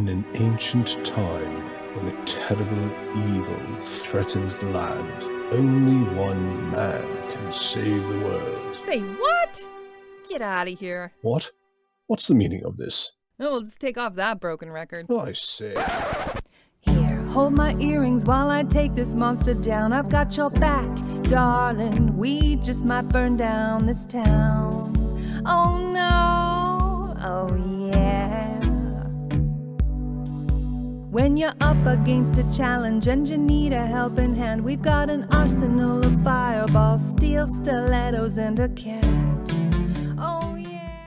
In an ancient time, when a terrible evil threatens the land, only one man can save the world. Say what? Get out of here. What? What's the meaning of this? Oh, we'll just take off that broken record. I say. Here, hold my earrings while I take this monster down. I've got your back, darling. We just might burn down this town. Oh no, oh yeah. When you're up against a challenge and you need a helping hand, we've got an arsenal of fireballs, steel stilettos, and a cat. Oh yeah.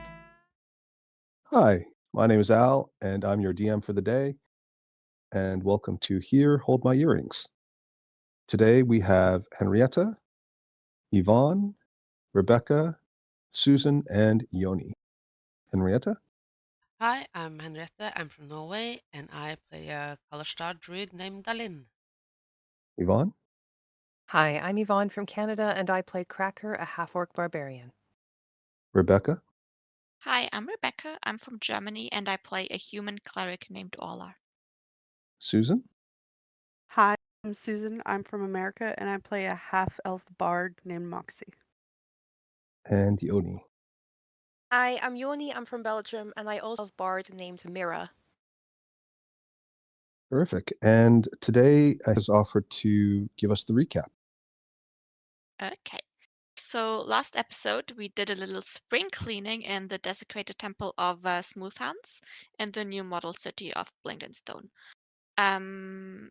Hi, my name is Al, and I'm your DM for the day. And welcome to Here, Hold My Earrings. Today we have Henrietta, Yvonne, Rebecca, Susan, and Yoni. Henrietta? Hi, I'm Henriette. I'm from Norway, and I play a color star druid named Dalin. Yvonne? Hi, I'm Yvonne from Canada, and I play Cracker, a half-orc barbarian. Rebecca? Hi, I'm Rebecca. I'm from Germany and I play a human cleric named Orla. Susan? Hi, I'm Susan. I'm from America and I play a half-elf bard named Moxie. And Yoni. Hi, I'm Yoni. I'm from Belgium, and I also have a bard named Mira. Terrific. And today I was offered to give us the recap. Okay. So last episode we did a little spring cleaning in the desecrated temple of Smoothhands in the new model city of Blingdenstone. Um,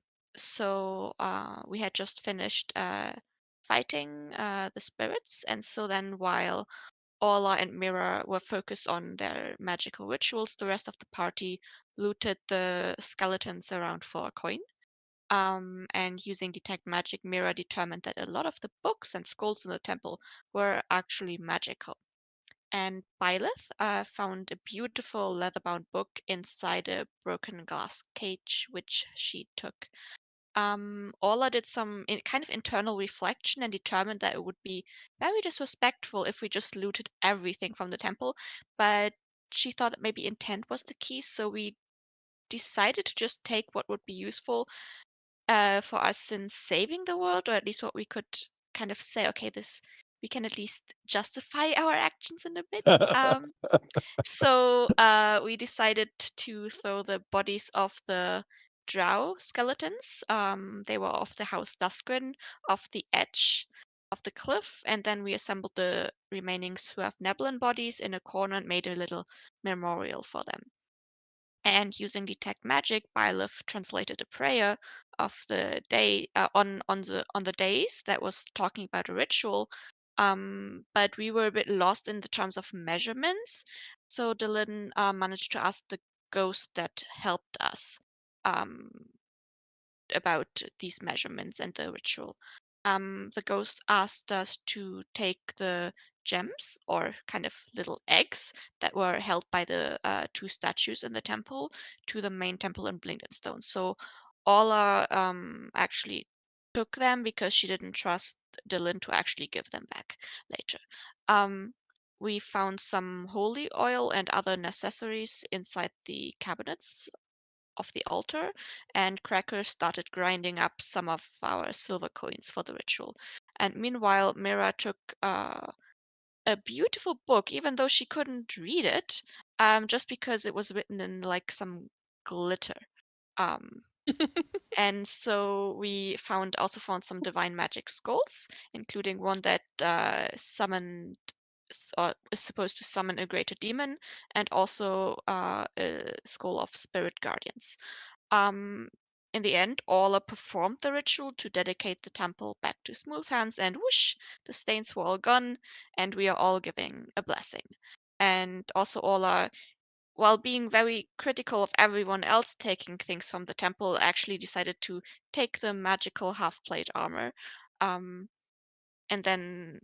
we had just finished fighting the spirits, and so then while Orla and Mira were focused on their magical rituals, the rest of the party looted the skeletons around for a coin. And using Detect Magic, Mira determined that a lot of the books and scrolls in the temple were actually magical. And Byleth found a beautiful leather-bound book inside a broken glass cage, which she took. Orla did some kind of internal reflection and determined that it would be very disrespectful if we just looted everything from the temple, but she thought that maybe intent was the key, so we decided to just take what would be useful for us in saving the world, or at least what we could kind of say, okay, this we can at least justify our actions in a bit. We decided to throw the bodies of the drow skeletons. They were of the house Duskren, off the edge of the cliff, and then we assembled the remaining Suav Neblin bodies in a corner and made a little memorial for them. And using Detect Magic, Byleth translated a prayer of the day on the days that was talking about a ritual. But we were a bit lost in the terms of measurements, so Dylan managed to ask the ghost that helped us um, about these measurements and the ritual. The ghost asked us to take the gems or kind of little eggs that were held by the two statues in the temple to the main temple in Blingdenstone. So Ola actually took them because she didn't trust Dylan to actually give them back later. Um, we found some holy oil and other necessaries inside the cabinets of the altar, and Cracker started grinding up some of our silver coins for the ritual. And meanwhile, Mira took a beautiful book, even though she couldn't read it, just because it was written in like some glitter. Um, and so we also found some divine magic scrolls, including one that summoned or is supposed to summon a greater demon, and also a scroll of spirit guardians. Um, in the end, Orla performed the ritual to dedicate the temple back to Smoothhands, and whoosh, the stains were all gone, and we are all giving a blessing. And also, Orla, while being very critical of everyone else taking things from the temple, actually decided to take the magical half plate armor. Um, and then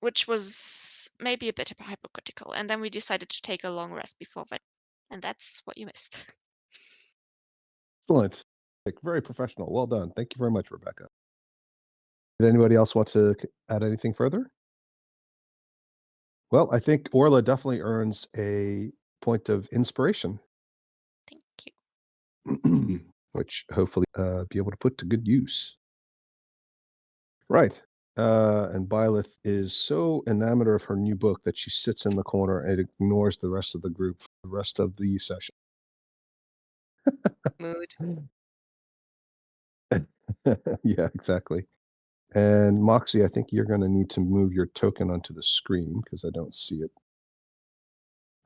which was maybe a bit hypocritical. And then we decided to take a long rest before that. And that's what you missed. Excellent. Like, very professional. Well done. Thank you very much, Rebecca. Did anybody else want to add anything further? Well, I think Orla definitely earns a point of inspiration. Thank you. which hopefully be able to put to good use. Right. And Byleth is so enamored of her new book that she sits in the corner and ignores the rest of the group for the rest of the session. Mood. Yeah, exactly. And Moxie, I think you're going to need to move your token onto the screen because I don't see it.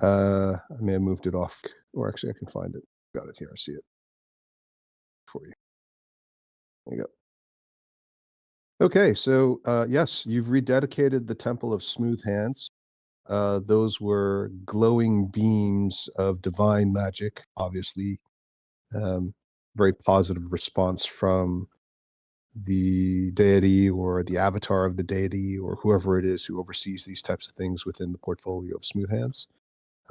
I may have moved it off, or actually I can find it. Got it here. I see it for you. There you go. Okay, so yes, you've rededicated the Temple of Smooth Hands. Those were glowing beams of divine magic, obviously. Very positive response from the deity or the avatar of the deity or whoever it is who oversees these types of things within the portfolio of Smooth Hands.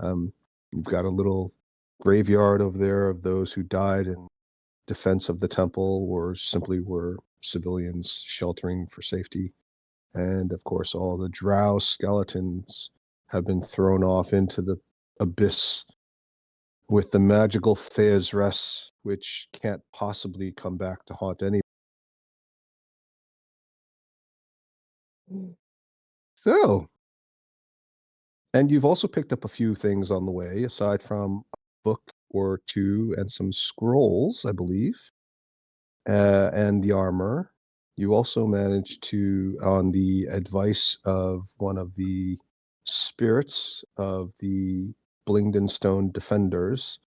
You've got a little graveyard over there of those who died in defense of the temple or simply were civilians sheltering for safety. And of course, all the drow skeletons have been thrown off into the abyss with the magical Theasres, which can't possibly come back to haunt any. So, and you've also picked up a few things on the way, aside from a book or two and some scrolls, I believe, and the armor. You also managed to, on the advice of one of the spirits of the Blingden Stone Defenders,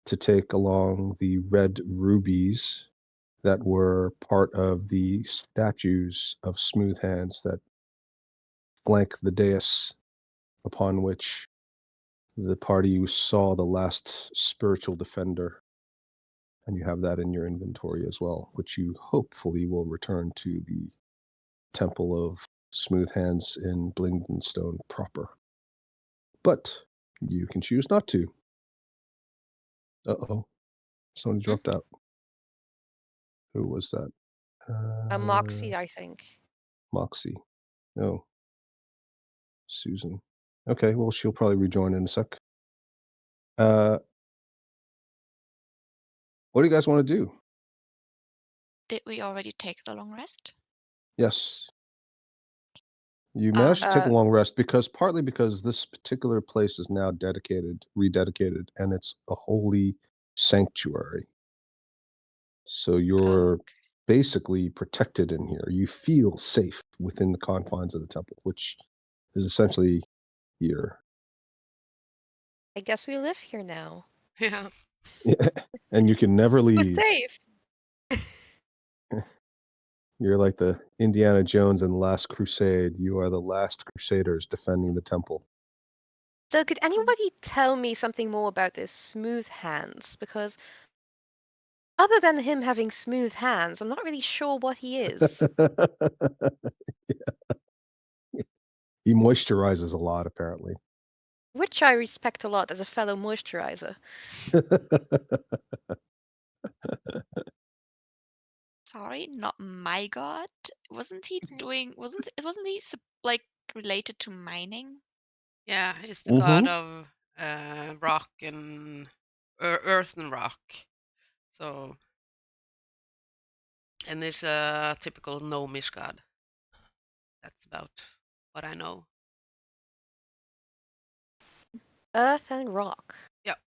to take along the red rubies that were part of the statues of Smooth Hands that flank the dais upon which the party saw the last spiritual defender. And you have that in your inventory as well, which you hopefully will return to the Temple of Smooth Hands in Blingden Stone proper. But you can choose not to. Uh-oh. Somebody dropped out. Who was that? Moxie, I think. Moxie. No. Susan. Okay, well, she'll probably rejoin in a sec. What do you guys want to do? Did we already take the long rest? Yes. You managed to take a long rest partly because this particular place is now rededicated, and it's a holy sanctuary. So you're basically protected in here. You feel safe within the confines of the temple, which is essentially here. I guess we live here now. Yeah. And you can never We're leave. safe. You're like the Indiana Jones in The Last Crusade. You are the last crusaders defending the temple. So could anybody tell me something more about this Smooth Hands? Because other than him having smooth hands, I'm not really sure what he is. He moisturizes a lot, apparently. Which I respect a lot as a fellow moisturizer. Sorry, not my god. Wasn't he like related to mining? Yeah, he's the god of rock and earth and rock. So, and he's a typical gnomish god. That's about what I know. Earth and rock. Yep.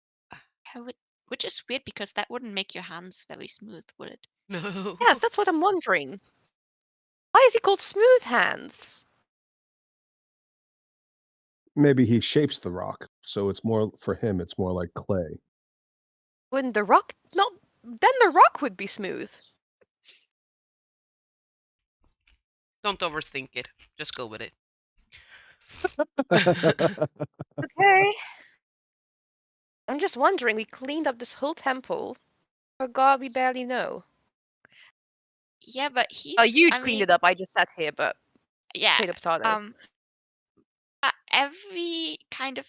Which is weird because that wouldn't make your hands very smooth, would it? No. Yes, that's what I'm wondering. Why is he called Smooth Hands? Maybe he shapes the rock, so it's more for him. It's more like clay. Wouldn't the rock not? Then the rock would be smooth. Don't overthink it. Just go with it. Okay. I'm just wondering. We cleaned up this whole temple for God we barely know. Yeah, but he's. Oh, you cleaned it up. I just sat here, but yeah. potato potato. Every kind of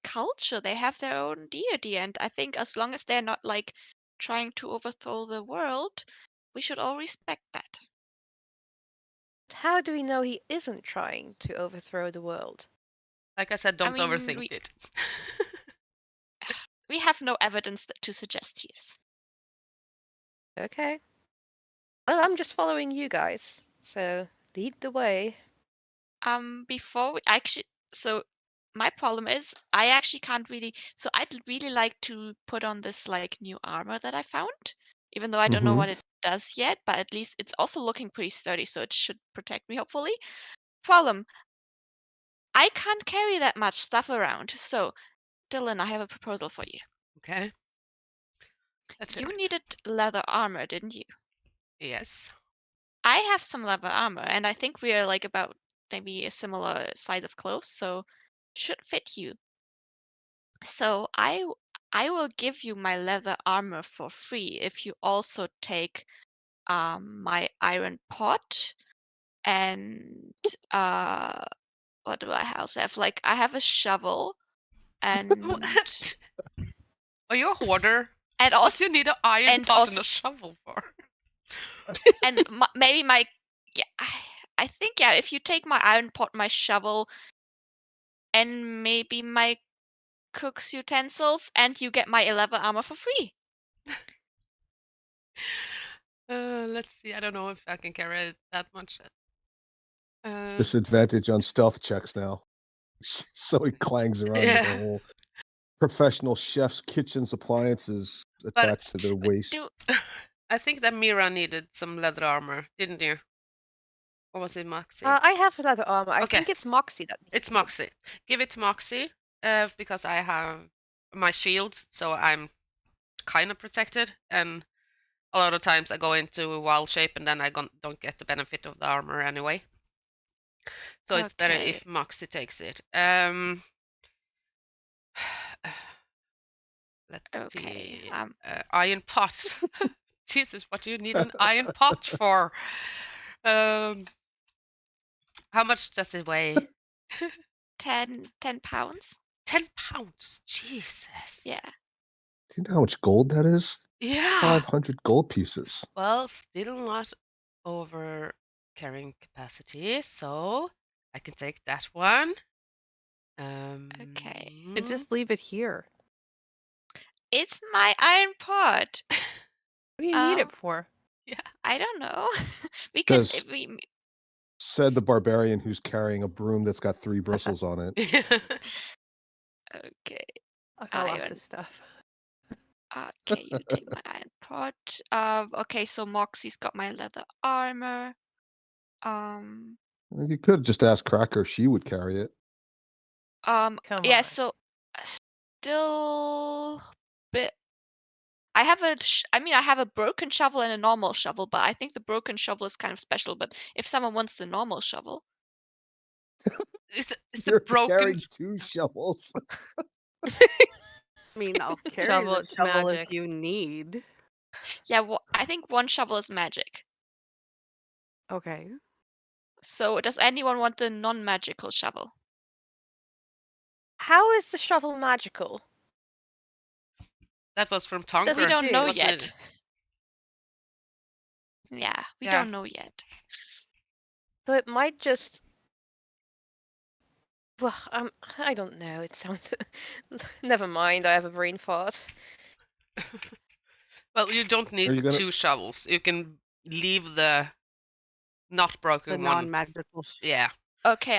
culture, they have their own deity, and I think as long as they're not like trying to overthrow the world, we should all respect that. How do we know he isn't trying to overthrow the world? Like I said, don't overthink it. we have no evidence to suggest he is. Okay. Well, I'm just following you guys. So lead the way. Before we actually, so my problem is I actually can't really. So I'd really like to put on this like new armor that I found, even though I don't know what it does yet. But at least it's also looking pretty sturdy, so it should protect me hopefully. Problem: I can't carry that much stuff around. So Dylan, I have a proposal for you. Okay. Let's hear You it. needed leather armor, didn't you? Yes. I have some leather armor, and I think we are like about maybe a similar size of clothes, so should fit you. So I will give you my leather armor for free if you also take my iron pot and what do I also have? Like I have a shovel and What? Are you a hoarder? and What also do you need an iron and pot and also a shovel for? and maybe my yeah I think yeah if you take my iron pot, my shovel, and maybe my cook's utensils, and you get my leather armor for free. Let's see. I don't know if I can carry it that much. Disadvantage on stealth checks now. So he clangs around with a Yeah. whole professional chef's kitchen's appliances attached to their waist. I think that Mira needed some leather armor, didn't you? Or was it Moxie? I have leather armor. I Okay. think it's Moxie that needs It's it. Moxie. Give it to Moxie, because I have my shield, so I'm kind of protected. And a lot of times I go into wild shape, and then I don't get the benefit of the armor anyway. So it's better Okay. if Moxie takes it. Let's Okay. see. Iron pot. Jesus, what do you need an iron pot for? How much does it weigh? 10 pounds. 10 pounds. Jesus. Yeah. Do you know how much gold that is? It's Yeah. 500 gold pieces. Well, still not over carrying capacity, so I can take that one. Okay. And just leave it here. It's my iron pot. What do you need it for? Yeah. I don't know. We can Does- Said the barbarian who's carrying a broom that's got 3 bristles on it. Okay. I got lots Iron. of stuff. Okay, you take my iron pot. Okay, so Moxie's got my leather armor. You could just ask Cracker, she would carry it. Come yeah, on. so still bit I have I have a broken shovel and a normal shovel, but I think the broken shovel is kind of special. But if someone wants the normal shovel, Is the You're broken carrying 2 shovels. I mean, I'll carry Shovel, the it's shovel magic. if you need. yeah, I think one shovel is magic. Okay. So does anyone want the non-magical shovel? How is the shovel magical? that was from does Tonker? it We don't do? know wasn't yet. it? Yeah, we Yeah. don't know yet. So it might just. Well, I don't know. It sounds. Never mind. I have a brain fart. Well, you don't need you gonna- 2 shovels. You can leave the not broken The one. non-magical. Yeah. Okay,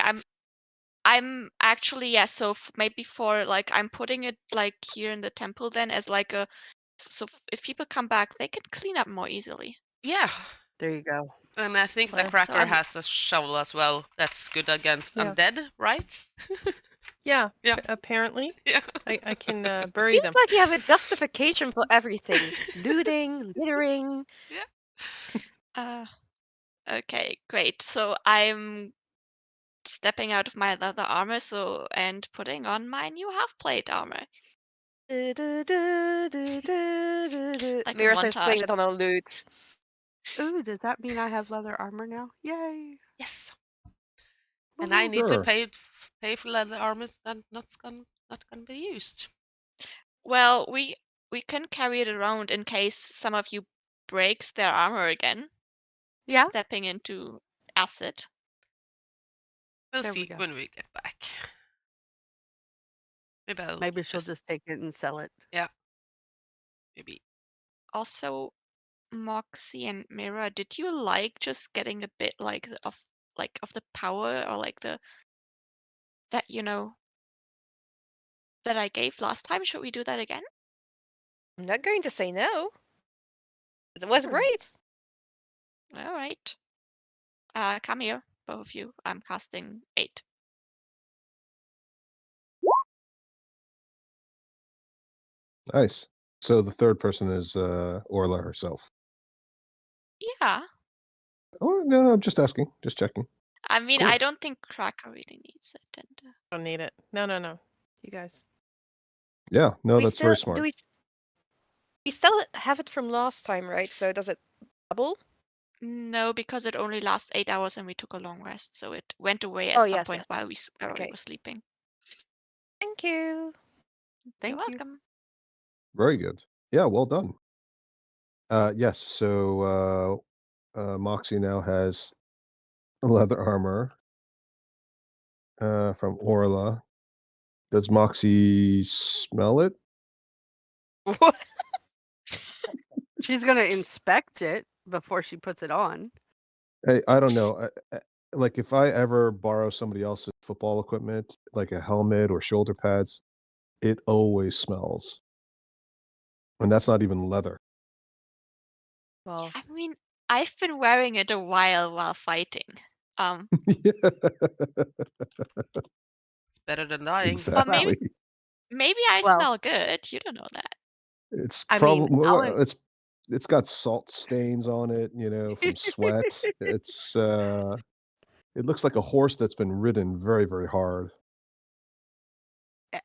I'm actually so maybe for like I'm putting it like here in the temple then as like a if people come back they can clean up more easily. Yeah. There you go. And I think the Well, Cracker I'm- has a shovel as well. That's good against Yeah. undead, right? Yeah. Yeah. Apparently, Yeah. I can bury Seems them. like you have a justification for everything: looting, littering. Okay, great. So I'm stepping out of my leather armor and putting on my new half plate armor. Like a Mira starts playing montage. it on a lute. Ooh, does that mean I have leather armor now? Yay! Yes. And I Woohoo. need Sure. to pay for leather armors that not gonna be used. Well, we can carry it around in case some of you breaks their armor again, Yeah. stepping into acid. We'll There we see go. when we get back. Maybe she'll just just take it and sell it. yeah, maybe. Also, Moxie and Mira, did you like just getting a bit of the power or like the that that I gave last time? Should we do that again? I'm not going to say no. It was Sure. great. All right. Come here, both of you. I'm casting 8. Nice. So the third person is Orla herself. Yeah. Oh no, I'm just asking, just checking. I mean, Cool. I don't think Kraka really needs it. And Don't need it. No. You guys. Yeah, no, We that's still very smart. do we still have it from last time, right? So does it double? no, because it only lasts 8 hours and we took a long rest, so it went away at Oh, some yes, point yes. while we Okay. were sleeping. Thank you. Thank You're you. welcome. Very good. Yeah, well done. Yes, so Moxie now has leather armor from Orla. Does Moxie smell it? What? She's gonna inspect it before she puts it on. Hey, I don't know. Like if I ever borrow somebody else's football equipment, like a helmet or shoulder pads, it always smells. And that's not even leather. Well, I mean, I've been wearing it a while fighting. Yeah, It's better than dying. But maybe exactly. maybe I well, smell good. You don't know that. It's I mean, probably I'll well, it's got salt stains on it, from sweat. It looks like a horse that's been ridden very, very hard.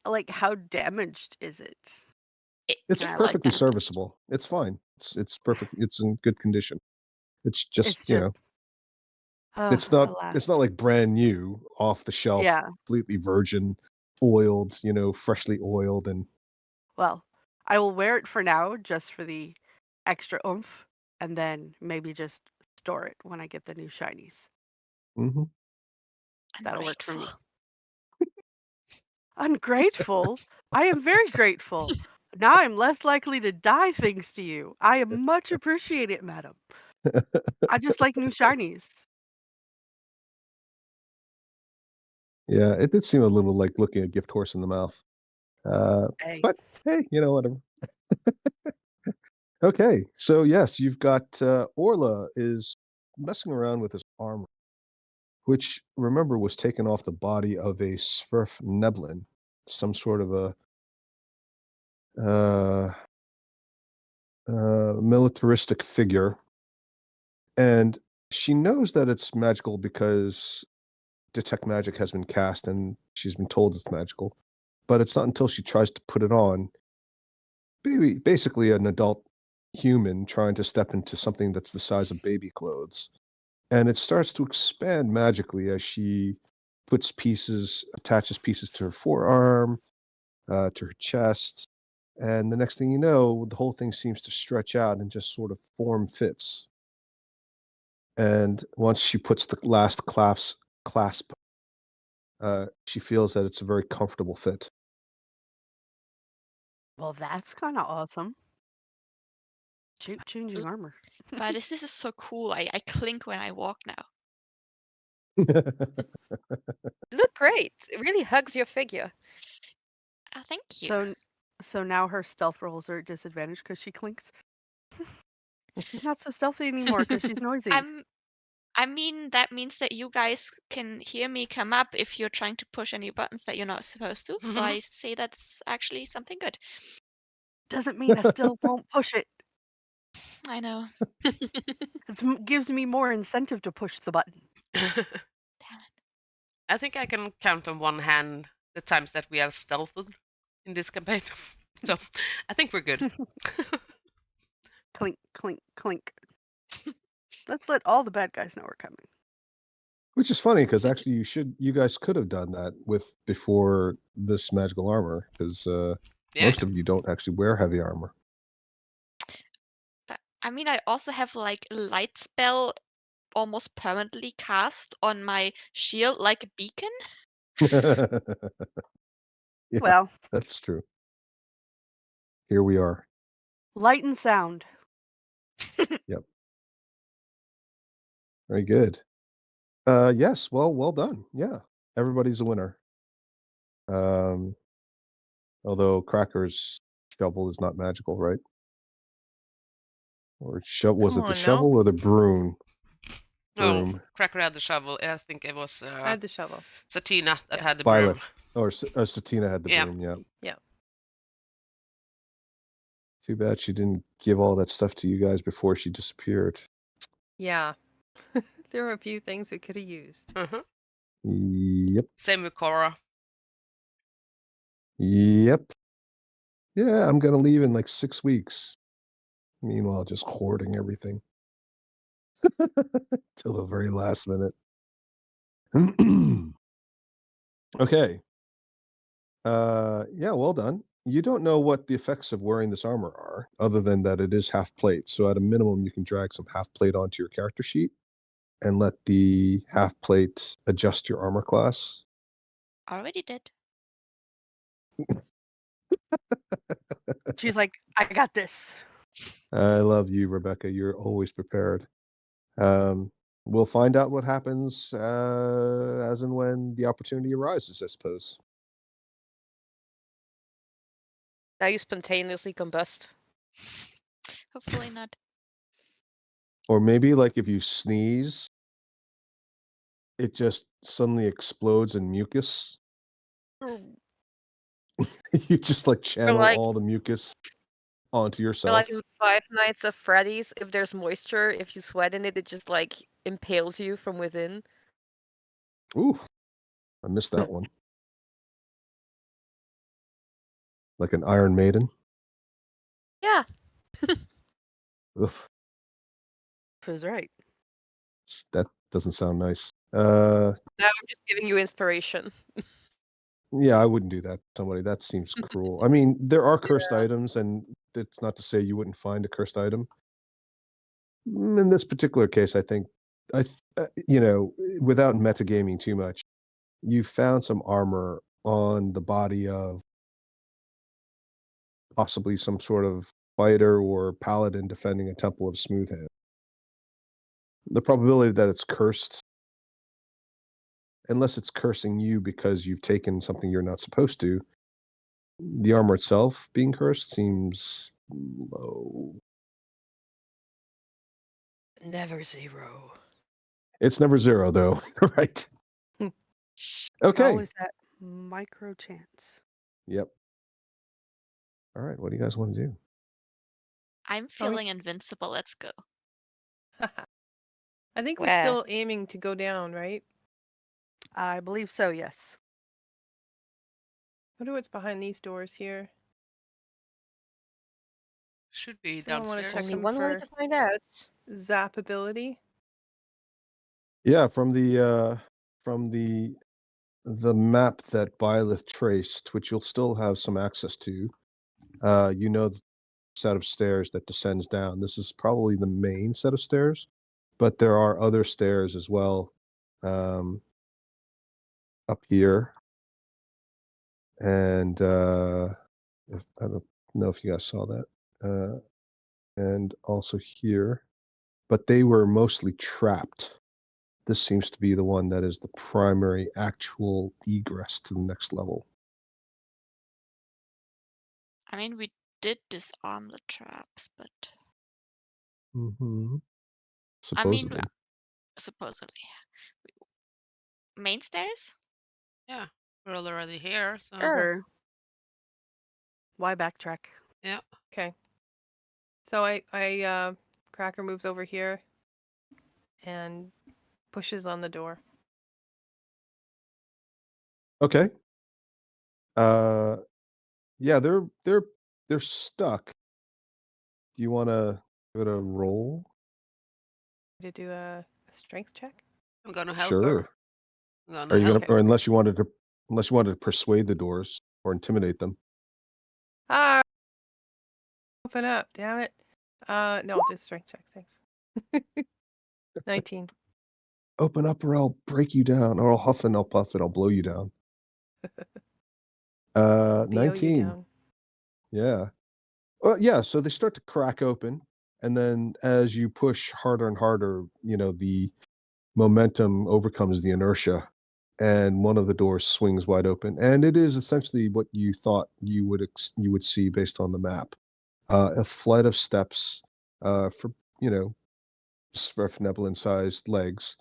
like, how damaged is it? It's Can I, like, perfectly damage. serviceable. It's fine. It's perfect. It's in good condition. It's just, It's just it's not alas. like brand new, off the shelf, Yeah. completely virgin, oiled, freshly oiled and Well, I will wear it for now just for the extra oomph, and then maybe just store it when I get the new shinies. mhm. That'll work for me. Ungrateful. Ungrateful? I am very grateful. Now I'm less likely to die thanks to you. I am much appreciated, madam. I just like new shinies. Yeah, it did seem a little like looking a gift horse in the mouth. Hey. But hey, whatever. Okay, so yes, you've got Orla is messing around with his armor, which remember was taken off the body of a Sverf Neblin, some sort of a uh, militaristic figure, and she knows that it's magical because detect magic has been cast and she's been told it's magical, but it's not until she tries to put it on, basically an adult human trying to step into something that's the size of baby clothes. And it starts to expand magically as she attaches pieces to her forearm, to her chest. And the next thing you know, the whole thing seems to stretch out and just sort of form fits. And once she puts the last clasp, she feels that it's a very comfortable fit. Well, that's kinda awesome. Changing armor. But this is so cool. I clink when I walk now. You look great. It really hugs your figure. Thank you. So now her stealth rolls are at disadvantage because she clinks? She's not so stealthy anymore because she's noisy. I mean, that means that you guys can hear me come up if you're trying to push any buttons that you're not supposed to. So I say that's actually something good. Doesn't mean I still won't push it. I know. It gives me more incentive to push the button. Damn it. I think I can count on one hand the times that we have stealthed in this campaign. So I think we're good. Clink, clink, clink. Let's let all the bad guys know we're coming. Which is funny because actually you guys could have done that before this magical armor because Yeah. most of you don't actually wear heavy armor. But, I mean, I also have like a light spell almost permanently cast on my shield like a beacon. Yeah, Well, that's true. Here we are. light and sound. Yep. Very good. Yes, well done. Yeah. Everybody's a winner. Although Cracker's shovel is not magical, right? Or was Come it the on, shovel no. or the broom? No, Broom. Cracker had the shovel. I think it was I had the shovel. Satina that Yeah. had the broom. Violet. Or Satina had the Yeah. broom, yeah. Yeah. Too bad she didn't give all that stuff to you guys before she disappeared. Yeah. There were a few things we could have used. Uh-huh. Yep. Same with Cora. Yep. Yeah, I'm gonna leave in like 6 weeks. Meanwhile, just hoarding everything. Till the very last minute. Okay. Yeah, well done. You don't know what the effects of wearing this armor are, other than that it is half plate. So at a minimum, you can drag some half plate onto your character sheet and let the half plate adjust your armor class. Already did. She's like, I got this. I love you, Rebecca. You're always prepared. We'll find out what happens as and when the opportunity arises, I suppose. Now you spontaneously combust. Hopefully not. Or maybe like if you sneeze, it just suddenly explodes in mucus. You just like channel like- all the mucus onto Or yourself. like in Five Nights at Freddy's, if there's moisture, if you sweat in it, it just like impales you from within. Ooh, I missed that one. Like an Iron Maiden. Yeah. Oof, Was right. that doesn't sound nice. Now I'm just giving you inspiration. Yeah, I wouldn't do that to somebody. That seems cruel. I mean, there are cursed items, and it's not to say you wouldn't find a cursed item. In this particular case, I think, without metagaming too much, you found some armor on the body of possibly some sort of fighter or paladin defending a temple of Smoothhand. The probability that it's cursed, unless it's cursing you because you've taken something you're not supposed to, the armor itself being cursed seems low. Never zero. It's never zero, though, right? Okay. Always that micro chance. Yep. All right. What do you guys want to do? I'm feeling invincible. Let's go. I think we're Where? still aiming to go down, right? I believe so, yes. Wonder what's behind these doors here. Should be Someone wanna downstairs. check Only them one way for- to find out. Zap ability. Yeah, from the map that Byleth traced, which you'll still have some access to. The set of stairs that descends down. This is probably the main set of stairs, but there are other stairs as well up here. And if I don't know if you guys saw that. And also here, but they were mostly trapped. This seems to be the one that is the primary actual egress to the next level. I mean, we did disarm the traps, but Mm-hmm. I mean, Supposedly. supposedly. Main stairs? Yeah, we're already here. So. Sure. Why backtrack? Yeah. Okay. So I Cracker moves over here and pushes on the door. Okay. Yeah, they're stuck. Do you want to give it a roll? To do a strength check. I'm gonna help Sure. her. I'm gonna Are you help gonna, or unless you wanted to persuade the doors or intimidate them? Ah, open up, damn it. No, just strength check, thanks. 19. Open up, or I'll break you down, or I'll huff and I'll puff and I'll blow you down. BO you 19. down. Yeah. Well, yeah, so they start to crack open, and then as you push harder and harder, the momentum overcomes the inertia, and one of the doors swings wide open, and it is essentially what you thought you would see based on the map. A flight of steps, for, you know, Sverfneblin-sized legs,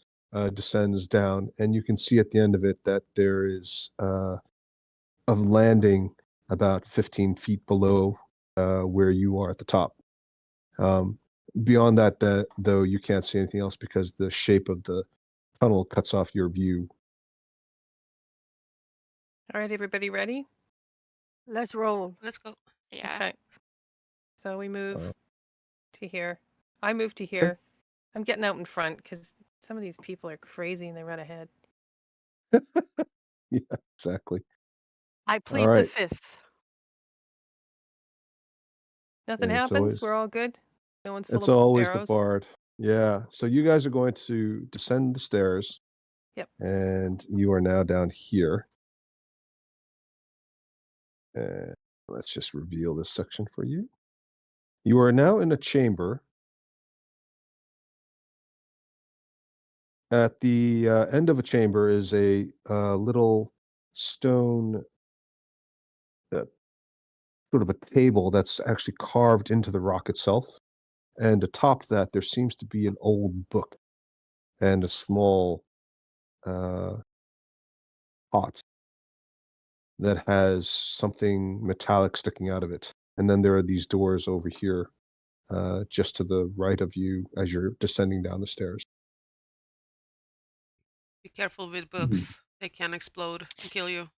descends down, and you can see at the end of it that there is, a landing about 15 feet below, where you are at the top. Um, Beyond that, though, you can't see anything else because the shape of the tunnel cuts off your view. All right, everybody ready? Let's roll. Let's go. Yeah. Okay. So we move Uh, to here. I move to here. I'm getting out in front because some of these people are crazy and they run ahead. Yeah, exactly. I All plead the right. fifth. Nothing And happens. We're all good. No one's full it's of always the arrows. bard. Yeah. So you guys are going to descend the stairs. Yep. And you are now down here. And let's just reveal this section for you. You are now in a chamber. At the end of a chamber is a little stone, sort of a table that's actually carved into the rock itself. And atop that, there seems to be an old book and a small pot that has something metallic sticking out of it. And then there are these doors over here, just to the right of you as you're descending down the stairs. Be careful with Mhm. books. They can explode and kill you.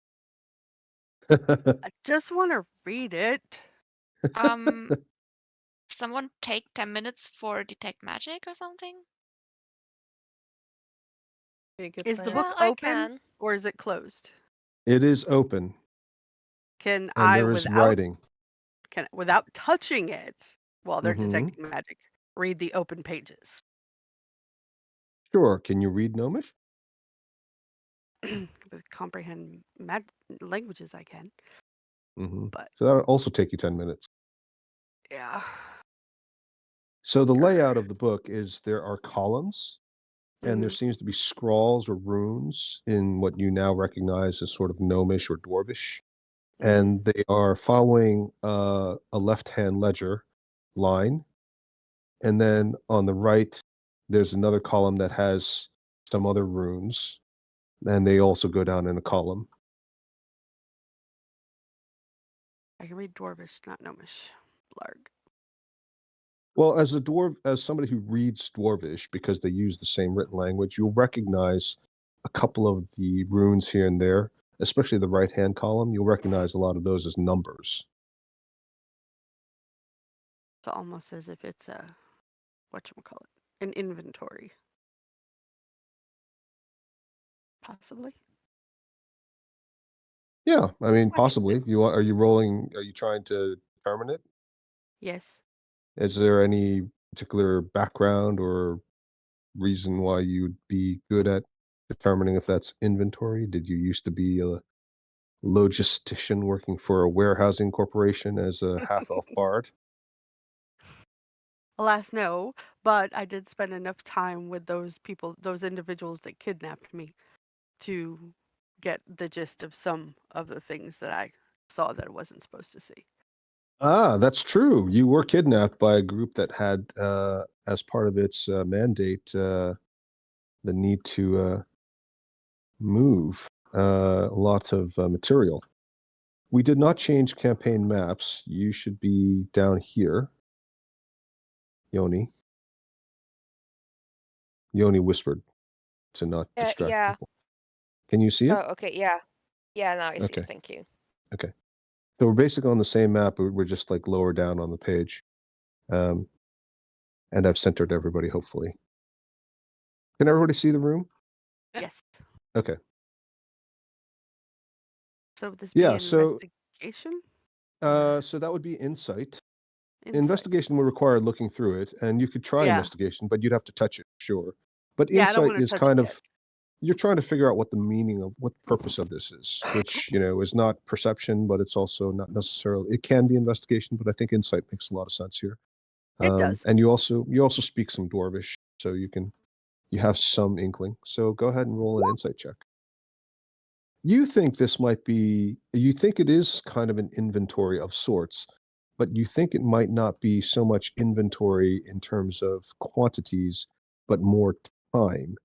I just want to read it. Someone take 10 minutes for detect magic or something? Be a good Is the plan. book Yeah, I open can. or is it closed? It is open, Can and I, there is writing. without touching it while they're Mhm. detecting magic, read the open pages? Sure. Can you read Gnomish? With comprehend languages, I can. Mhm. But So that'll also take you 10 minutes. yeah, So the Grr. layout of the book is there are columns, and there Mhm. seems to be scrawls or runes in what you now recognize as sort of Gnomish or Dwarvish. And they are following a left-hand ledger line. And then on the right, there's another column that has some other runes, and they also go down in a column. I can read Dwarvish, not Gnomish. Blarg. Well, as somebody who reads Dwarvish, because they use the same written language, you'll recognize a couple of the runes here and there, especially the right-hand column. You'll recognize a lot of those as numbers. It's almost as if it's a whatchamacallit, an inventory. Possibly. Yeah, I mean, What? possibly. Are you trying to determine it? Yes. Is there any particular background or reason why you'd be good at determining if that's inventory? Did you used to be a logistician working for a warehousing corporation as a half-elf bard? Alas, no. But I did spend enough time with those people, those individuals that kidnapped me, to get the gist of some of the things that I saw that I wasn't supposed to see. Ah, that's true. You were kidnapped by a group that had, as part of its mandate, the need to move a lot of material. We did not change campaign maps. You should be down here. Yoni. Yoni whispered to not distract Yeah. people. Can you see it? Oh, okay. Yeah. Yeah, now I see Okay. it. Thank you. Okay. So we're basically on the same map, but we're just like lower down on the page. And I've centered everybody, hopefully. Can everybody see the room? Yeah. Yes. Okay. So would this be Yeah, so investigation? Or so that would be insight. insight? Investigation would require looking through it, and you could try Yeah. investigation, but you'd have to touch it, sure. But Yeah, I don't insight want to is touch kind it of you're trying to figure out what the meaning of what the purpose of this is, which is not perception, but it's also not necessarily. It can be investigation, but I think insight makes a lot of sense here. It does. And you also speak some Dwarvish, so you have some inkling. So go ahead and roll an insight check. You think it is kind of an inventory of sorts, but you think it might not be so much inventory in terms of quantities, but more time.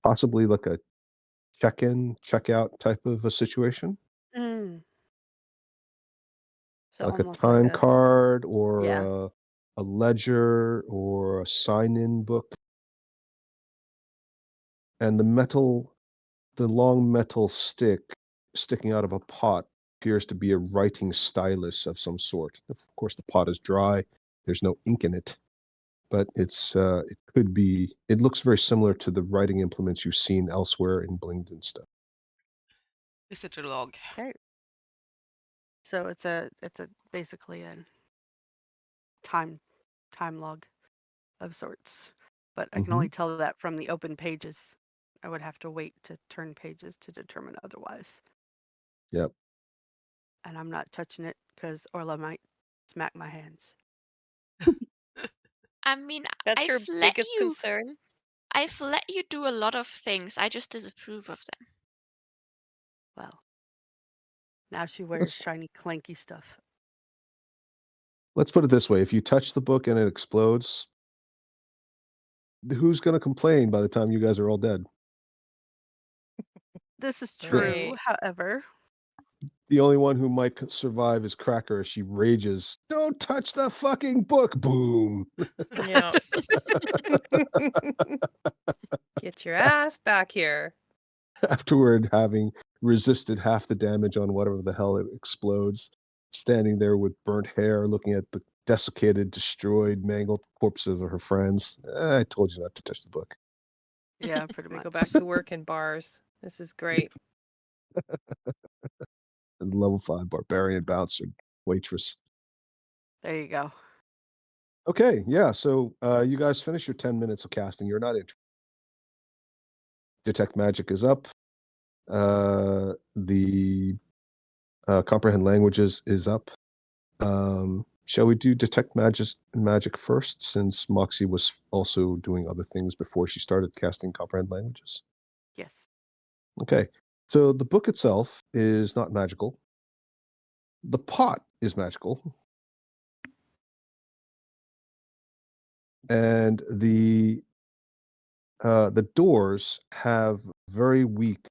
Possibly like a check-in, check-out type of a situation, Mm. So like a almost time like a card or yeah. a ledger or a sign-in book. And the long metal stick sticking out of a pot appears to be a writing stylus of some sort. Of course, the pot is dry. There's no ink in it, but it looks very similar to the writing implements you've seen elsewhere in Blinged and stuff. Is it a log? Okay. So it's basically a time log of sorts. But I can only tell that from the open pages. I would have to wait to turn pages to determine otherwise. Yep. And I'm not touching it because Orla might smack my hands. I mean, That's your I've let biggest you concern? I've let you do a lot of things. I just disapprove of them. Well, now she wears Let's shiny, clanky stuff. let's put it this way: if you touch the book and it explodes, who's going to complain by the time you guys are all dead? This is true, Right. however. The only one who might survive is Cracker. She rages, "Don't touch the fucking book!" Boom. Yeah. Get your ass back here. Afterward, having resisted half the damage on whatever the hell it explodes, standing there with burnt hair, looking at the desiccated, destroyed, mangled corpses of her friends. I told you not to touch the book. Yeah, pretty We much. go back to work in bars. This is great. As level 5 barbarian bouncer waitress. There you go. Okay, yeah. So you guys finish your 10 minutes of casting. You're not in. Detect magic is up. The comprehend languages is up. Shall we do detect magic first, since Moxie was also doing other things before she started casting comprehend languages? Yes. Okay. So the book itself is not magical. The pot is magical. And the doors have very weak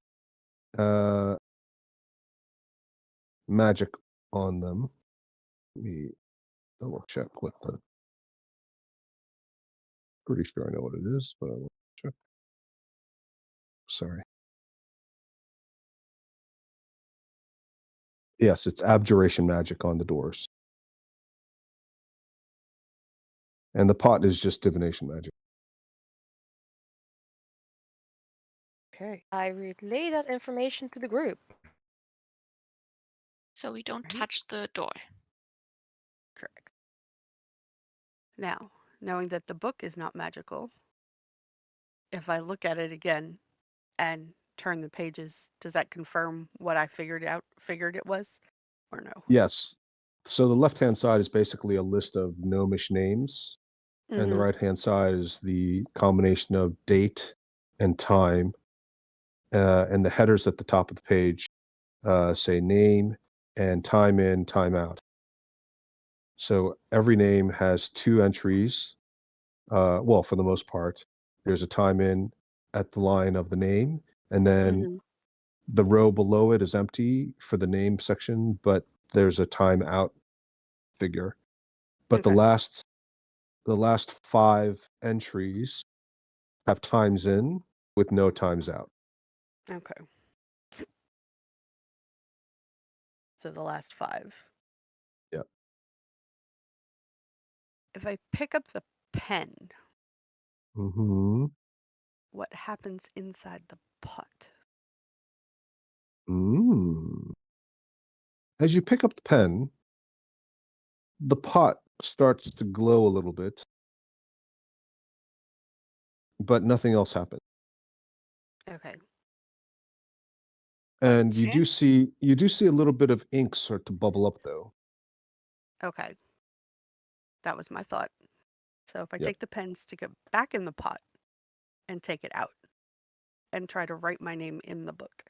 magic on them. Let me double check what the. Pretty sure I know what it is, but I will check. Sorry. Yes, it's abjuration magic on the doors. And the pot is just divination magic. Okay. I relay that information to the group. So we don't Right. touch the door. Correct. Now, knowing that the book is not magical, if I look at it again and turn the pages, does that confirm what I figured it was, or no? Yes. So the left-hand side is basically a list of gnomish names, and the Mhm. right-hand side is the combination of date and time. And the headers at the top of the page say name and time in, time out. So every name has 2 entries. Well, for the most part, there's a time in at the line of the name, and then Mhm. the row below it is empty for the name section, but there's a time out figure. But Okay. the last 5 entries have times in with no times out. Okay. So the last 5. Yep. If I pick up the pen, Mm-hmm. what happens inside the pot? Mm. As you pick up the pen, the pot starts to glow a little bit, but nothing else happens. Okay. And you Fancy. do see a little bit of ink start to bubble up though. Okay. That was my thought. So if I Yep. take the pen, stick it back in the pot, and take it out, and try to write my name in the book.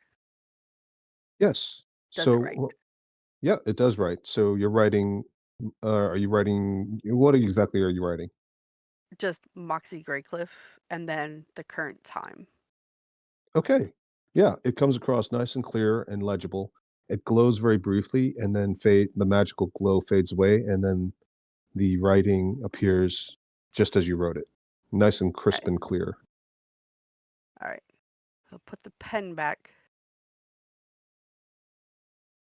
Yes. Does it So, right? yeah, it does write. So you're writing. Are you writing? What exactly are you writing? Just Moxie Greycliff, and then the current time. Okay. Yeah, it comes across nice and clear and legible. It glows very briefly, and then the magical glow fades away, and then the writing appears just as you wrote it, nice and crisp Okay. and clear. All right. I'll put the pen back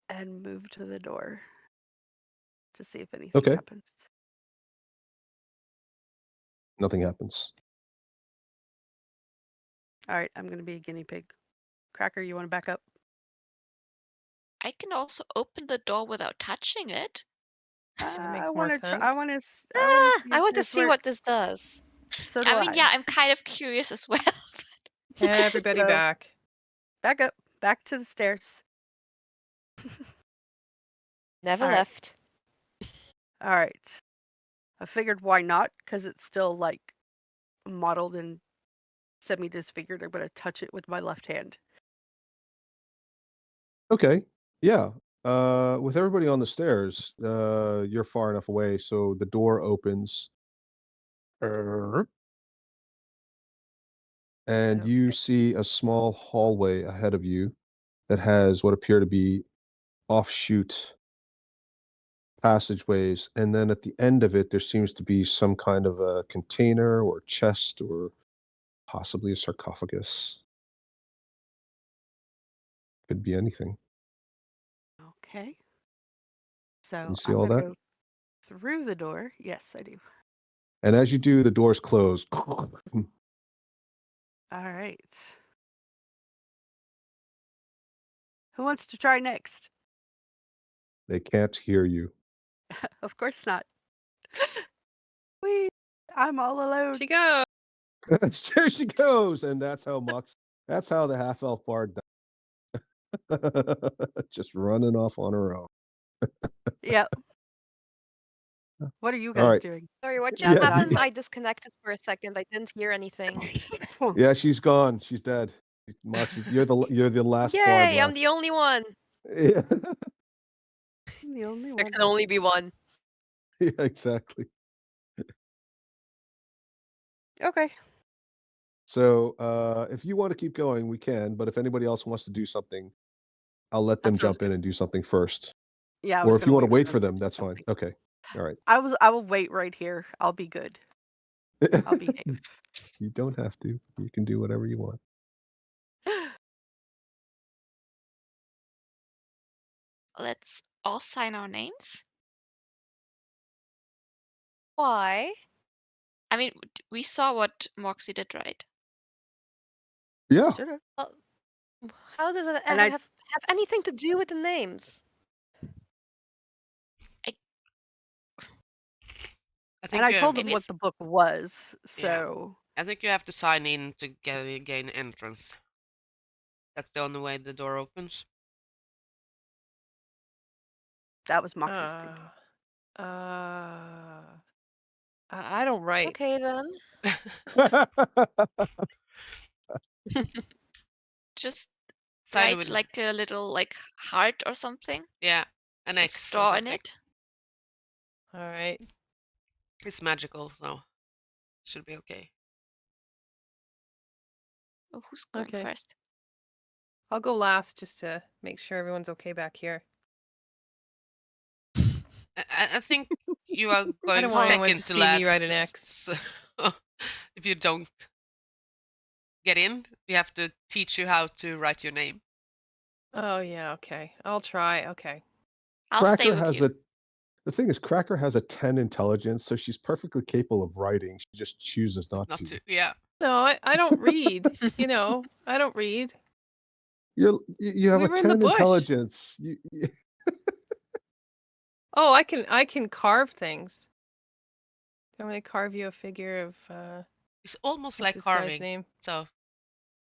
and move to the door to see if anything Okay. happens. Nothing happens. All right, I'm going to be a guinea pig. Cracker, you want to back up? I can also open the door without touching it. That makes I more want to try. sense. I want to. I want to see I if want to this see what works. this does. So do I mean, yeah, I'm kind of curious as well. Everybody So- back. Back up. Back to the stairs. Never All right. left. All right. I figured why not? Because it's still like mottled and semi-disfigured. I'm going to touch it with my left hand. Okay. Yeah. With everybody on the stairs, you're far enough away, so the door opens. And you Okay. see a small hallway ahead of you that has what appear to be offshoot passageways, and then at the end of it, there seems to be some kind of a container or chest or possibly a sarcophagus. Could be anything. Okay. So You see I'm all going to that? go through the door. Yes, I do. And as you do, the doors close. All right. Who wants to try next? They can't hear you. Of course not. Whee! I'm all alone. She goes. There she goes, and that's how the half elf bard died. Just running off on her own. Yep. What are you All guys right. doing? Sorry, what Yeah, just do- happened? I disconnected for a second. I didn't hear anything. Yeah, she's gone. She's dead. Moxie, you're the last bard Yay, I'm left. the only one. Yeah. I'm the only There one. can only be one. Yeah, exactly. Okay. So, if you want to keep going, we can. But if anybody else wants to do something, I'll let them That sounds jump in and do something first. Yeah. I Or was if you gonna want to wait them for to them, do that's fine. something. Okay. All right. I will wait right here. I'll be good. I'll behave. You don't have to. You can do whatever you want. Let's all sign our names. Why? I mean, we saw what Moxie did, right? Yeah. Should've. How does it And I- have anything to do with the names? I think And I you told have, them maybe what it's- the book was. Yeah. So I think you have to sign in to gain entrance. That's the only way the door opens. that was Moxie's thinking. I don't write. Okay then. Just Sign write with like a little like heart or something. yeah, an X Just or draw in something. it. All right. It's magical, so should be okay. Oh, who's going Okay. first? I'll go last just to make sure everyone's okay back here. I think you are going don't want anyone second to to see last. me write an X. So if you don't get in, we have to teach you how to write your name. Oh yeah, okay. I'll try. Okay. I'll stay Cracker with has you. the thing is Cracker has a 10 intelligence, so she's perfectly capable of writing. She just chooses not Not to. to, yeah. No, I don't read. You know, I don't read. You have We a were in the 10 bush. intelligence. Oh, I can carve things. I'm gonna carve you a figure of It's almost what's like this guy's carving. name? So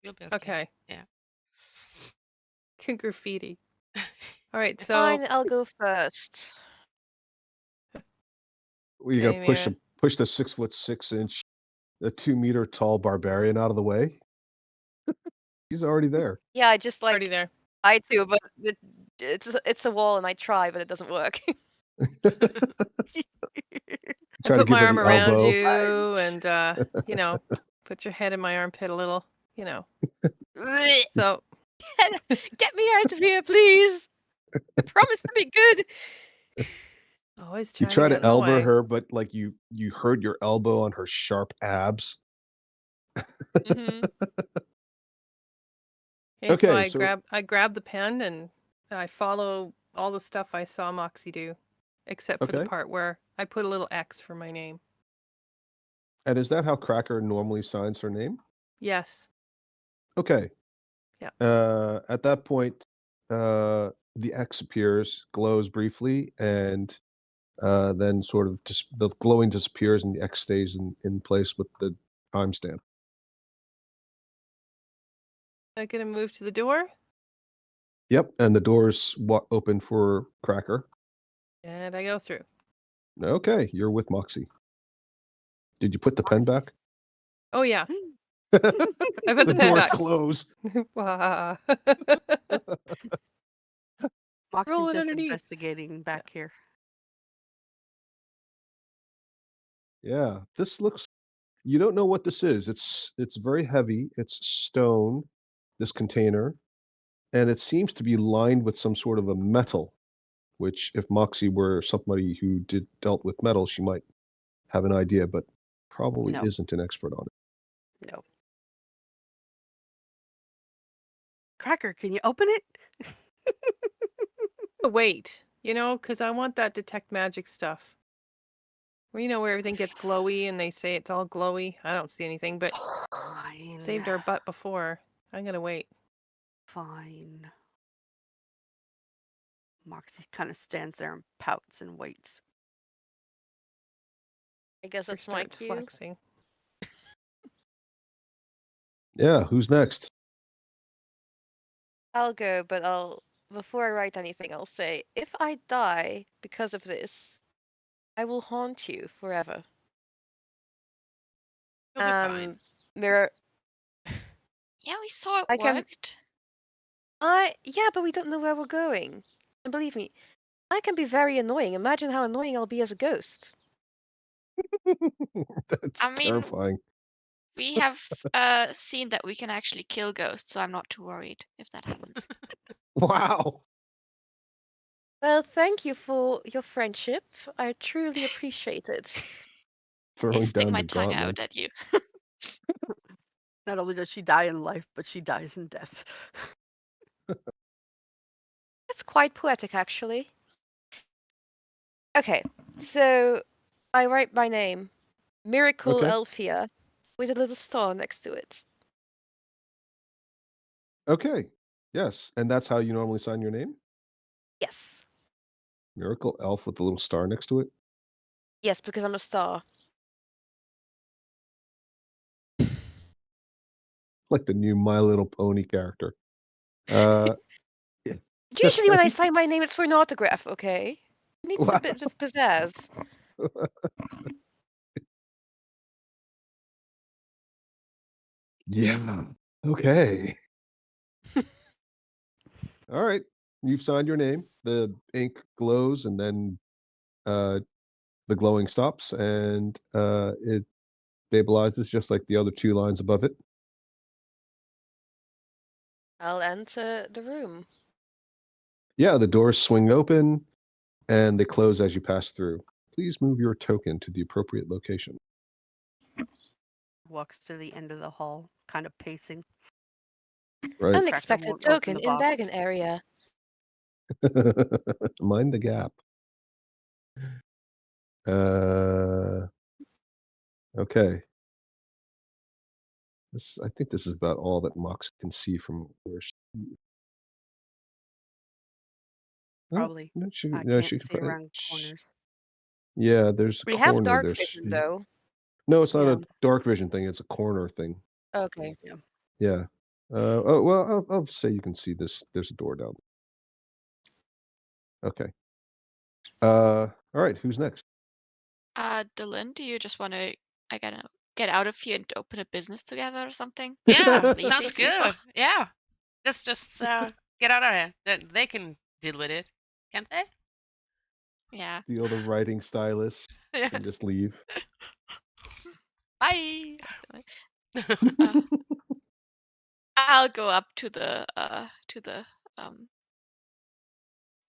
you'll be okay. Okay. Yeah. Can graffiti. All right, so Fine, I'll go first. You gotta Same push here. push the 6'6" the 2-meter tall barbarian out of the way. He's already there. Yeah, I just already like there. I do, but it's a wall, and I try, but it doesn't work. I Try to put give my her arm the around elbow. you and you know, put your head in my armpit a little, you know. Blech. So Get me out of here, please. I promise to be good. always You trying try to get to in the elbow way. her, but like you hurt your elbow on her sharp abs. Mhm. Okay, so Okay, so I grab the pen and I follow all the stuff I saw Moxie do, except for the okay. part where I put a little X for my name. And is that how Cracker normally signs her name? Yes. Okay. Yeah. At that point, the X appears, glows briefly, and then sort of just the glowing disappears and the X stays in place with the timestamp. I'm gonna move to the door Yep, and the doors open for Cracker. and I go through. Okay, you're with Moxie. Did you put the pen Moxie's- back? Oh yeah, The I put the pen doors back. close. Wah. Moxie's Roll it just underneath. investigating back here. Yeah, this looks. You don't know what this is. It's very heavy. It's stone. This container, and it seems to be lined with some sort of a metal. Which, if Moxie were somebody who dealt with metal, she might have an idea, but probably No. isn't an expert on it. No. Cracker, can you open it? Wait, you know, because I want that detect magic stuff. Well, you know where everything gets glowy and they say it's all glowy. I don't see anything, but Fine. saved our butt before. I'm gonna wait. Fine. Moxie kind of stands there and pouts and waits. I guess Or that's my starts cue. flexing. Yeah, who's next? I'll go, but before I write anything, I'll say, if I die because of this, I will haunt you forever. You'll be fine. Mirror, Yeah, we saw it I can- worked. yeah, but we don't know where we're going. And believe me, I can be very annoying. Imagine how annoying I'll be as a ghost. That's I mean- terrifying. We have seen that we can actually kill ghosts, so I'm not too worried if that happens. Wow. Well, thank you for your friendship. I truly appreciate it. I Throwing stick down my the tongue out gauntlet. at you. Not only does she die in life, but she dies in death. That's quite poetic, actually. Okay, so I write my name, Miracle Okay. Elfia, with a little star next to it. Okay. Yes, and that's how you normally sign your name? Yes. Miracle Elf with the little star next to it? Yes, because I'm a star. Like the new My Little Pony character. Yeah. Usually when I sign my name, it's for an autograph, okay? It needs a bit of pizzazz. Yeah. Okay. All right. You've signed your name. The ink glows and then the glowing stops and it stabilizes just like the other 2 lines above it. I'll enter the room. Yeah, the doors swing open and they close as you pass through. Please move your token to the appropriate location. Walks to the end of the hall, kind of pacing. Right. Unexpected won't open token the in box. Baggin area. Mind the gap. Okay. I think this is about all that Mox can see from where she. Oh, Probably. no, she, I no, can't she could see probably- around corners. Yeah, there's a We corner. have dark there's, vision, though. No, it's not Yeah. a dark vision thing. It's a corner thing. Okay. Yeah. Oh well, I'll say you can see this. There's a door down. Okay. All right. Who's next? Dylan, do you just want to, I gotta get out of here and open a business together or something? Yeah, Leave sounds these people. good. Yeah. Just get out of here. They can deal with it, can't they? Yeah. Steal the writing stylus Yeah. and just leave. Bye. I'll go up to the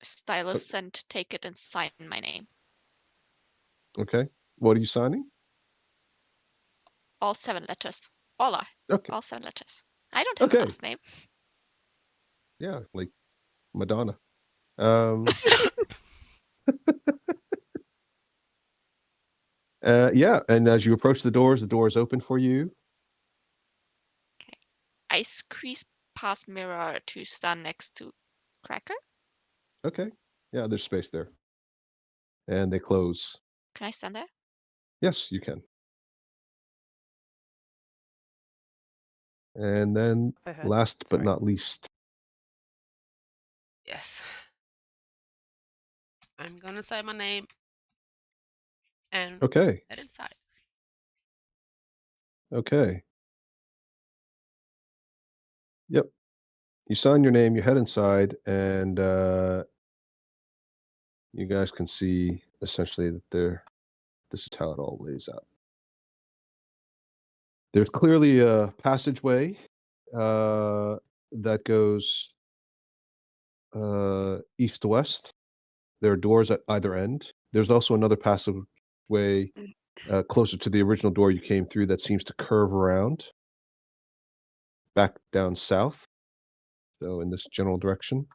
stylus and take it and sign my name. Okay. What are you signing? All 7 letters. All Okay. 7 letters. I don't have a Okay. last name. Yeah, like Madonna. Yeah, and as you approach the doors open for you. Okay. I squeeze past Mirror to stand next to Cracker. Okay. Yeah, there's space there. And they close. Can I stand there? Yes, you can. And then Ahead. last but Sorry. not least. Yes. I'm gonna say my name and Okay. head inside. Okay. Yep. You sign your name, you head inside, and you guys can see essentially that this is how it all lays out. There's clearly a passageway that goes east to west. There are doors at either end. There's also another passageway closer to the original door you came through that seems to curve around back down south, so in this general direction.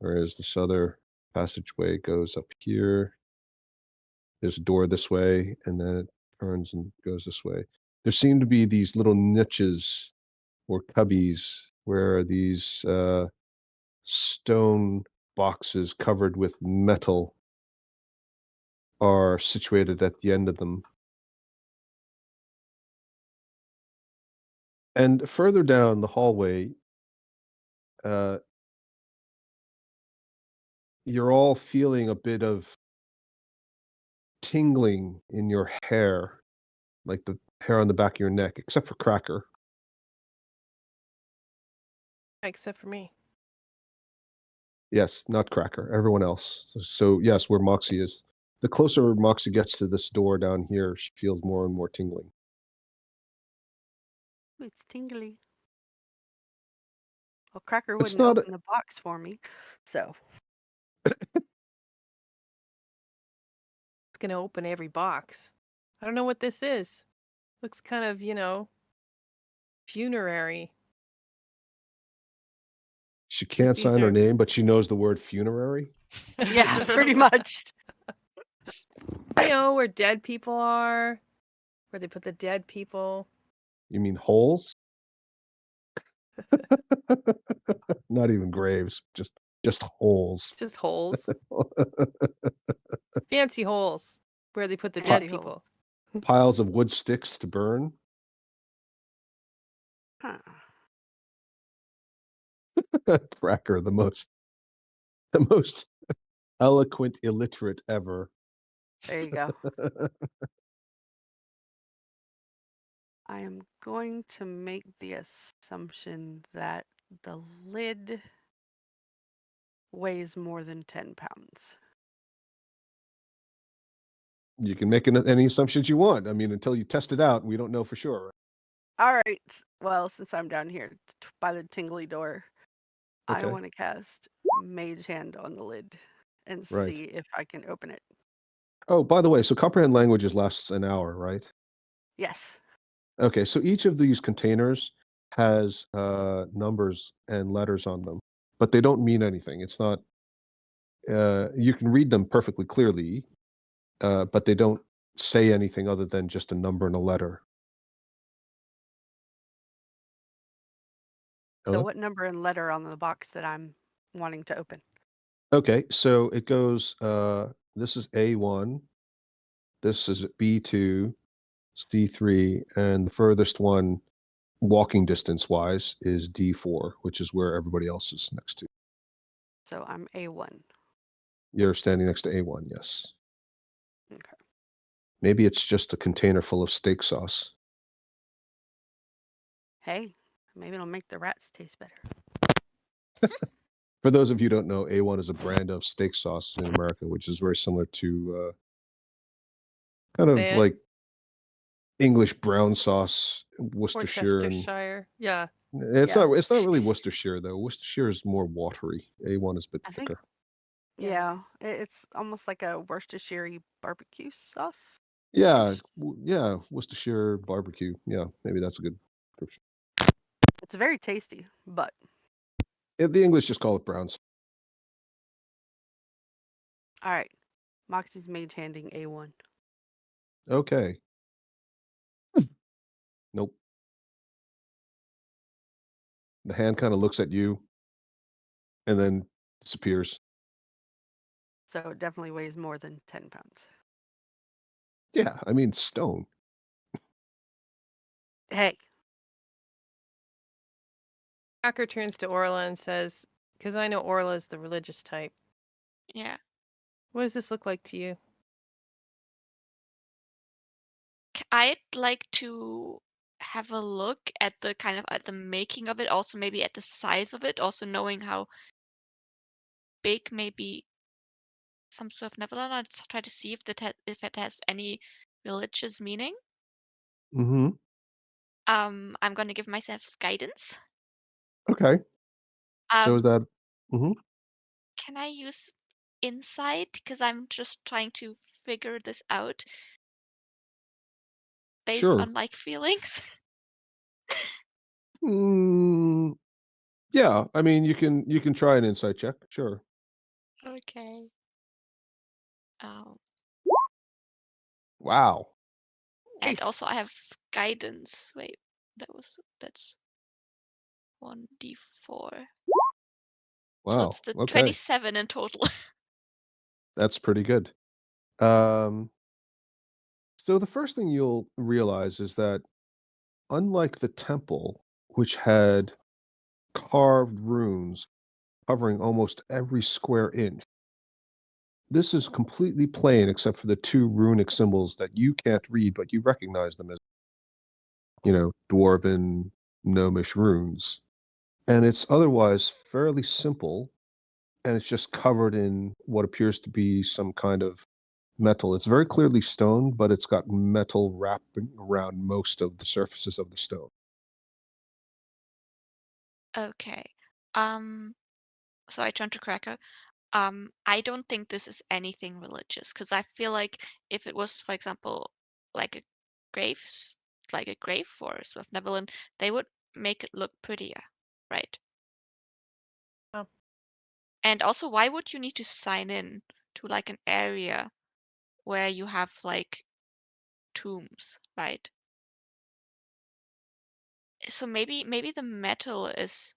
Whereas this other passageway goes up here. There's a door this way, and then it turns and goes this way. There seem to be these little niches or cubbies where these stone boxes covered with metal are situated at the end of them. And further down the hallway, you're all feeling a bit of tingling in your hair, like the hair on the back of your neck, except for Cracker. Except for me. Yes, not Cracker, everyone else. So yes, where Moxie is. The closer Moxie gets to this door down here, she feels more and more tingling. It's tingly. Well, Cracker It's wouldn't not open the box for me, so It's gonna open every box. I don't know what this is. Looks kind of, funerary. She can't These sign her are- name, but she knows the word funerary. yeah, pretty much. Where dead people are, where they put the dead people. You mean holes? Not even graves, just holes. Just holes. Fancy holes where they put the Fancy dead hole. people. Piles of wood sticks to burn. Huh. Cracker, the most eloquent illiterate ever. There you go. I am going to make the assumption that the lid weighs more than 10 pounds. You can make any assumptions you want. I mean, until you test it out, we don't know for sure. All right. Well, since I'm down here by the tingly door, I Okay. want to cast Mage Hand on the lid and Right. see if I can open it. Oh, by the way, so comprehend languages lasts an hour, right? Yes. Okay, so each of these containers has numbers and letters on them, but they don't mean anything. It's not. You can read them perfectly clearly, but they don't say anything other than just a number and a letter. So Hello? what number and letter on the box that I'm wanting to open? Okay, so it goes. This is A1. This is B2, C3, and the furthest one walking distance wise is D4, which is where everybody else is next to. So I'm A1. You're standing next to A1, yes. Okay. Maybe it's just a container full of steak sauce. Hey, maybe it'll make the rats taste better. For those of you who don't know, A1 is a brand of steak sauce in America, which is very similar to kind of That- like English brown sauce, Worcestershire, and Worcestershire. Yeah. it's Yeah. not really Worcestershire though. Worcestershire is more watery. A1 is a bit I think- thicker. Yeah, it's almost like a Worcestershire barbecue sauce. Yeah, yeah, Worcestershire barbecue. Yeah, maybe that's a good description. It's very tasty, but The English just call it brown sauce. all right. Moxie's mage handing A1. Okay. Nope. The hand kind of looks at you and then disappears. So it definitely weighs more than 10 pounds. Yeah, I mean stone. Hey, Cracker turns to Orla and says, because I know Orla is the religious type. Yeah. What does this look like to you? I'd like to have a look at the kind of at the making of it, also maybe at the size of it, also knowing how big maybe some sort of Neverland. I'd try to see if it has any religious meaning. Mm-hmm. I'm gonna give myself guidance. Okay. So is Um, that mm-hmm. can I use insight? Because I'm just trying to figure this out based Sure. on like feelings. Mm, yeah, I mean you can try an insight check, sure. Okay. Um, Wow. and Nice. also I have guidance. Wait, that's 1d4. So Wow. it's the Okay. 27 in total. That's pretty good. So the first thing you'll realize is that unlike the temple, which had carved runes covering almost every square inch, this is completely plain except for the two runic symbols that you can't read, but you recognize them as, dwarven, gnomish runes. And it's otherwise fairly simple, and it's just covered in what appears to be some kind of metal. It's very clearly stone, but it's got metal wrapping around most of the surfaces of the stone. Okay. So I turn to Cracker. I don't think this is anything religious because I feel like if it was, for example, like a graves, like a grave forest with Neverland, they would make it look prettier, right? Oh. And also, why would you need to sign in to like an area where you have like tombs, right? So maybe the metal is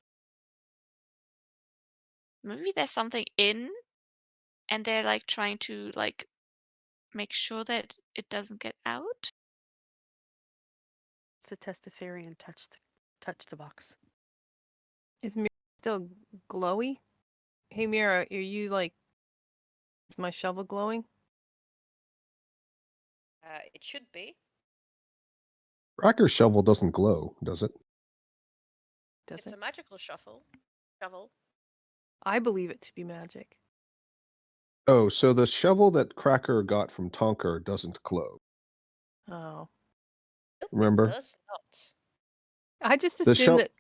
maybe there's something in and they're like trying to like make sure that it doesn't get out. It's a test of theory and touch the box. Is Mira still glowy? Hey Mira, are you like, is my shovel glowing? It should be. Cracker's shovel doesn't glow, does it? Does It's it? a magical shovel. I believe it to be magic. Oh, so the shovel that Cracker got from Tonker doesn't glow. Oh. Nope, Remember? It does not. I just The assume shell that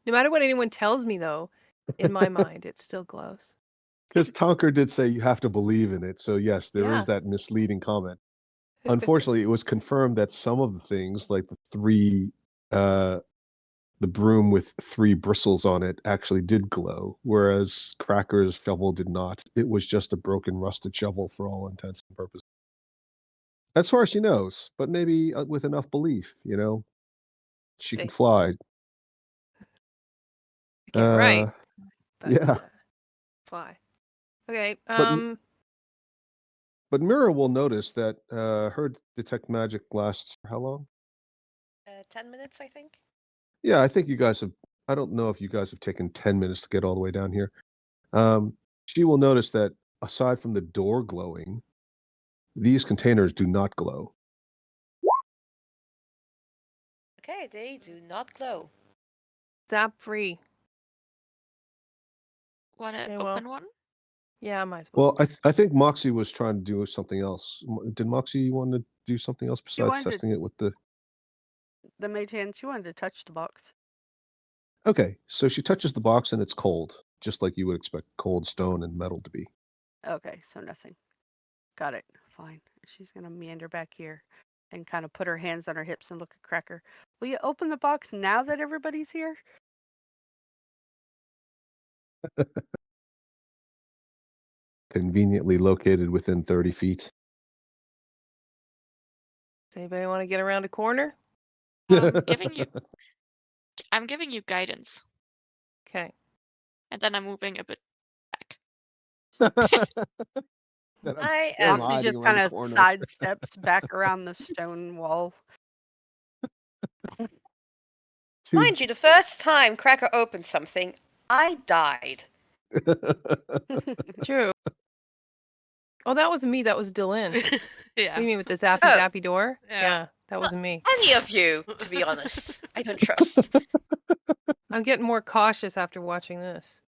no matter what anyone tells me, though, in my mind, it still glows. because Tonker did say you have to believe in it. So yes, there is Yeah. that misleading comment. Unfortunately, it was confirmed that some of the things, like the broom with 3 bristles on it, actually did glow, whereas Cracker's shovel did not. It was just a broken, rusted shovel for all intents and purposes. As far as she knows, but maybe with enough belief, she can Faith. fly. Get right. But, yeah. fly. Okay. But Mira will notice that her detect magic lasts for how long? 10 minutes, I think. Yeah, I think you guys have. I don't know if you guys have taken 10 minutes to get all the way down here. She will notice that aside from the door glowing, these containers do not glow. Okay, they do not glow. Zap free. Want to Okay, well, open one? yeah, I might as well. Well, I think Moxie was trying to do something else. Did Moxie want to do something else besides wanted to- testing it with the? The mage hand, she wanted to touch the box. Okay, so she touches the box and it's cold, just like you would expect cold stone and metal to be. Okay, so nothing. Got it. Fine. She's gonna meander back here and kind of put her hands on her hips and look at Cracker. Will you open the box now that everybody's here? Conveniently located within 30 feet. Does anybody want to get around a corner? I'm giving you guidance, Okay. and then I'm moving a bit back. That I'm- I I'm am. Moxie hiding just around kind the of corner. sidesteps back around the stone wall. Mind you, the first time Cracker opened something, I died. True. Oh, that wasn't me. That was Dylan. What do Yeah. you mean with the zappy Oh. zappy door? Yeah. Yeah, that wasn't me. Any of you, to be honest. I don't trust. I'm getting more cautious after watching this.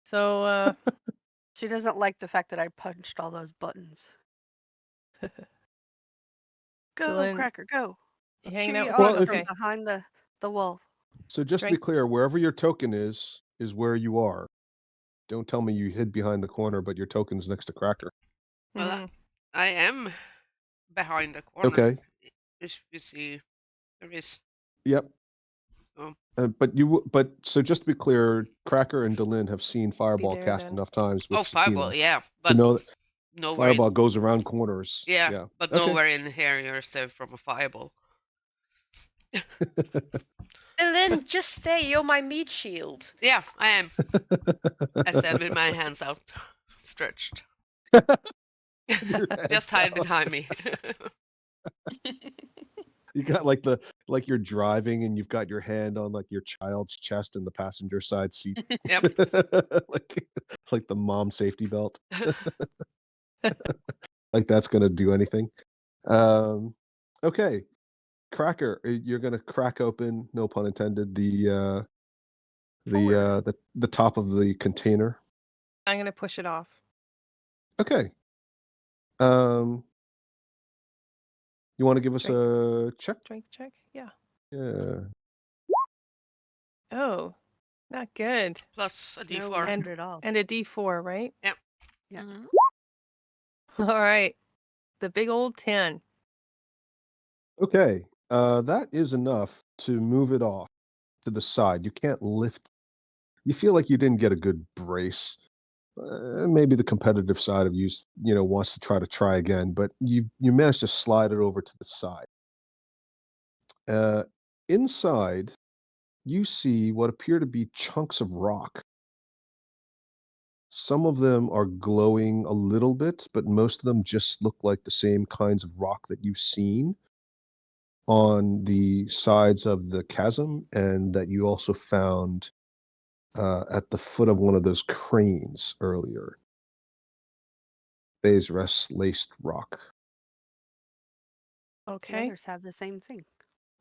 So, She doesn't like the fact that I punched all those buttons. Go, Dylan, Cracker, go. you hanging Cheer out you with on me? if- from Okay. behind the wall. So just to be Drink. clear, wherever your token is where you are. Don't tell me you hid behind the corner, but your token's next to Cracker. Well, Mhm. I am behind the corner. Okay. If you see, there is. Yep. Oh. But so just to be clear, Cracker and Delin have seen Fireball there cast then. enough times with Oh, Fireball, Satina yeah. to But know that nowhere in, Fireball goes around corners. yeah, but Okay. nowhere in here you're safe from a Fireball. Dylan, just say you're my meat shield. Yeah, I am. I stand with my hands out, stretched. Your Just hands hide out. behind me. You got like you're driving and you've got your hand on like your child's chest in the passenger side seat. Yep. like the mom safety belt. Like that's gonna do anything. Okay. Cracker, you're gonna crack open, no pun intended, the top of the container. I'm gonna push it off. Okay. You want to give us a check? Strength check? Yeah. Yeah. Oh, not good. Plus a No D4. wonder at all. And a D4, right? Yeah. Mhm. All right. The big old 10. Okay. That is enough to move it off to the side. You can't lift. You feel like you didn't get a good brace. Maybe the competitive side of you, wants to try again, but you managed to slide it over to the side. Inside, you see what appear to be chunks of rock. Some of them are glowing a little bit, but most of them just look like the same kinds of rock that you've seen on the sides of the chasm, and that you also found at the foot of one of those cranes earlier. Phase rest laced rock. The Okay. others have the same thing.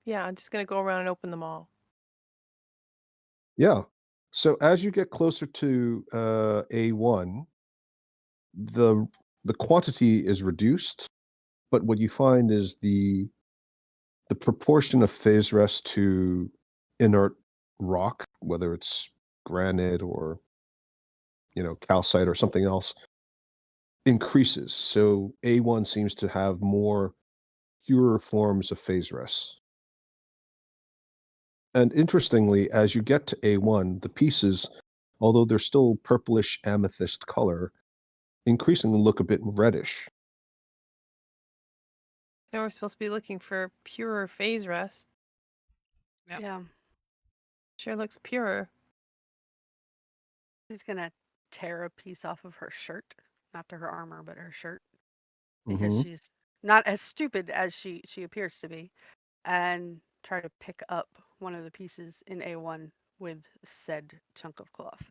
Yeah, I'm just gonna go around and open them all. Yeah. So as you get closer to A1, the quantity is reduced, but what you find is the proportion of phase rest to inert rock, whether it's granite or calcite or something else, increases. So A1 seems to have more purer forms of phase rest. And interestingly, as you get to A1, the pieces, although they're still purplish amethyst color, increasingly look a bit reddish. I know we're supposed to be looking for purer phase rest. Yep. Yeah. Sure looks purer. She's gonna tear a piece off of her shirt. Not to her armor, but her shirt. Because Mhm. she's not as stupid as she appears to be. And try to pick up one of the pieces in A1 with said chunk of cloth.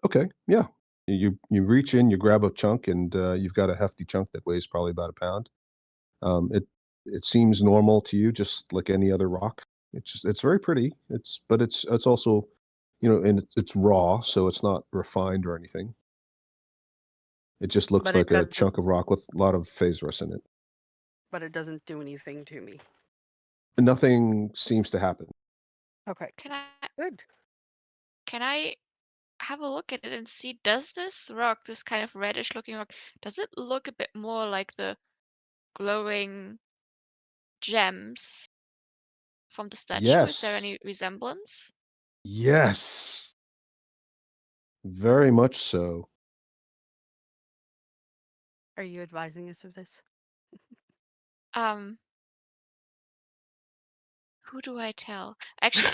Okay, yeah. You reach in, you grab a chunk, and you've got a hefty chunk that weighs probably about a pound. It seems normal to you, just like any other rock. It's very pretty. It's also, and it's raw, so it's not refined or anything. It just looks But it like a doesn't chunk of rock with a lot of phase rust in it. but it doesn't do anything to me. Nothing seems to happen. Okay. Can I Good. can I have a look at it and see, does this rock, this kind of reddish looking rock, does it look a bit more like the glowing gems from the statue? Is there Yes. any resemblance? Yes. Very much so. Are you advising us of this? Um, who do I tell? Actually,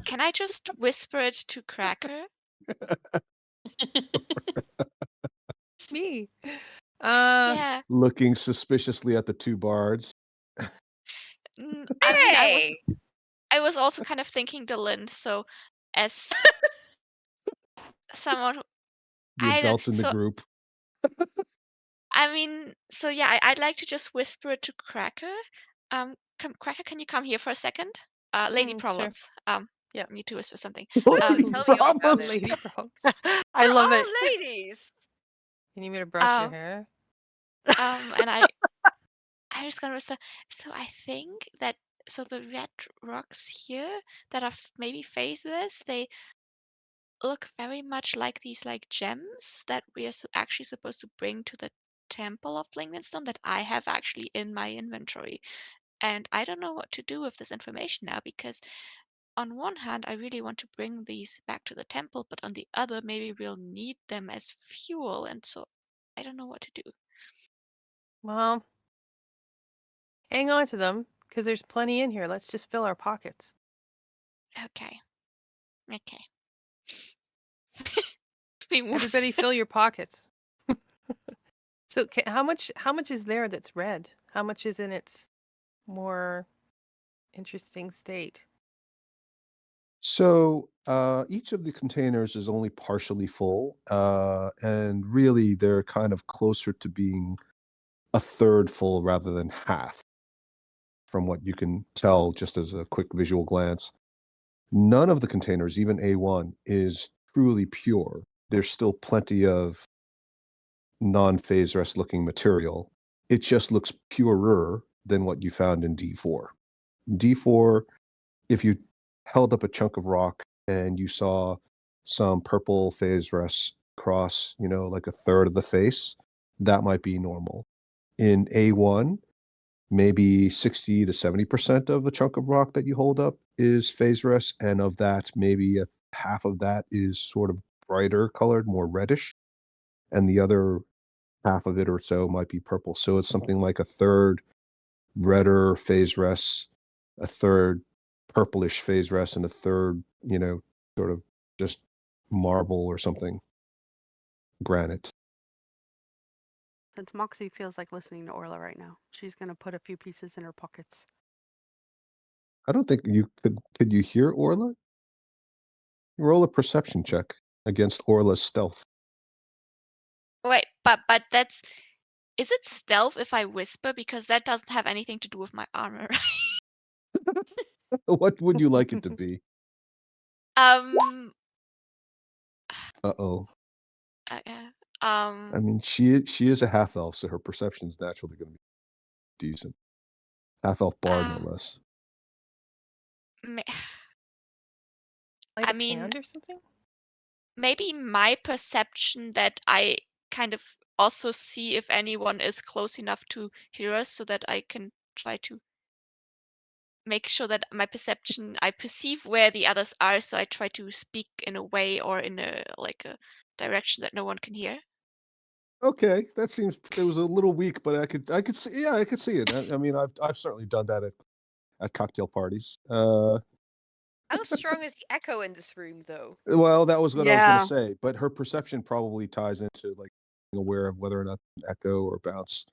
can I just whisper it to Cracker? Me. Yeah. Looking suspiciously at the two bards. I mean, Hey! I was also kind of thinking Delin, so as someone who, The I don't, adults in the so group. I mean, so yeah, I'd like to just whisper it to Cracker. Cracker, can you come here for a second? Lady Sure. Problems. Yeah. Need to whisper something. Lady Tell me all about problems. it. Lady problems. I We're love all it. ladies. You need me to brush your Um, hair? and I'm just gonna whisper. So I think that the red rocks here that are maybe phaseless, they look very much like these like gems that we are actually supposed to bring to the Temple of Blingdenstone that I have actually in my inventory. And I don't know what to do with this information now because on one hand, I really want to bring these back to the temple, but on the other, maybe we'll need them as fuel. And so I don't know what to do. Well, hang on to them, because there's plenty in here. Let's just fill our pockets. Okay. Okay. We move. Everybody fill your pockets. So how much is there that's red? How much is in its more interesting state? So each of the containers is only partially full, and really they're kind of closer to being a third full rather than half, from what you can tell just as a quick visual glance. None of the containers, even A1, is truly pure. There's still plenty of non-phase rest looking material. It just looks purer than what you found in D4. D4, if you held up a chunk of rock and you saw some purple phase rest cross, like a third of the face, that might be normal. In A1, maybe 60 to 70% of a chunk of rock that you hold up is phase rest, and of that, maybe half of that is sort of brighter colored, more reddish, and the other half of it or so might be purple. So it's something like a third redder phase rest, a third purplish phase rest, and a third, sort of just marble or something, granite. Since Moxie feels like listening to Orla right now, she's going to put a few pieces in her pockets. I don't think you could you hear Orla? Roll a perception check against Orla's stealth. Wait, but that's. Is it stealth if I whisper? Because that doesn't have anything to do with my armor. What would you like it to be? um. Uh-oh. I Um. mean, she is a half elf, so her perception is naturally going to be decent. Half elf bard, no Um. less. ma- Light I of mean, hand or something? maybe my perception that I kind of also see if anyone is close enough to hear us so that I can try to make sure that my perception, I perceive where the others are, so I try to speak in a way or in a direction that no one can hear. Okay, it was a little weak, but I could see, yeah, I could see it. I mean, I've certainly done that at cocktail parties. How strong is the echo in this room, though? Well, that was what I was going to Yeah. say, but her perception probably ties into like being aware of whether or not echo or bounce.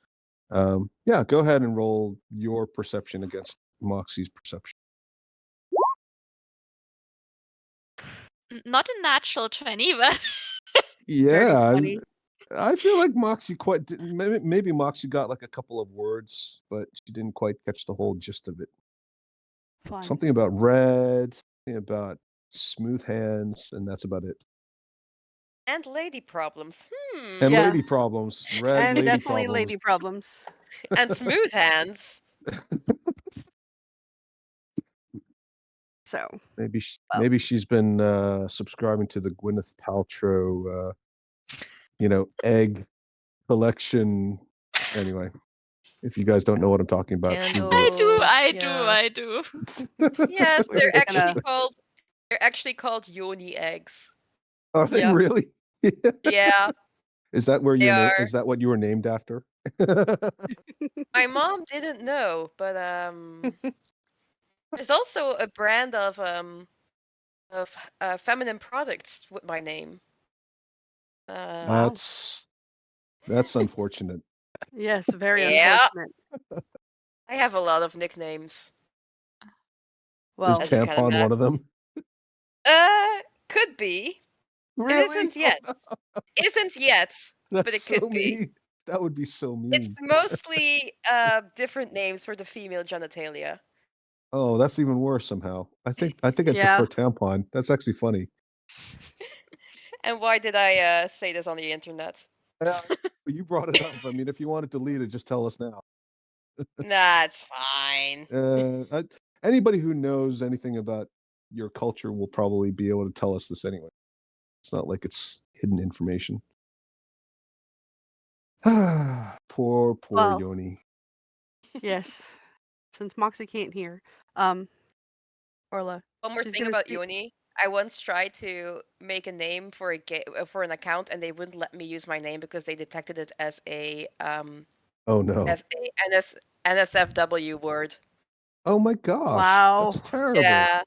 Yeah, go ahead and roll your perception against Moxie's perception. Not a natural 20, but Dirty Yeah, 20. I feel like Moxie quite didn't maybe Moxie got, like, a couple of words, but she didn't quite catch the whole gist of it. Fun. Something about red, something about smooth hands, and that's about it. And lady problems. And Yeah. lady problems, red And lady definitely problems. lady problems. And smooth hands. So, Maybe well, maybe she's been, subscribing to the Gwyneth Paltrow, egg collection. Anyway, if you guys don't know what I'm talking about, she I wrote do, Candles. I do, Yeah. I do. Yes, we're just gonna. they're actually called yoni eggs. Are they Yeah. really? Yeah, Is that where they your name are. is that what you were named after? My mom didn't know, but there's also a brand of feminine products with my name. Wow. That's unfortunate. Yes, very Yeah. unfortunate. I have a lot of nicknames. Is Well, As you can tampon one of them? Could be. Really? It isn't yet. Isn't yet, That's but it so could be. mean. That would be so It's mean. mostly different names for the female genitalia. Oh, that's even worse somehow. I think I'd Yeah. prefer tampon. That's actually funny. And why did I say this on the internet? You brought it up. I mean, if you want to delete it, just tell us now. Nah, it's fine. Anybody who knows anything about your culture will probably be able to tell us this anyway. It's not like it's hidden information. Poor Well, Yoni. yes. Since Moxie can't hear, Orla. One more she's thing gonna about speak- Yoni. I once tried to make a name for for an account, and they wouldn't let me use my name because they detected it as a Oh no. as a NSFW word. Oh my gosh. Wow. That's terrible. Yeah.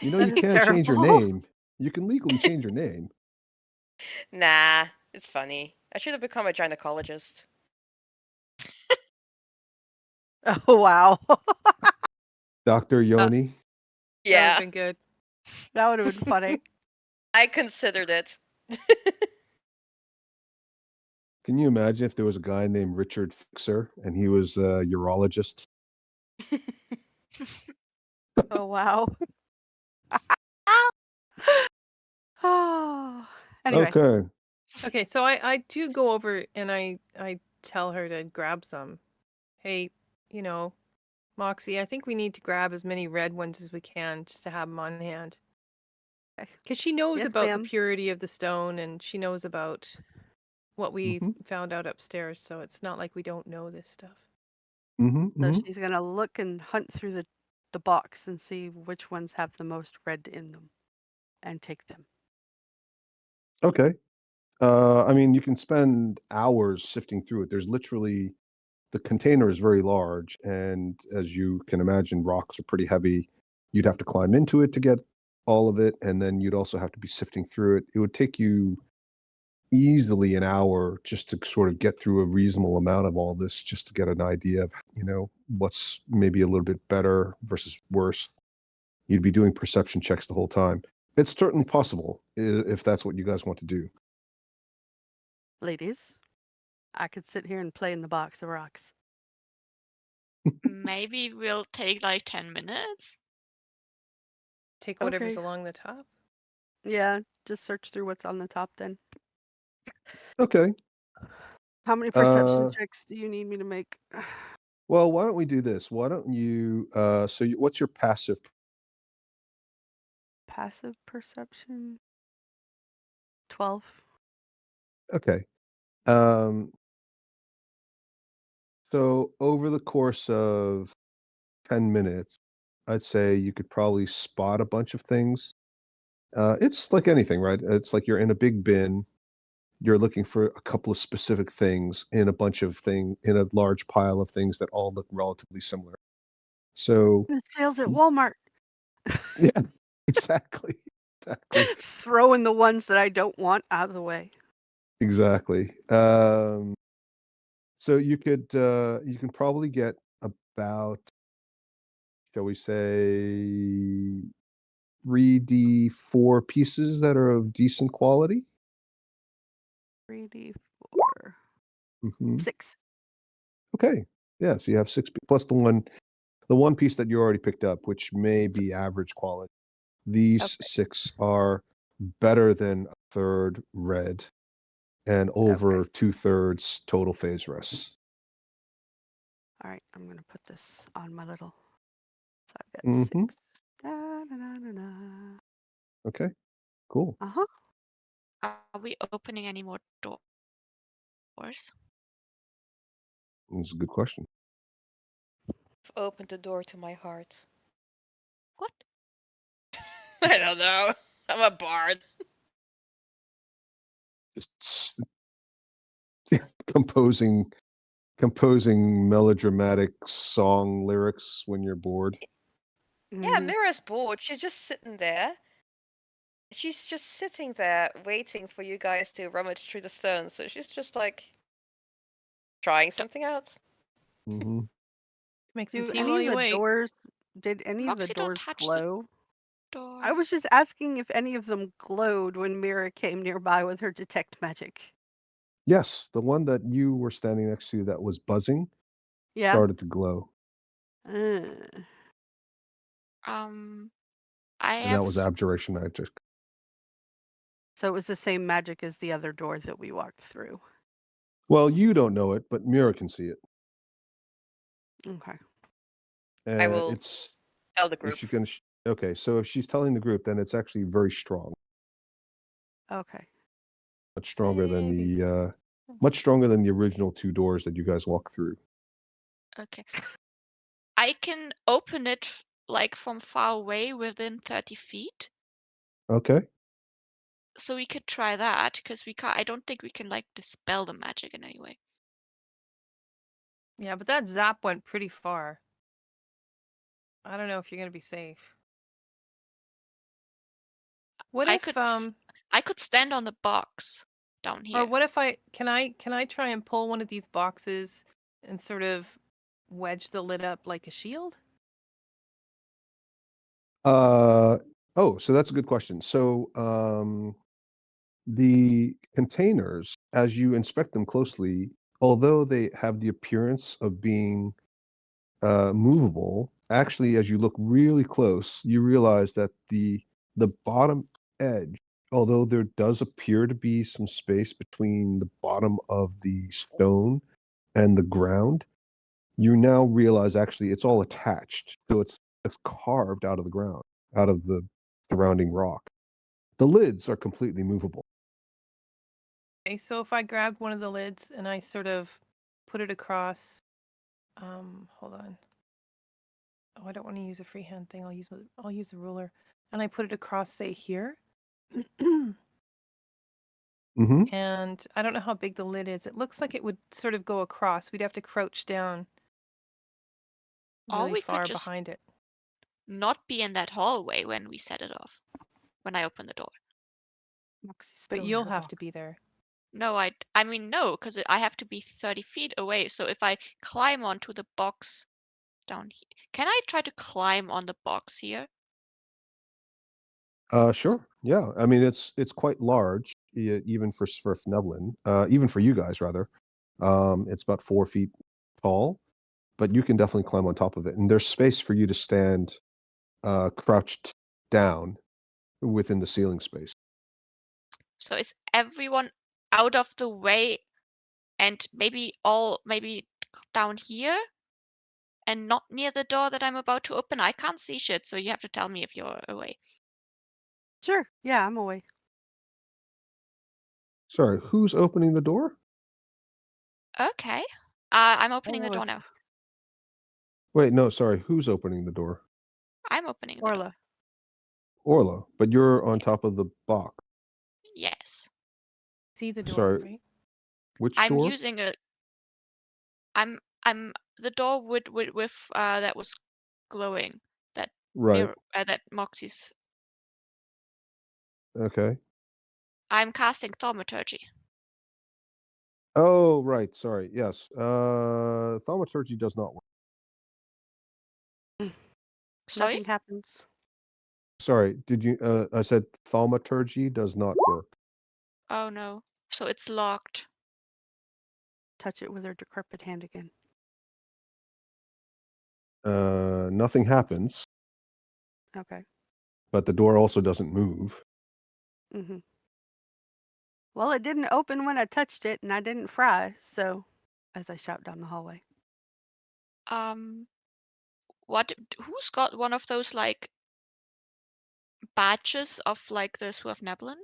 You know That you is can't change your terrible. name. You can legally change your name. Nah, it's funny. I should have become a gynecologist. Oh wow. Dr. Yoni. That would Yeah, have been good. That would have been funny. I considered it. Can you imagine if there was a guy named Richard Fixer and he was a urologist? Oh wow. Oh. Anyway. Okay. Okay, so I do go over and I tell her to grab some. Hey, Moxie, I think we need to grab as many red ones as we can just to have them on hand. Okay. Because she knows Yes, about ma'am. the purity of the stone and she knows about what we Mhm. found out upstairs, so it's not like we don't know this stuff. So she's gonna look and hunt through the box and see which ones have the most red in them, and take them. Okay. I mean, you can spend hours sifting through it. There's literally the container is very large, and as you can imagine, rocks are pretty heavy. You'd have to climb into it to get all of it, and then you'd also have to be sifting through it. It would take you easily an hour just to sort of get through a reasonable amount of all this, just to get an idea of, what's maybe a little bit better versus worse. You'd be doing perception checks the whole time. It's certainly possible if that's what you guys want to do. Ladies, I could sit here and play in the box of rocks. Maybe we'll take like 10 minutes. Take whatever's Okay. along the top. Yeah, just search through what's on the top then. Okay. How many perception Uh, checks do you need me to make? Well, why don't we do this? Why don't you? What's your passive? Passive perception? 12. Okay. So over the course of 10 minutes, I'd say you could probably spot a bunch of things. It's like anything, right? It's like you're in a big bin. You're looking for a couple of specific things in a large pile of things that all look relatively similar. So It sales at Walmart. yeah, exactly. Exactly. Throwing the ones that I don't want out of the way. Exactly. So you can probably get about, shall we say, 3d4 pieces that are of decent quality. 3d4. Mhm. 6. Okay. Yeah, so you have 6 plus the one piece that you already picked up, which may be average quality. These Okay. 6 are better than a third red and over 2/3 total phase rest. All right, I'm gonna put this on my little. So I've got Mhm. 6. Da, da, da, da, da. Okay. Cool. Uh-huh. Are we opening any more doors? That's a good question. I've opened the door to my heart. What? I don't know. I'm a bard. Just composing melodramatic song lyrics when you're bored. Yeah, Mhm. Mira's bored. She's just sitting there. She's just sitting there waiting for you guys to rummage through the stones. So she's just like trying something out. Mhm. Make some Do tea any while of you the wait. doors? Did any of the Moxie, don't doors touch the glow? door. I was just asking if any of them glowed when Mira came nearby with her detect magic. Yes, the one that you were standing next to that was buzzing Yeah. started to glow, Uh, I and have that was abjuration magic. so it was the same magic as the other door that we walked through. Well, you don't know it, but Mira can see it. Okay. I will It's tell the if group. she can okay, so if she's telling the group, then it's actually very strong. Okay. Much stronger than Maybe. much stronger than the original 2 doors that you guys walked through. okay. I can open it like from far away within 30 feet. Okay. So we could try that because we can't. I don't think we can like dispel the magic in any way. Yeah, but that zap went pretty far. I don't know if you're gonna be safe. What I if could I could stand on the box down or here. what if can I try and pull one of these boxes and sort of wedge the lid up like a shield? Oh, so that's a good question. So, the containers, as you inspect them closely, although they have the appearance of being movable, actually, as you look really close, you realize that the bottom edge, although there does appear to be some space between the bottom of the stone and the ground, you now realize actually it's all attached. So it's carved out of the ground, out of the surrounding rock. The lids are completely movable. Okay, so if I grabbed one of the lids and I sort of put it across, hold on. Oh, I don't want to use a freehand thing. I'll use a ruler, and I put it across, say here. Hmm. And I don't know how big the lid is. It looks like it would sort of go across. We'd have to crouch down Or really we could far just behind it. not be in that hallway when we set it off. When I open the door. Moxie's But still in you'll her have to be box. there. No, I mean no, because I have to be 30 feet away. So if I climb onto the box down here, can I try to climb on the box here? Sure. Yeah. I mean, it's quite large, even for Fnevlin, even for you guys rather. It's about 4 feet tall, but you can definitely climb on top of it, and there's space for you to stand crouched down within the ceiling space. So is everyone out of the way and maybe down here and not near the door that I'm about to open? I can't see shit, so you have to tell me if you're away. Sure. Yeah, I'm away. Sorry, who's opening the door? Okay. I'm opening the Orla door was now. Wait, no, sorry, who's opening the door? I'm opening the door. Orla. Orla, but you're on top of the box. Yes. See the door, Sorry, right? which I'm door? using a I'm the door with that was glowing that Right. that Moxie's. Okay. I'm casting thaumaturgy. Oh, right. Sorry. Yes. Thaumaturgy does not work. Sorry? Nothing happens. Sorry, did you? I said thaumaturgy does not work. Oh no. So it's locked. Touch it with her decrepit hand again. Nothing happens, Okay. but the door also doesn't move. Mm-hmm. Well, it didn't open when I touched it, and I didn't fry. So, as I shout down the hallway, Who's got one of those like badges of like the Swift Neblin?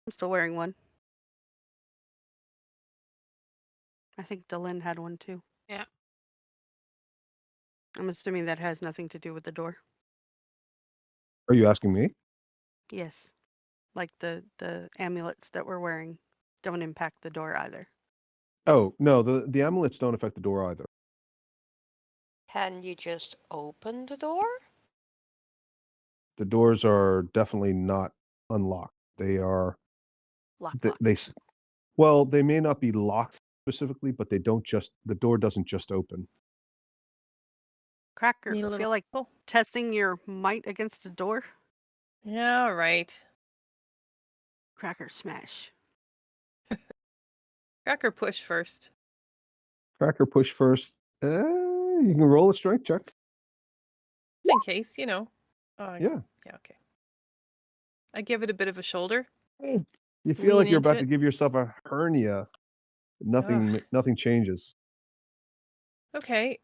I'm still wearing one. I think Delin had one too. Yeah. I'm assuming that has nothing to do with the door. Are you asking me? Yes, like the amulets that we're wearing don't impact the door either. Oh no, the amulets don't affect the door either. Can you just open the door? The doors are definitely not unlocked. They are. Lock. Well, they may not be locked specifically, but they don't just. The door doesn't just open. Cracker, Need a I little feel like pull. testing your might against the door. Yeah, right. Cracker smash. Cracker push first. Cracker push first. You can roll a strength check. Just in case, you know. Oh, Yeah. Yeah, okay. I give it a bit of a shoulder. You feel like Lean you're into about to it. give yourself a hernia. Nothing changes. Okay.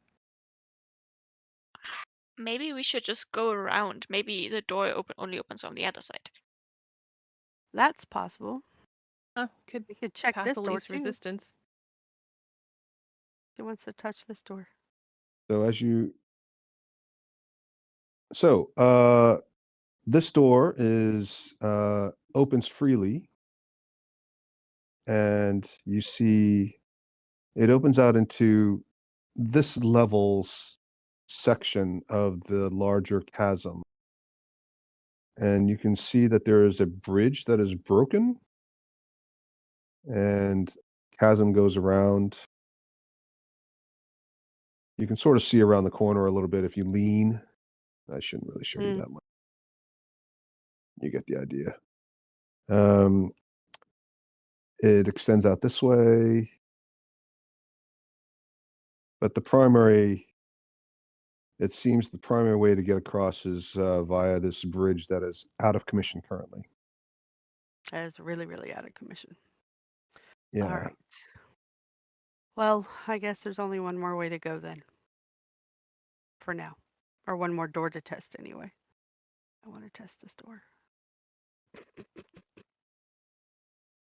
Maybe we should just go around. Maybe the door only opens on the other side. That's possible. Could We could check path this of door least too. resistance. She wants to touch this door. This door is opens freely, and you see it opens out into this level's section of the larger chasm. And you can see that there is a bridge that is broken, and chasm goes around. You can sort of see around the corner a little bit if you lean. I shouldn't really show you that much. You get the idea. It extends out this way, but it seems the primary way to get across is via this bridge that is out of commission currently. That is really, really out of commission. Yeah. All right. Well, I guess there's only one more way to go then. For now. Or one more door to test anyway. I want to test this door.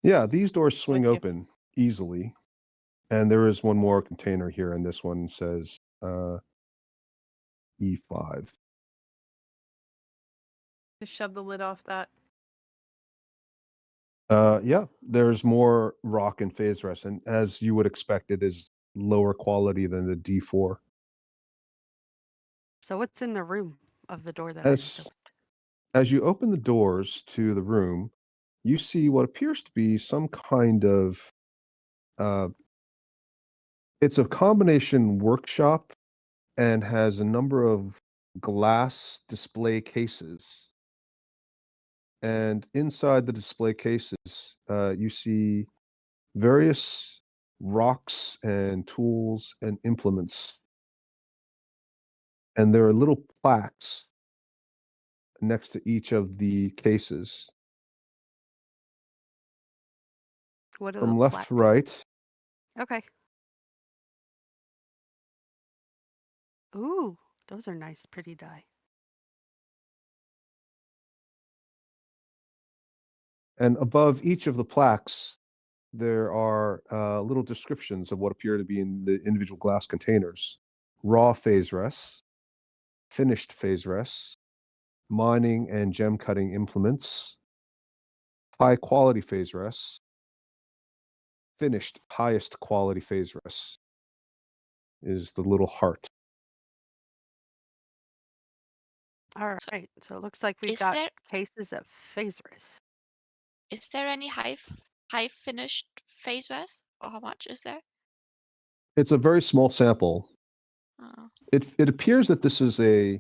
Yeah, these doors swing With you. open easily. And there is one more container here, and this one says E5. Just shove the lid off that. Yeah, there's more rock and phase rest, and as you would expect, it is lower quality than the D4. So what's in the room of the door that I just As opened? as you open the doors to the room, you see what appears to be some kind of it's a combination workshop and has a number of glass display cases. And inside the display cases, you see various rocks and tools and implements. And there are little plaques next to each of the cases. What are From the left plaques? to right, Okay. Ooh, those are nice, pretty die. and above each of the plaques, there are little descriptions of what appear to be in the individual glass containers. Raw phase rests, finished phase rests, mining and gem cutting implements, high quality phase rests, finished highest quality phase rests is the little heart. All So right. So it looks like we've is got there cases of Phaserus. is there any high finished phase rest? Or how much is there? It's a very small sample. Oh. It appears that this is a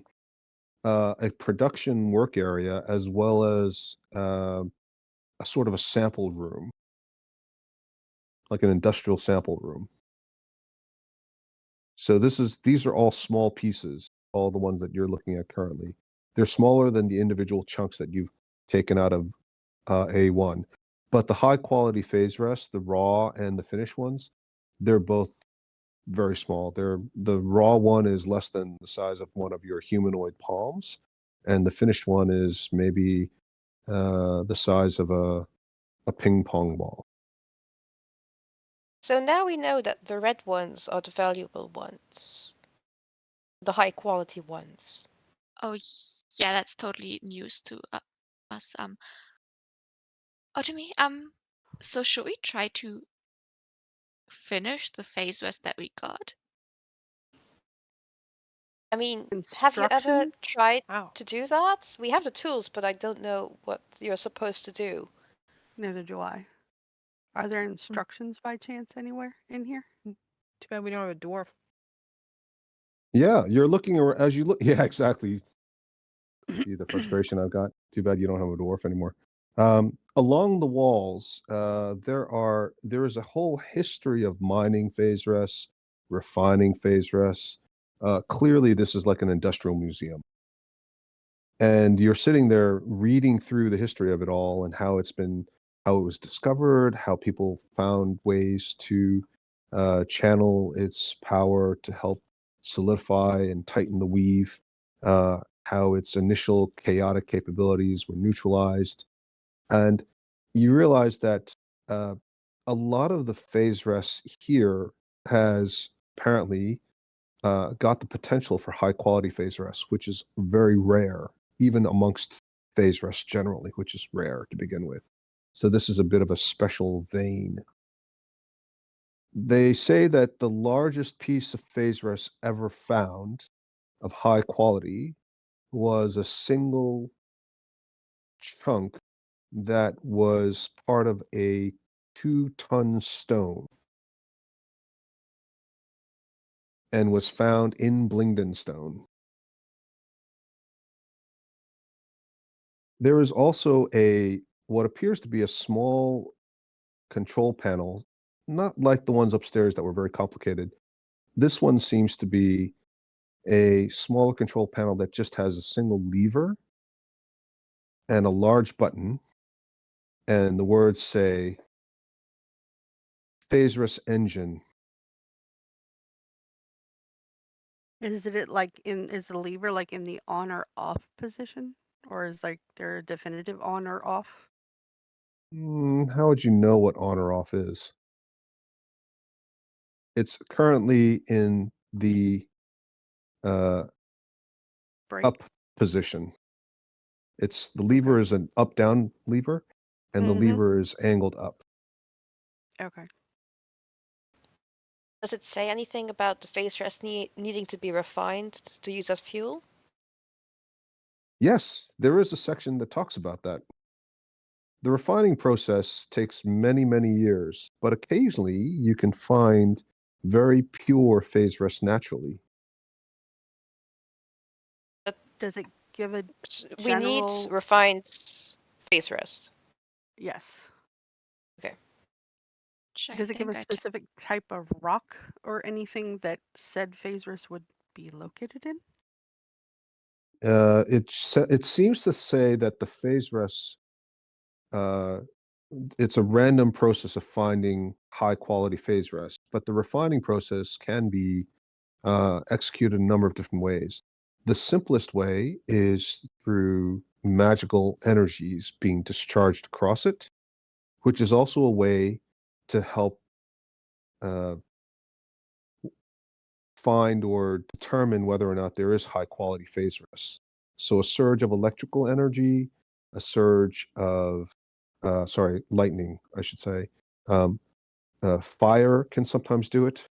a production work area as well as a sort of a sample room, like an industrial sample room. So these are all small pieces, all the ones that you're looking at currently. They're smaller than the individual chunks that you've taken out of A1. But the high quality phase rests, the raw and the finished ones, they're both very small. The raw one is less than the size of one of your humanoid palms, and the finished one is maybe the size of a ping pong ball. So now we know that the red ones are the valuable ones, the high quality ones. Oh, yeah, that's totally news to us. Otomi, so should we try to finish the phase rest that we got? I mean, have you ever Instructions? tried Wow. to do that? We have the tools, but I don't know what you're supposed to do. Neither do I. Are there instructions by chance anywhere in here? Too bad we don't have a dwarf. Yeah, you're looking as you look. Yeah, exactly. See the frustration I've got. Too bad you don't have a dwarf anymore. Along the walls, there is a whole history of mining phase rests, refining phase rests. Clearly, this is like an industrial museum, and you're sitting there reading through the history of it all and how it was discovered, how people found ways to channel its power to help solidify and tighten the weave. How its initial chaotic capabilities were neutralized. And you realize that uh, a lot of the phase rests here has apparently got the potential for high quality phase rests, which is very rare, even amongst phase rests generally, which is rare to begin with. So this is a bit of a special vein. They say that the largest piece of phase rest ever found of high quality was a single chunk that was part of a 2-ton stone and was found in Blingden Stone. There is also what appears to be a small control panel, not like the ones upstairs that were very complicated. This one seems to be a smaller control panel that just has a single lever and a large button, and the words say Phaserus engine. Is the lever like in the on or off position? Or is like there a definitive on or off? How would you know what on or off is? It's currently in the uh, Break? up position. The lever is an up down lever, and the Mhm. lever is angled up. Okay. Does it say anything about the phase rest needing to be refined to use as fuel? Yes, there is a section that talks about that. The refining process takes many, many years, but occasionally you can find very pure phase rest naturally. Does it give a We need general? refined phase rest. Yes. Which I Does it give a think I specific type of rock or anything that said phase rest would be located in? It seems to say that the phase rests, uh, it's a random process of finding high quality phase rests, but the refining process can be executed a number of different ways. The simplest way is through magical energies being discharged across it, which is also a way to help uh, find or determine whether or not there is high quality phase rest. So a surge of electrical energy, a surge of, lightning, I should say. Um, Fire can sometimes do it.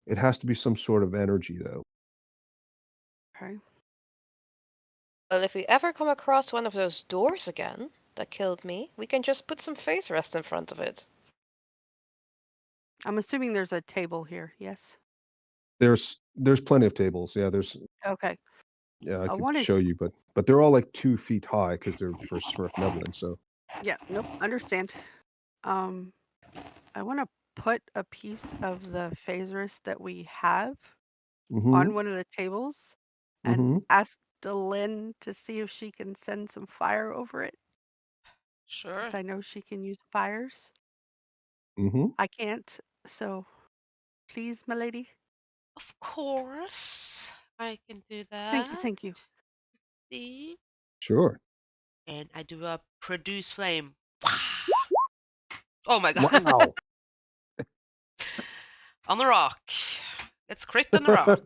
It has to be some sort of energy, though. Okay. Well, if we ever come across one of those doors again that killed me, we can just put some phase rest in front of it. I'm assuming there's a table here, yes? There's plenty of tables. Yeah, there's Okay. Yeah, I I could wanted, show you, but they're all like 2 feet high because they're for Svirfneblin. So yeah, nope, understand. Um, I want to put a piece of the Phaserus that we have mm-hmm, on one of the tables and mm-hmm. ask Delin to see if she can send some fire over it, Sure. since I know she can use fires. Mm-hmm. I can't, so please, my lady. Of course, I can do Thank you, that. thank you. See? Sure. And I do a produce flame. Oh my god. Wow. On the rock. Let's crit on the rock.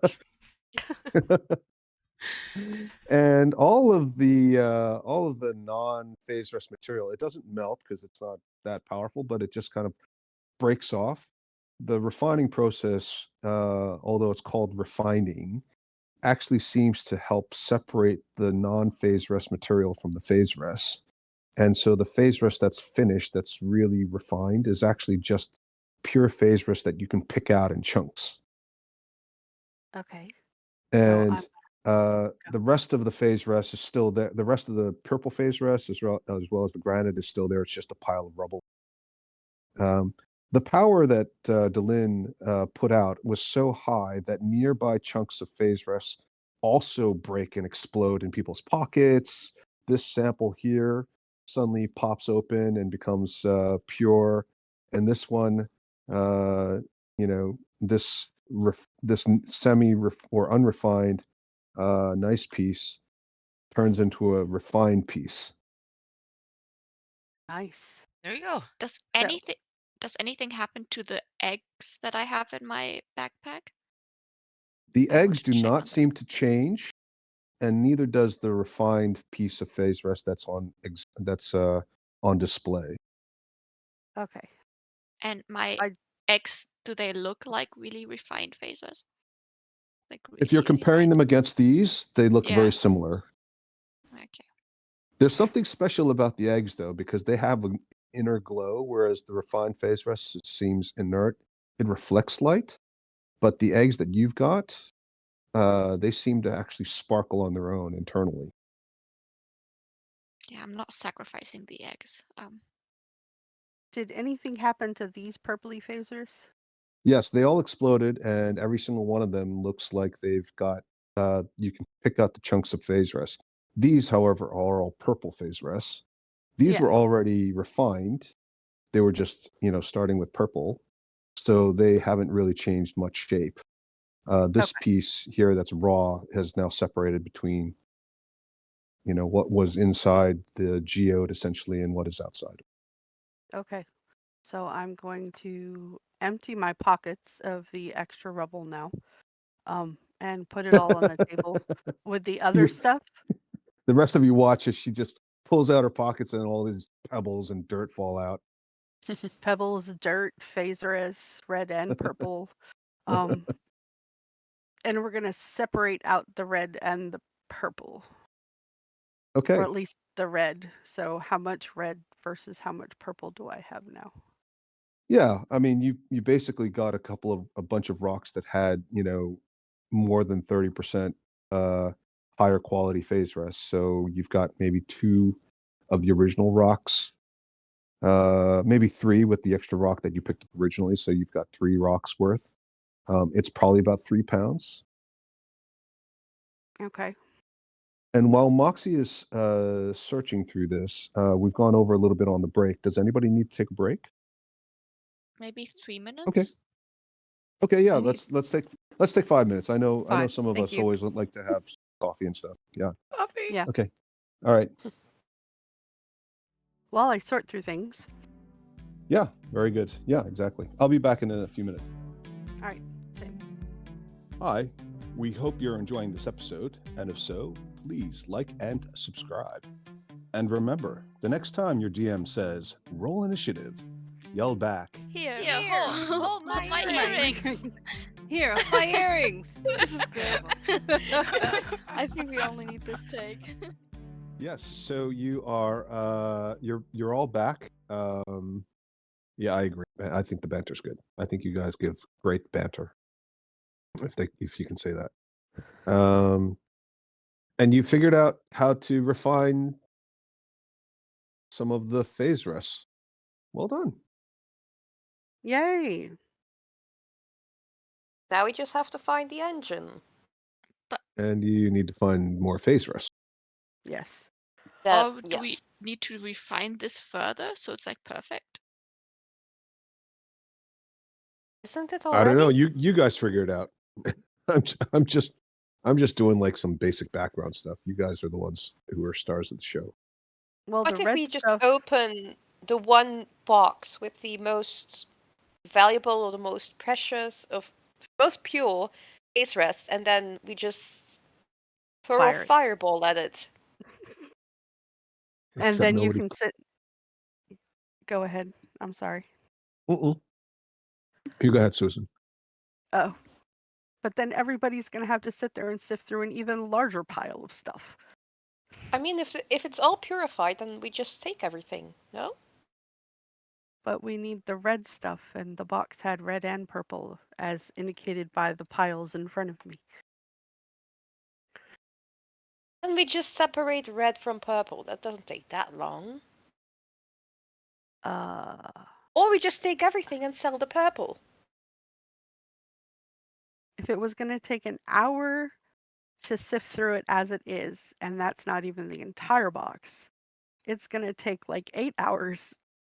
And all of the non-phase rest material, it doesn't melt because it's not that powerful, but it just kind of breaks off. The refining process, although it's called refining, actually seems to help separate the non-phase rest material from the phase rest. And so the phase rest that's finished, that's really refined, is actually just pure phase rest that you can pick out in chunks. Okay. So And the rest of the phase rest is still there. The rest of the purple phase rest, as well as the granite, is still there. It's just a pile of rubble. The power that Delin put out was so high that nearby chunks of phase rest also break and explode in people's pockets. This sample here suddenly pops open and becomes pure, and this one, this semi or unrefined nice piece turns into a refined piece. nice. There you go. Does So anything happen to the eggs that I have in my backpack? The I eggs wanted to do check not on seem to change, and neither does the refined piece of phase rest that's on display. okay. And my I eggs, do they look like really refined phases? Like If you're really comparing refined? them against these, they look Yeah. very similar. Okay. There's something special about the eggs, though, because they have an inner glow, whereas the refined phase rest seems inert. It reflects light, but the eggs that you've got, they seem to actually sparkle on their own internally. Yeah, I'm not sacrificing the eggs. Did anything happen to these purpley phasers? Yes, they all exploded, and every single one of them looks like they've got. You can pick out the chunks of phase rest. These, however, are all purple phase rests. These Yeah. were already refined. They were just, starting with purple, so they haven't really changed much shape. This Okay. piece here that's raw has now separated between, what was inside the geode essentially and what is outside. Okay. So I'm going to empty my pockets of the extra rubble now, and put it all on the table with the other You, stuff. the rest of you watch as she just pulls out her pockets and all these pebbles and dirt fall out. Pebbles, dirt, Phaserus, red and purple. Um, and we're gonna separate out the red and the purple, or Okay. at least the red. So how much red versus how much purple do I have now? Yeah, I mean, you basically got a bunch of rocks that had, more than 30% uh, higher quality phase rest. So you've got maybe 2 of the original rocks, maybe 3 with the extra rock that you picked up originally. So you've got 3 rocks worth. It's probably about 3 pounds. Okay. And while Moxie is searching through this, we've gone over a little bit on the break. Does anybody need to take a break? Maybe 3 minutes? Okay. Okay, yeah, I need- let's take 5 minutes. I know Fine, some of thank us you. always would like to have coffee and stuff. Yeah. Coffee. Yeah. Okay. All right. While I sort through things. Yeah, very good. Yeah, exactly. I'll be back in a few minutes. All right. Same. Hi. We hope you're enjoying this episode, and if so, please like and subscribe. And remember, the next time your DM says roll initiative, yell back. Here, Here, hold my earrings. Here, my earrings. This is good. I think we only need this take. Yes, so you are you're all back. Yeah, I agree. I think the banter's good. I think you guys give great banter. If you can say that. And you figured out how to refine some of the phase rests. Well done. Yay! Now we just have to find the engine. And you need to find more phase rests. Yes. Or do we Yes. need to refine this further so it's like perfect? Isn't it I already? don't know. You guys figure it out. I'm just doing like some basic background stuff. You guys are the ones who are stars of the show. Well, What the if red we just stuff. open the one box with the most valuable or the most precious of most pure phase rest, and then we just throw Fire a it. fireball at it? And Except then you nobody- can sit. Go ahead. I'm sorry. You go ahead, Susan. Oh. But then everybody's going to have to sit there and sift through an even larger pile of stuff. I mean, if it's all purified, then we just take everything, no? But we need the red stuff, and the box had red and purple, as indicated by the piles in front of me. Then we just separate red from purple. That doesn't take that long. Or we just take everything and sell the purple. If it was going to take an hour to sift through it as it is, and that's not even the entire box, it's going to take like 8 hours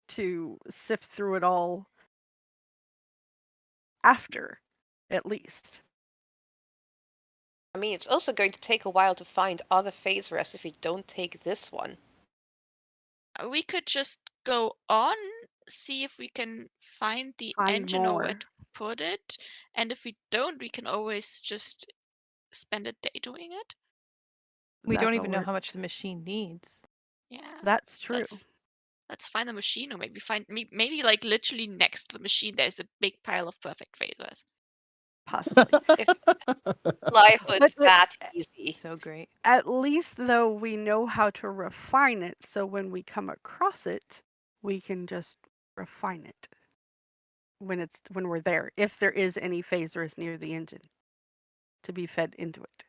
to sift through it all after, at least. I mean, it's also going to take a while to find other phase rests if we don't take this one. We could just go on, see if we can find the Find engine or where more. to put it, and if we don't, we can always just spend a day doing it. We don't That'll even know work. how much the machine needs. Yeah. That's So true. let's find the machine, or maybe maybe like literally next to the machine there's a big pile of perfect phasers. Possibly. If life was But that easy. So great. At least, though, we know how to refine it, so when we come across it, we can just refine it when we're there, if there is any phasers near the engine to be fed into it,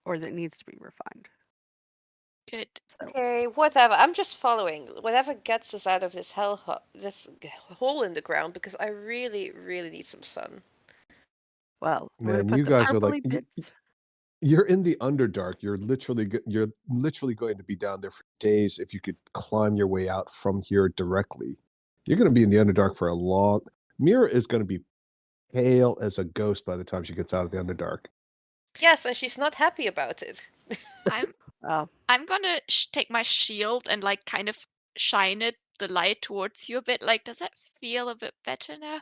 or that needs to be refined. Good. So, Okay, whatever. I'm just following. Whatever gets us out of this this hole in the ground, because I really, really need some sun. well, we're gonna Man, put you the guys are like purpley bits. you're in the Underdark. You're literally going to be down there for days if you could climb your way out from here directly. You're going to be in the Underdark for a long. Mira is going to be pale as a ghost by the time she gets out of the Underdark. Yes, and she's not happy about it. Oh, I'm gonna take my shield and like kind of shine the light towards you a bit. Like, does that feel a bit better now?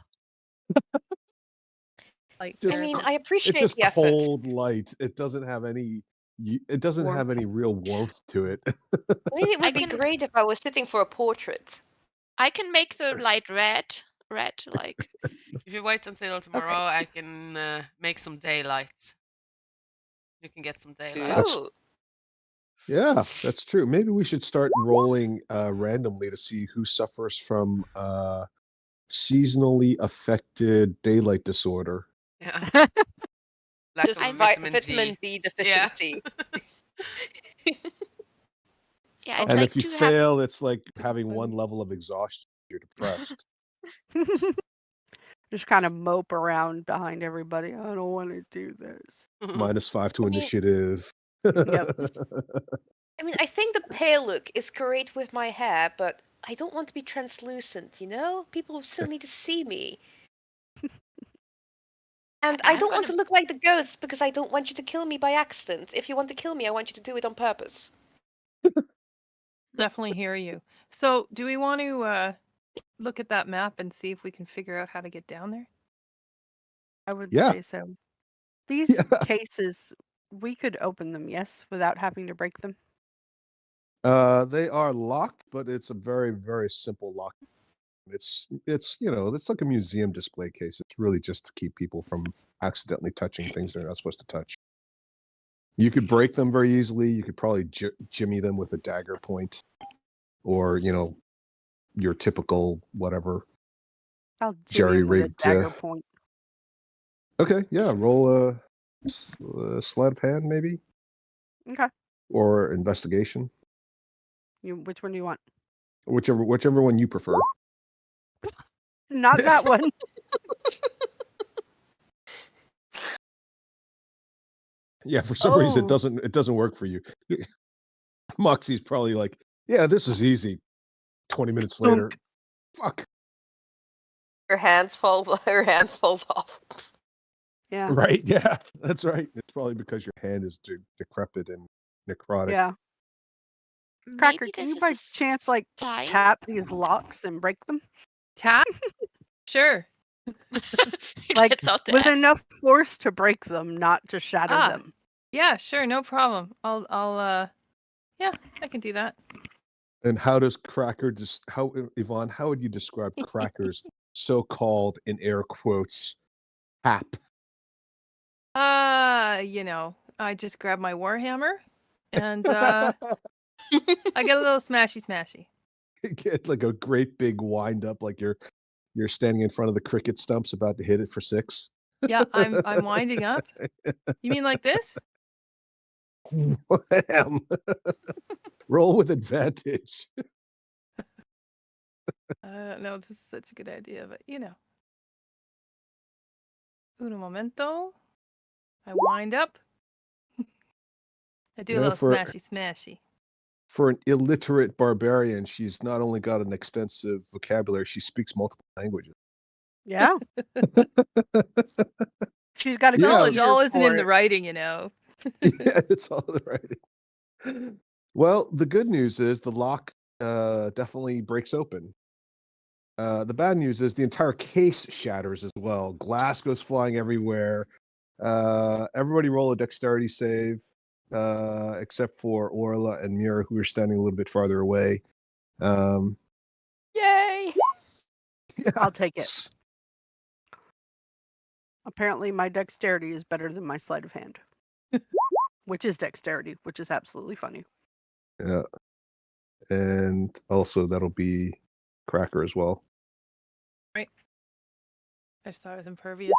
Like, Just- I mean, I It's appreciate just the effort. cold light. It doesn't have any. It doesn't Warmth. have any real warmth to it. I mean, it I would be can- great if I was sitting for a portrait. I can make the light red, like. If you wait until tomorrow, I can make some daylight. You can get some daylight. That's- Ooh. Yeah, that's true. Maybe we should start rolling randomly to see who suffers from seasonally affected daylight disorder. Yeah. Lack Just of vitamin vitamin D. D deficiency. Yeah, I'd And like if you to have. fail, it's like having one level of exhaustion. You're depressed. just kind of mope around behind everybody. I don't want to do this. -5 to I mean- initiative. I mean, I think the pale look is great with my hair, but I don't want to be translucent, you know? People still need to see me. And I I'm don't want gonna- to look like the ghost because I don't want you to kill me by accident. If you want to kill me, I want you to do it on purpose. definitely hear you. So, do we want to look at that map and see if we can figure out how to get down there? I would Yeah. say so. These Yeah. cases, we could open them, yes, without having to break them. They are locked, but it's a very, very simple lock. It's it's like a museum display case. It's really just to keep people from accidentally touching things they're not supposed to touch. You could break them very easily. You could probably jimmy them with a dagger point, or your typical whatever. I'll jimmy Jerry him with a rigged, dagger point. Okay, yeah, roll a sleight of hand maybe. Okay. or investigation, Which one do you want? whichever one you prefer. Not that one. Yeah, for some reason Oh. it doesn't work for you. Moxie's probably like, yeah, this is easy. 20 minutes later, fuck. Her hands falls off. Yeah. Right? Yeah, that's right. It's probably because your hand is decrepit and necrotic. Yeah. Cracker, Maybe can this you is by a chance sign? tap these locks and break them? Tap? Sure. Like Gets out the with axe. enough force to break them, not to shatter Ah. them. Yeah, sure, no problem. Yeah, I can do that. And how does Cracker Yvonne, how would you describe Cracker's so-called, in air quotes, tap? I just grab my warhammer and I get a little smashy. Get like a great big wind up, like you're standing in front of the cricket stumps about to hit it for 6. Yeah, I'm winding up. You mean like this? Wham! Roll with advantage. I don't know if this is such a good idea, but Uno momento. I wind up. I do a little smashy. For an illiterate barbarian, she's not only got an extensive vocabulary, she speaks multiple languages. Yeah. She's got a Knowledge computer all isn't for in the it. writing, Yeah, it's all the writing. Well, the good news is the lock definitely breaks open. The bad news is the entire case shatters as well. Glass goes flying everywhere. Everybody roll a dexterity save, except for Orla and Mira, who are standing a little bit farther away. Yay! I'll take it. Apparently, my dexterity is better than my sleight of hand, which is dexterity, which is absolutely funny. Yeah. And also that'll be Cracker as well. Right. I just thought it was impervious.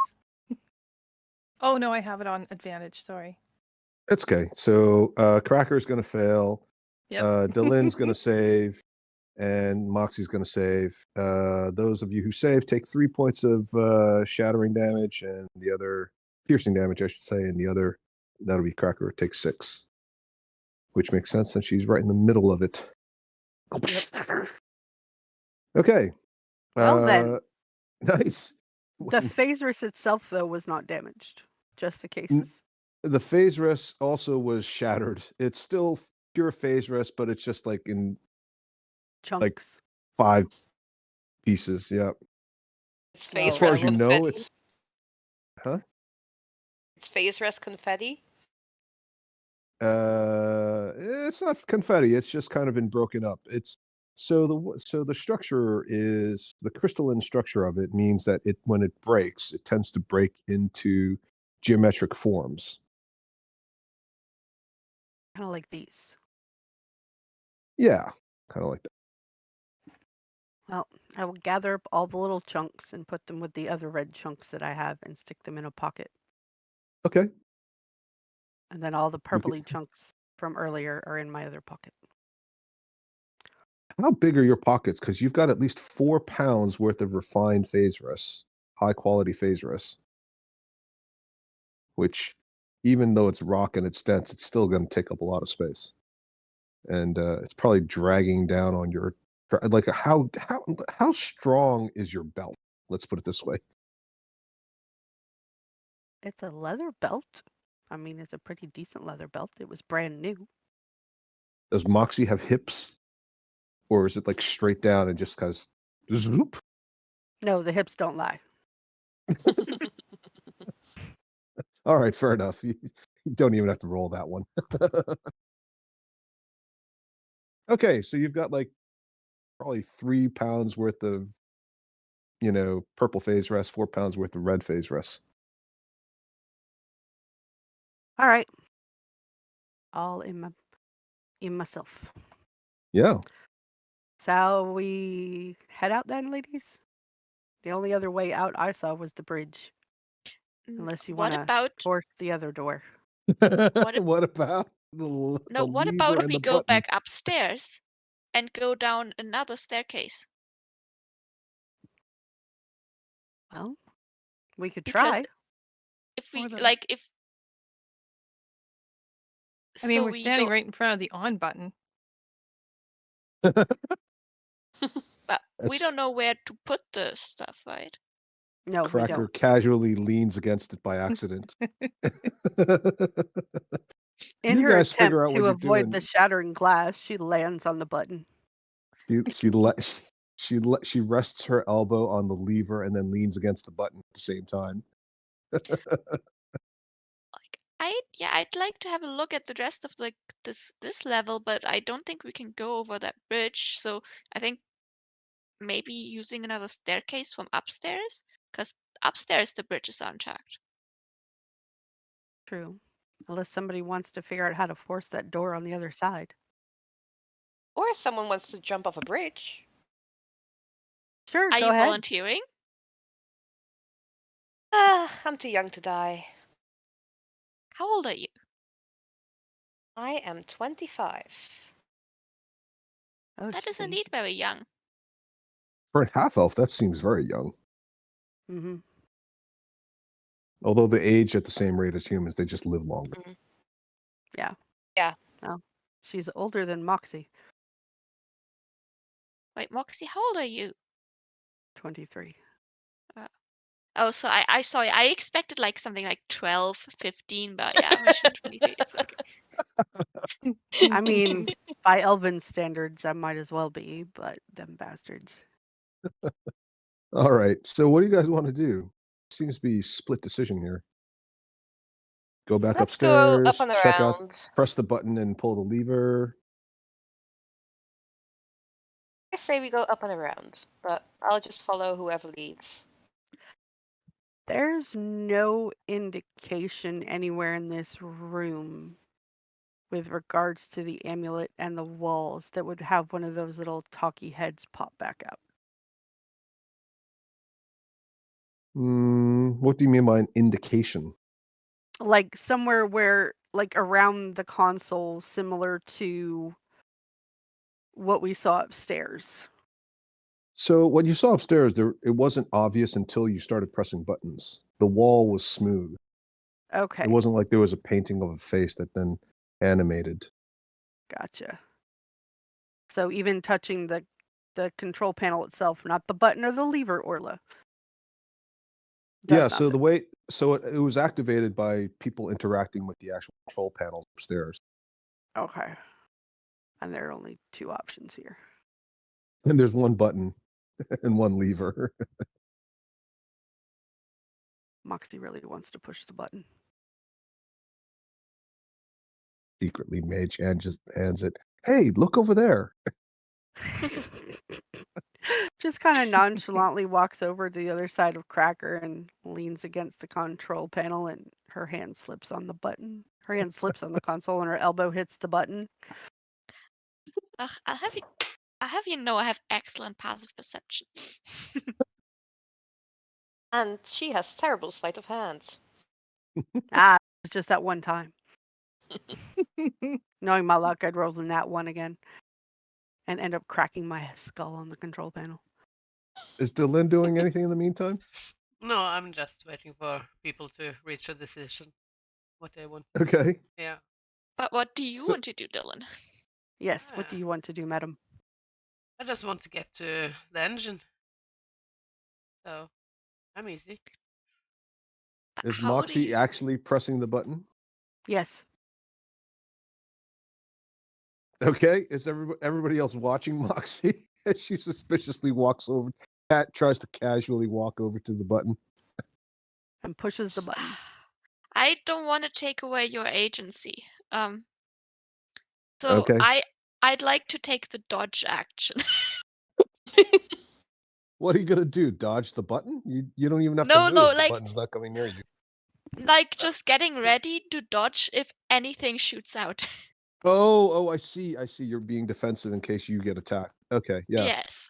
Oh no, I have it on advantage, sorry. It's okay. So Cracker's gonna fail. Yep. Dylan's gonna save, and Moxie's gonna save. Those of you who save take 3 points of shattering damage, and the other piercing damage, I should say, and the other that'll be Cracker takes 6. Which makes sense since she's right in the middle of it. Okay. Well then. Nice. The Phaserus itself, though, was not damaged. Just the cases. The Phaserus also was shattered. It's still pure Phaserus, but it's just like in Chunks. like 5 pieces. Yeah. It's As far as you know, confetti. it's It's Phaserus confetti. It's not confetti. It's just kind of been broken up. It's so the structure is the crystalline structure of it means that when it breaks, it tends to break into geometric forms. Kind of like these. Yeah, kind of like that. Well, I will gather up all the little chunks and put them with the other red chunks that I have and stick them in a pocket. Okay. And then all the purpley chunks from earlier are in my other pocket. How big are your pockets? Because you've got at least 4 pounds worth of refined Phaserus, high quality Phaserus. Which, even though it's rock and it's dense, it's still going to take up a lot of space. And it's probably dragging down on your like how strong is your belt? Let's put it this way. It's a leather belt. I mean, it's a pretty decent leather belt. It was brand new. Does Moxie have hips? Or is it like straight down and just goes zoop? No, the hips don't lie. All right, fair enough. You don't even have to roll that one. Okay, so you've got like probably 3 pounds worth of, purple Phaserus, 4 pounds worth of red Phaserus. All right. All in myself. Yeah. Shall we head out then, ladies? The only other way out I saw was the bridge. Unless you want to force the other door. What about? No, the what lever about and we the go button. back upstairs and go down another staircase? Well, we could Because try. if we Or the- like if I mean, so we're we standing go, right in front of the on button. but we As don't know where to put the stuff, right? No, we Cracker don't. casually leans against it by accident. In You her guys attempt figure out what to you're avoid doing. the shattering glass, she lands on the button. She rests her elbow on the lever and then leans against the button at the same time. Like I'd like to have a look at the rest of like this level, but I don't think we can go over that bridge. So I think maybe using another staircase from upstairs, because upstairs the bridge is unchecked. True. Unless somebody wants to figure out how to force that door on the other side. Or if someone wants to jump off a bridge. Sure, Are go you ahead. volunteering? I'm too young to die. How old are you? I am 25. Oh, That she's is indeed ancient. very young. For a half elf, that seems very young. Mm-hmm. Although they age at the same rate as humans, they just live longer. Yeah. Yeah. Well, she's older than Moxie. Wait, Moxie, how old are you? 23. Oh, so I sorry, I expected like something like 12, 15, but yeah, Mission 23 is okay. I mean, by Elven standards, I might as well be, but them bastards. All right. So what do you guys want to do? Seems to be split decision here. Go back Let's go upstairs, up and check out, around. press the button and pull the lever. I say we go up and around, but I'll just follow whoever leads. There's no indication anywhere in this room with regards to the amulet and the walls that would have one of those little talky heads pop back out. What do you mean by an indication? Like somewhere where, like around the console, similar to what we saw upstairs. So what you saw upstairs, it wasn't obvious until you started pressing buttons. The wall was smooth. Okay, It wasn't like there was a painting of a face that then animated. gotcha. So even touching the control panel itself, not the button or the lever, Orla. Yeah, does so nothing. the way it was activated by people interacting with the actual control panel upstairs. Okay. And there are only two options here. And there's one button and one lever. Moxie really wants to push the button. Secretly, Mage Hand just hands it. Hey, look over there. Just kind of nonchalantly walks over to the other side of Cracker and leans against the control panel, and her hand slips on the button. Her hand slips on the console and her elbow hits the button. Ugh, I'll have you know I have excellent passive perception. And she has terrible sleight of hand. It's just that one time. Knowing my luck, I'd roll the nat one again and end up cracking my skull on the control panel. Is Dylan doing anything in the meantime? No, I'm just waiting for people to reach a decision. What they want. Okay. Yeah. But what do you So- want to do, Dylan? Yes, what do you want to do, madam? I just want to get to the engine. So, I'm easy. But Is how do Moxie you- actually pressing the button? Yes. Okay. Is everybody else watching Moxie as she suspiciously walks over? Cat tries to casually walk over to the button. And pushes the button. I don't want to take away your agency. So Okay. I'd like to take the dodge action. What are you gonna do? Dodge the button? You don't even have No, to move. no, The like- button's not coming near you. Like just getting ready to dodge if anything shoots out. Oh, I see. You're being defensive in case you get attacked. Okay, yeah. Yes.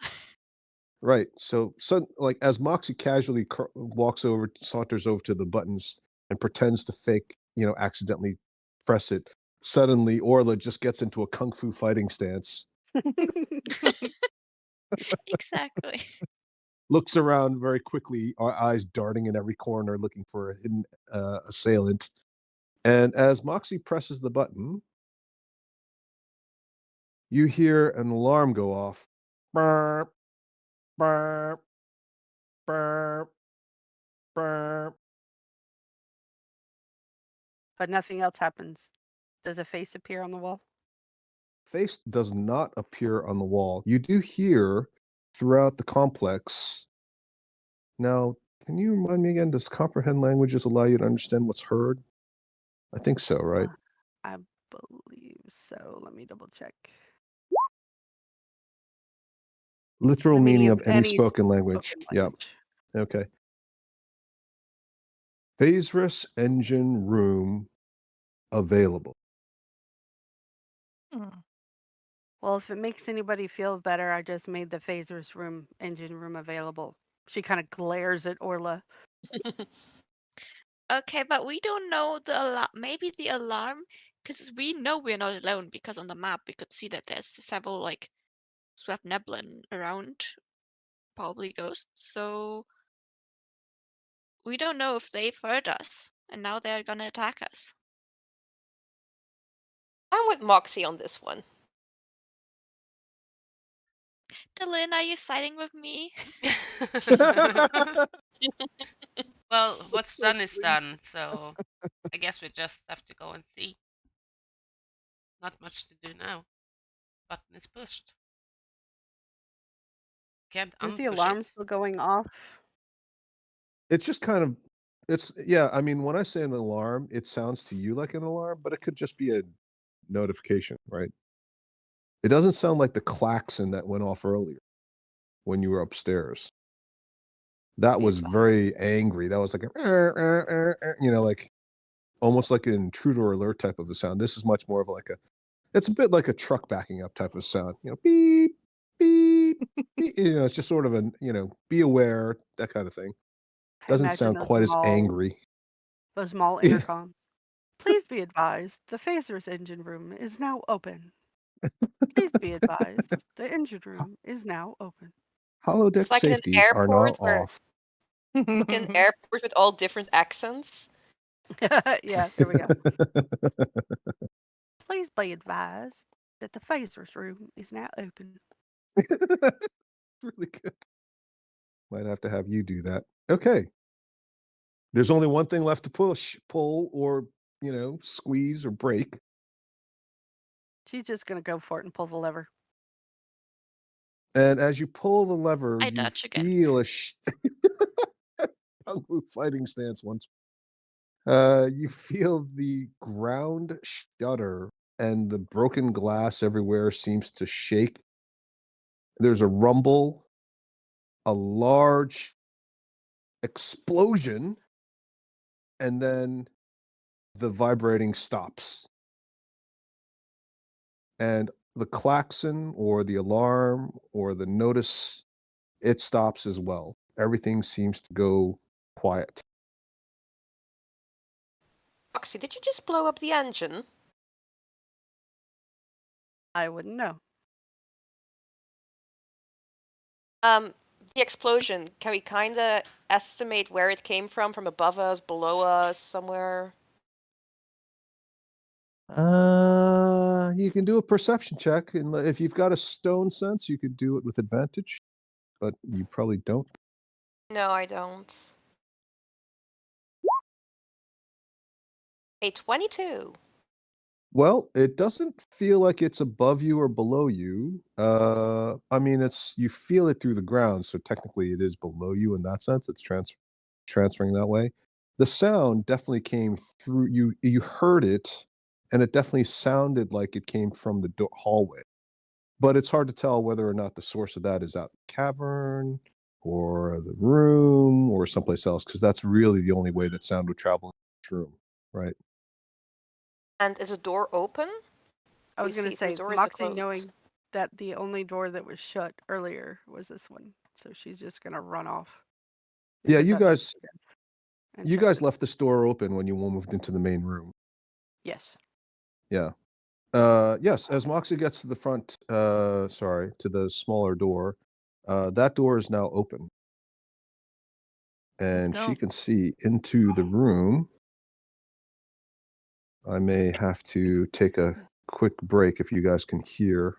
Right. So, like as Moxie casually walks over, saunters over to the buttons and pretends to fake, accidentally press it. Suddenly, Orla just gets into a kung fu fighting stance, Exactly. looks around very quickly, our eyes darting in every corner, looking for a hidden assailant. And as Moxie presses the button, you hear an alarm go off. Burp, burp, burp, burp. But nothing else happens. Does a face appear on the wall? Face does not appear on the wall. You do hear throughout the complex. Now, can you remind me again? Does comprehend languages allow you to understand what's heard? I think so, right? I believe so. Let me double check. Literal The meaning of any spoken language. spoken Yeah. language. Okay. Phasrus engine room available. Well, if it makes anybody feel better, I just made the Phasers room engine room available. She kind of glares at Orla. Okay, but we don't know the alarm. Maybe the alarm, because we know we're not alone. Because on the map we could see that there's several like Swefneblin around, probably ghosts. So we don't know if they've heard us, and now they're gonna attack us. I'm with Moxie on this one. Dylan, are you siding with me? Well, what's so done is sweet. done, so I guess we just have to go and see. Not much to do now. Button is pushed. Can't Is the unpush alarm it. still going off? It's just kind of, yeah, I mean, when I say an alarm, it sounds to you like an alarm, but it could just be a notification, right? It doesn't sound like the klaxon that went off earlier when you were upstairs. That Be was advised. very angry. That was like like almost like an intruder alert type of a sound. This is much more of like it's a bit like a truck backing up type of sound. Beep, beep, beep. It's just sort of an, be aware, that kind of thing. I Doesn't imagine sound quite as angry. those mall Yeah. intercoms. Please be advised, the Phasers engine room is now open. Please be advised, the engine room is now open. Holodeck It's like in an safeties are now airport where off. like an airport with all different accents. Yeah, there we go. Please be advised that the Phasers room is now open. Really good. Might have to have you do that. Okay. There's only one thing left to push, pull, or squeeze or break. She's just gonna go for it and pull the lever. And as you pull the lever, I you dodge again. feel a kung fu fighting stance once. You feel the ground shudder and the broken glass everywhere seems to shake. There's a rumble, a large explosion, and then the vibrating stops. And the klaxon or the alarm or the notice, it stops as well. Everything seems to go quiet. Moxie, did you just blow up the engine? I wouldn't know. The explosion, can we kinda estimate where it came from above us, below us, somewhere? You can do a perception check, and if you've got a stone sense, you could do it with advantage, but you probably don't. No, I don't. A 22. Well, it doesn't feel like it's above you or below you. I mean, you feel it through the ground, so technically it is below you in that sense. It's transferring that way. The sound definitely came through you. You heard it, and it definitely sounded like it came from the hallway. But it's hard to tell whether or not the source of that is out in the cavern or the room or someplace else, because that's really the only way that sound would travel in this room, right? And is the door open? I We was gonna see if the say, door is Moxie closed. knowing that the only door that was shut earlier was this one, so she's just gonna run off. Yeah, because you that's what guys, she does, and you check guys it. left this door open when you moved into the main room. Yes. Yeah. Yes, as Moxie gets to the front, sorry, to the smaller door, that door is now open. And go. she can see into the room. I may have to take a quick break if you guys can hear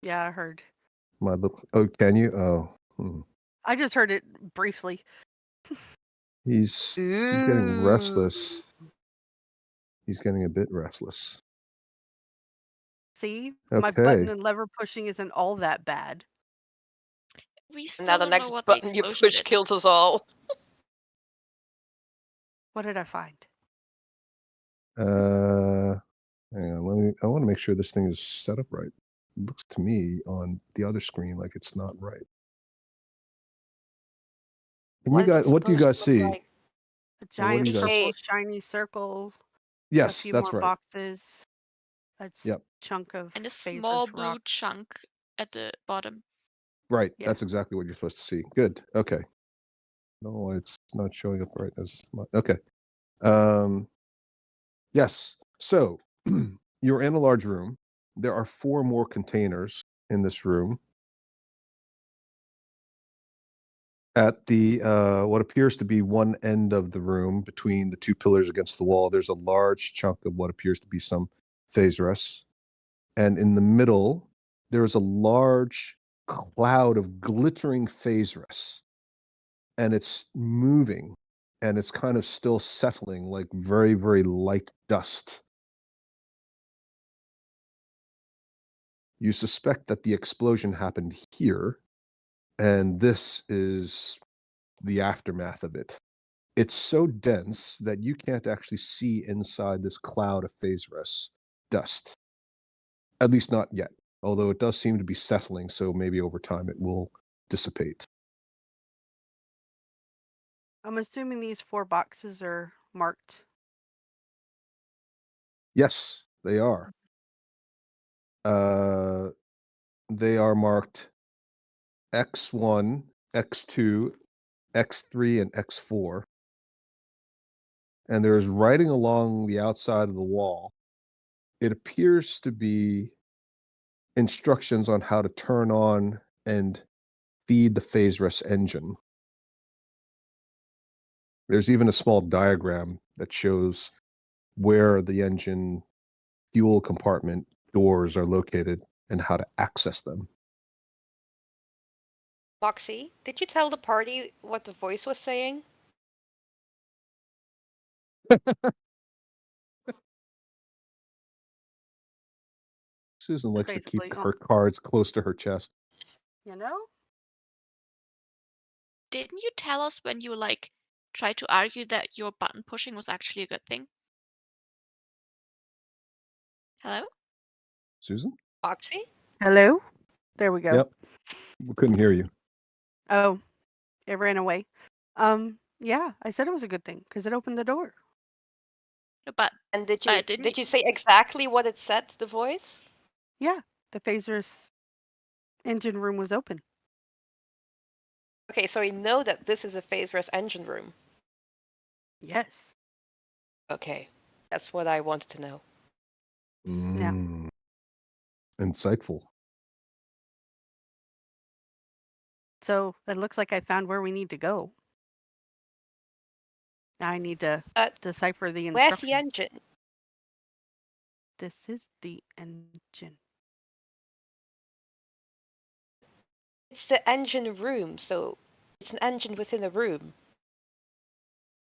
Yeah, I heard. my little. Oh, can you? Oh, I just heard it briefly. he's getting restless. He's getting a bit restless. See, Okay. my button and lever pushing isn't all that bad. We still Now the don't know next what button the you explosion push did. kills us all. What did I find? Hang on, I want to make sure this thing is set up right. It looks to me on the other screen like it's not right. Can you guys, what do you guys see? A Or what do giant you guys- purple shiny circle. A Yes, few that's more right. boxes. A Yep. chunk of And a phasers small blue rock. chunk at the bottom. Right. Yeah. That's exactly what you're supposed to see. Good. Okay. No, it's not showing up right as much. Okay. Yes. So you're in a large room. There are 4 more containers in this room. At the what appears to be one end of the room between the 2 pillars against the wall, there's a large chunk of what appears to be some phasers. And in the middle, there is a large cloud of glittering phasers. And it's moving, and it's kind of still settling like very, very light dust. You suspect that the explosion happened here, and this is the aftermath of it. It's so dense that you can't actually see inside this cloud of phasers dust. At least not yet, although it does seem to be settling, so maybe over time it will dissipate. I'm assuming these 4 boxes are marked. Yes, they are. They are marked X1, X2, X3, and X4. And there's writing along the outside of the wall. It appears to be instructions on how to turn on and feed the phasers engine. There's even a small diagram that shows where the engine fuel compartment doors are located and how to access them. Moxie, did you tell the party what the voice was saying? Susan likes to keep Basically, her cards close to her chest. You know? Didn't you tell us when you tried to argue that your button pushing was actually a good thing? Hello? Susan? Moxie? Hello? There we go. Yep. We couldn't hear you. Oh, it ran away. Yeah, I said it was a good thing because it opened the door. No, but And did didn't you say exactly what it said, the voice? Yeah, the phasers engine room was open. Okay, so you know that this is a phasers engine room. Yes. Okay, that's what I wanted to know. Insightful. So it looks like I found where we need to go. Now I need to decipher the Where's instructions. the engine? This is the engine. It's the engine room, so it's an engine within a room.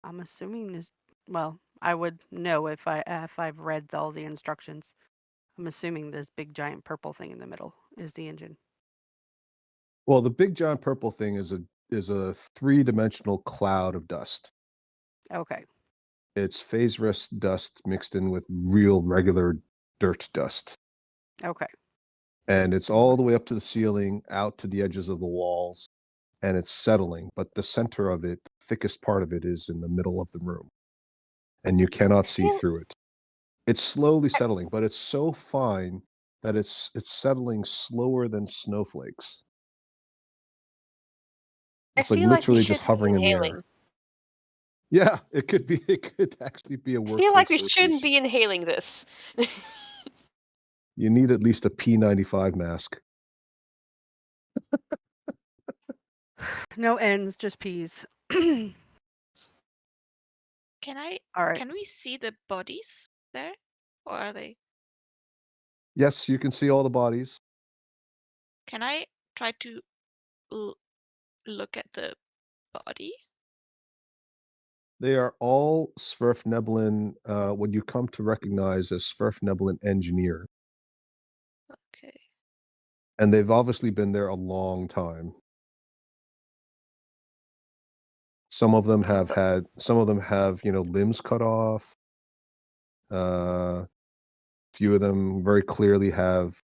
I'm assuming this. Well, I would know if I've read all the instructions. I'm assuming this big giant purple thing in the middle is the engine. Well, the big giant purple thing is a 3-dimensional cloud of dust. Okay. It's phasers dust mixed in with real regular dirt dust. Okay. And it's all the way up to the ceiling, out to the edges of the walls, and it's settling. But the center of it, the thickest part of it, is in the middle of the room. And you cannot see through it. It's slowly settling, but it's so fine that it's settling slower than snowflakes. It's like I feel like we literally should just hovering be in the air. inhaling. Yeah, it could be. It could actually be a I workplace. feel like we shouldn't solution. be inhaling this. You need at least a P95 mask. No N's, just P's. Can All right. can we see the bodies there? Or are they Yes, you can see all the bodies. can I try to look at the body? They are all Sverfneblin, what you come to recognize as Sverfneblin engineer. Okay. And they've obviously been there a long time. Some of them have limbs cut off. Few of them very clearly have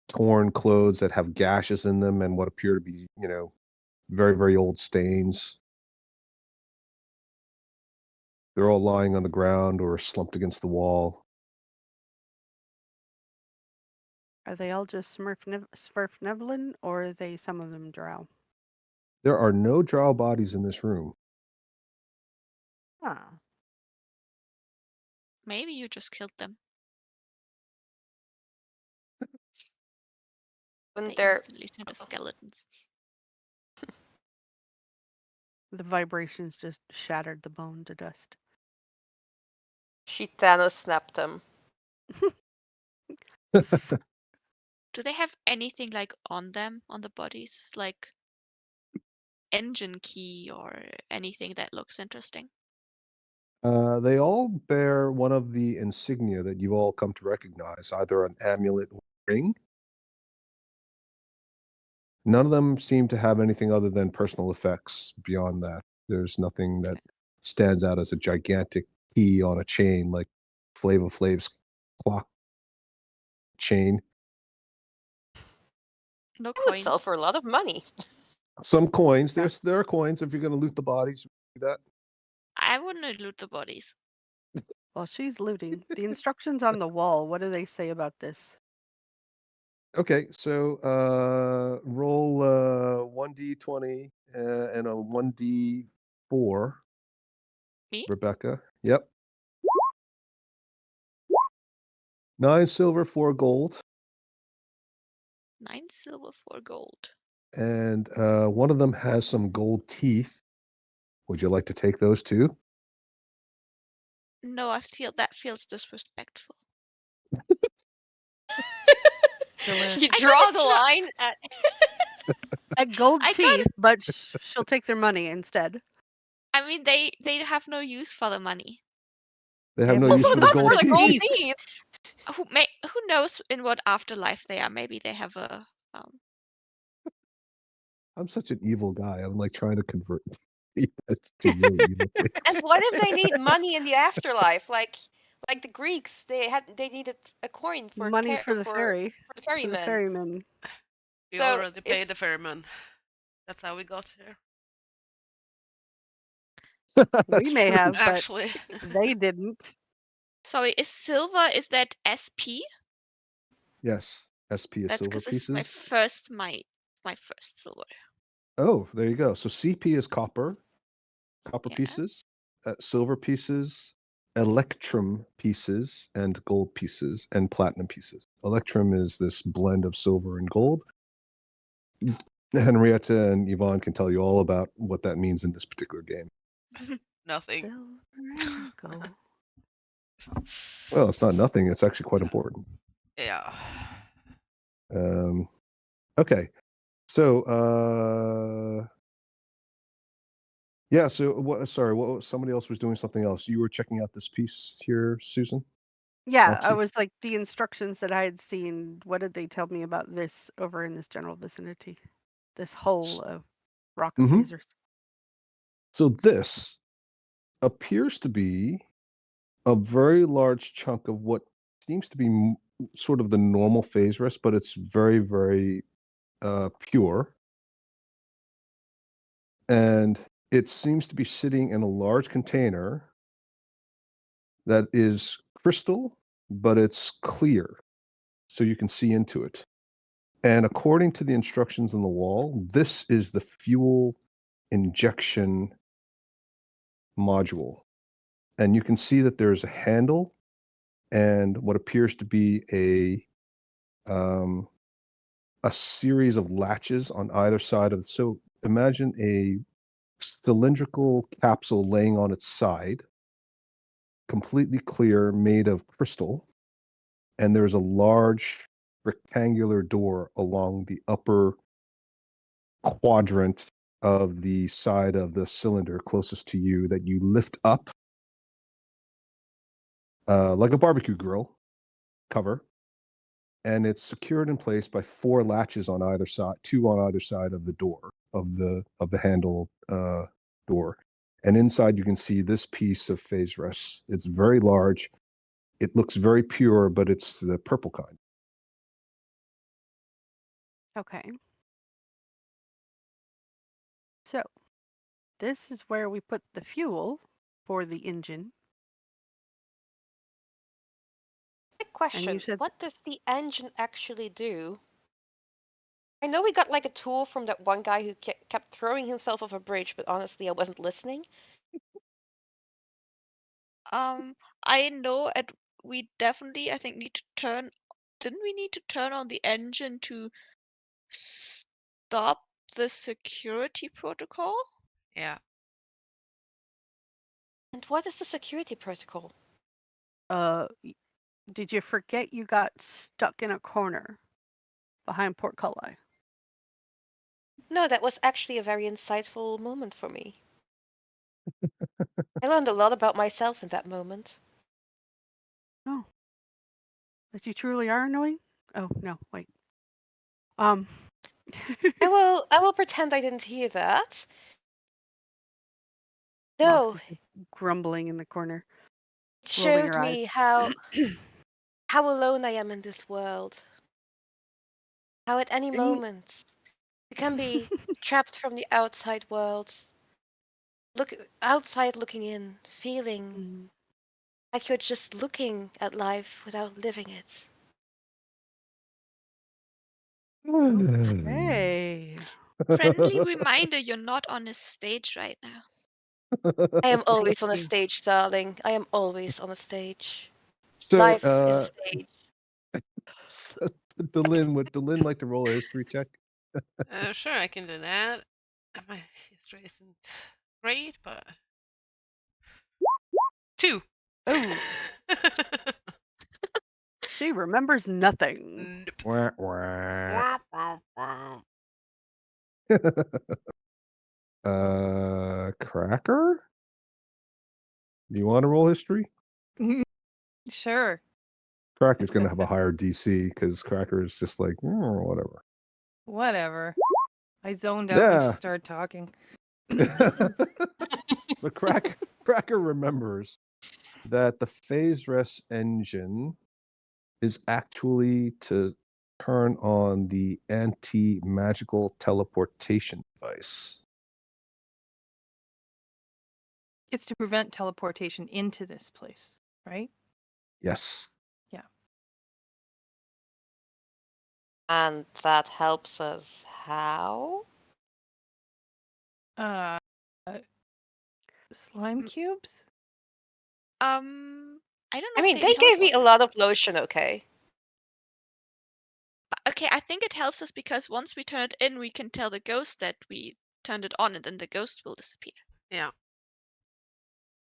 torn clothes that have gashes in them and what appear to be, very, very old stains. They're all lying on the ground or slumped against the wall. Are they all just Sverfneblin, or are they some of them drow? There are no drow bodies in this room. Ah, Maybe you just killed them. Wouldn't They there? instantly turned to skeletons. the vibrations just shattered the bone to dust. She Thanos snapped them. Do they have anything like on them, on the bodies? Like engine key or anything that looks interesting? They all bear one of the insignia that you all come to recognize, either an amulet or ring. None of them seem to have anything other than personal effects beyond that. There's nothing that stands out as a gigantic key on a chain like Flava Flav's clock chain. No It would sell coins. for a lot of money. Some coins. There are coins if you're going to loot the bodies. Do that. I wouldn't loot the bodies. While she's looting, the instructions on the wall, what do they say about this? Okay, so roll 1d20 and a 1d4. Me? Rebecca. Yep. 9 silver, 4 gold. 9 silver, 4 gold. And one of them has some gold teeth. Would you like to take those too? No, I feel that feels disrespectful. You I draw gotta the draw- line at. At gold I gotta- teeth, but she'll take their money instead. I mean, they have no use for the money. They have Yeah, no but use also for the not gold for the teeth. gold teeth. Who knows in what afterlife they are? Maybe they have a. I'm such an evil guy. I'm like trying to convert people to really evil things. And what if they need money in the afterlife? Like the Greeks, they needed a coin for Money for the ferry. For the For the ferryman. ferryman. We So already paid the ferryman. That's how we got here. We may have, but Actually. they didn't. Sorry, is silver, is that SP? Yes, SP is That's silver because this is my pieces. first silver. Oh, there you go. So CP is copper Yeah. pieces, silver pieces, electrum pieces, and gold pieces, and platinum pieces. Electrum is this blend of silver and gold. Henrietta and Yvonne can tell you all about what that means in this particular game. Nothing. Silver and gold. Well, it's not nothing. It's actually quite important. Yeah. Okay. So, yeah. So, what? Somebody else was doing something else. You were checking out this piece here, Susan. Yeah, Roxy? I was like, the instructions that I had seen, what did they tell me about this over in this general vicinity? This hole of rock and Mhm. phasers. So this appears to be a very large chunk of what seems to be sort of the normal phase rest, but it's very, very pure. And it seems to be sitting in a large container that is crystal, but it's clear, so you can see into it. And according to the instructions on the wall, this is the fuel injection module. And you can see that there's a handle and what appears to be a series of latches on either side of. So imagine a cylindrical capsule laying on its side, completely clear, made of crystal, and there's a large rectangular door along the upper quadrant of the side of the cylinder closest to you that you lift up like a barbecue grill cover, and it's secured in place by 4 latches on either side, 2 on either side of the door of the handle door. And inside you can see this piece of phase rest. It's very large. It looks very pure, but it's the purple kind. Okay. So, this is where we put the fuel for the engine. Quick question. said- What does the engine actually do? I know we got like a tool from that one guy who kept throwing himself off a bridge, but honestly, I wasn't listening. I know we definitely, I think, need to turn. Didn't we need to turn on the engine to stop the security protocol? Yeah. And what is the security protocol? Did you forget you got stuck in a corner behind portcullis? No, that was actually a very insightful moment for me. I learned a lot about myself in that moment. Oh. That you truly are annoying? Oh, no, wait. I will pretend I didn't hear that. No, Moxie's just grumbling in the corner. it rolling showed her me eyes. how alone I am in this world. How at any Didn't- moment you can be trapped from the outside world. Look outside looking in, feeling Mm. like you're just looking at life without living it. Hey. Friendly reminder, you're not on a stage right now. I am always on a you. stage, darling. I am always on a stage. So, Life is a stage. so Delin, would Delin like to roll a history check? Sure, I can do that. My history isn't great, but 2. Oh, she remembers nothing. Nope. Wah, wah. Wah, wah, wah. Cracker? Do you want to roll history? Sure. Cracker's going to have a higher DC because Cracker is just like, whatever. Whatever. I zoned out when Yeah. she started talking. But Cracker remembers that the phase rest engine is actually to turn on the anti-magical teleportation device. It's to prevent teleportation into this place, right? Yes. And that helps us how? Slime cubes? I don't know. I if mean, they gave me a teleported. lot of lotion, okay? Okay, I think it helps us because once we turn it in, we can tell the ghost that we turned it on, and then the ghost will disappear. Yeah.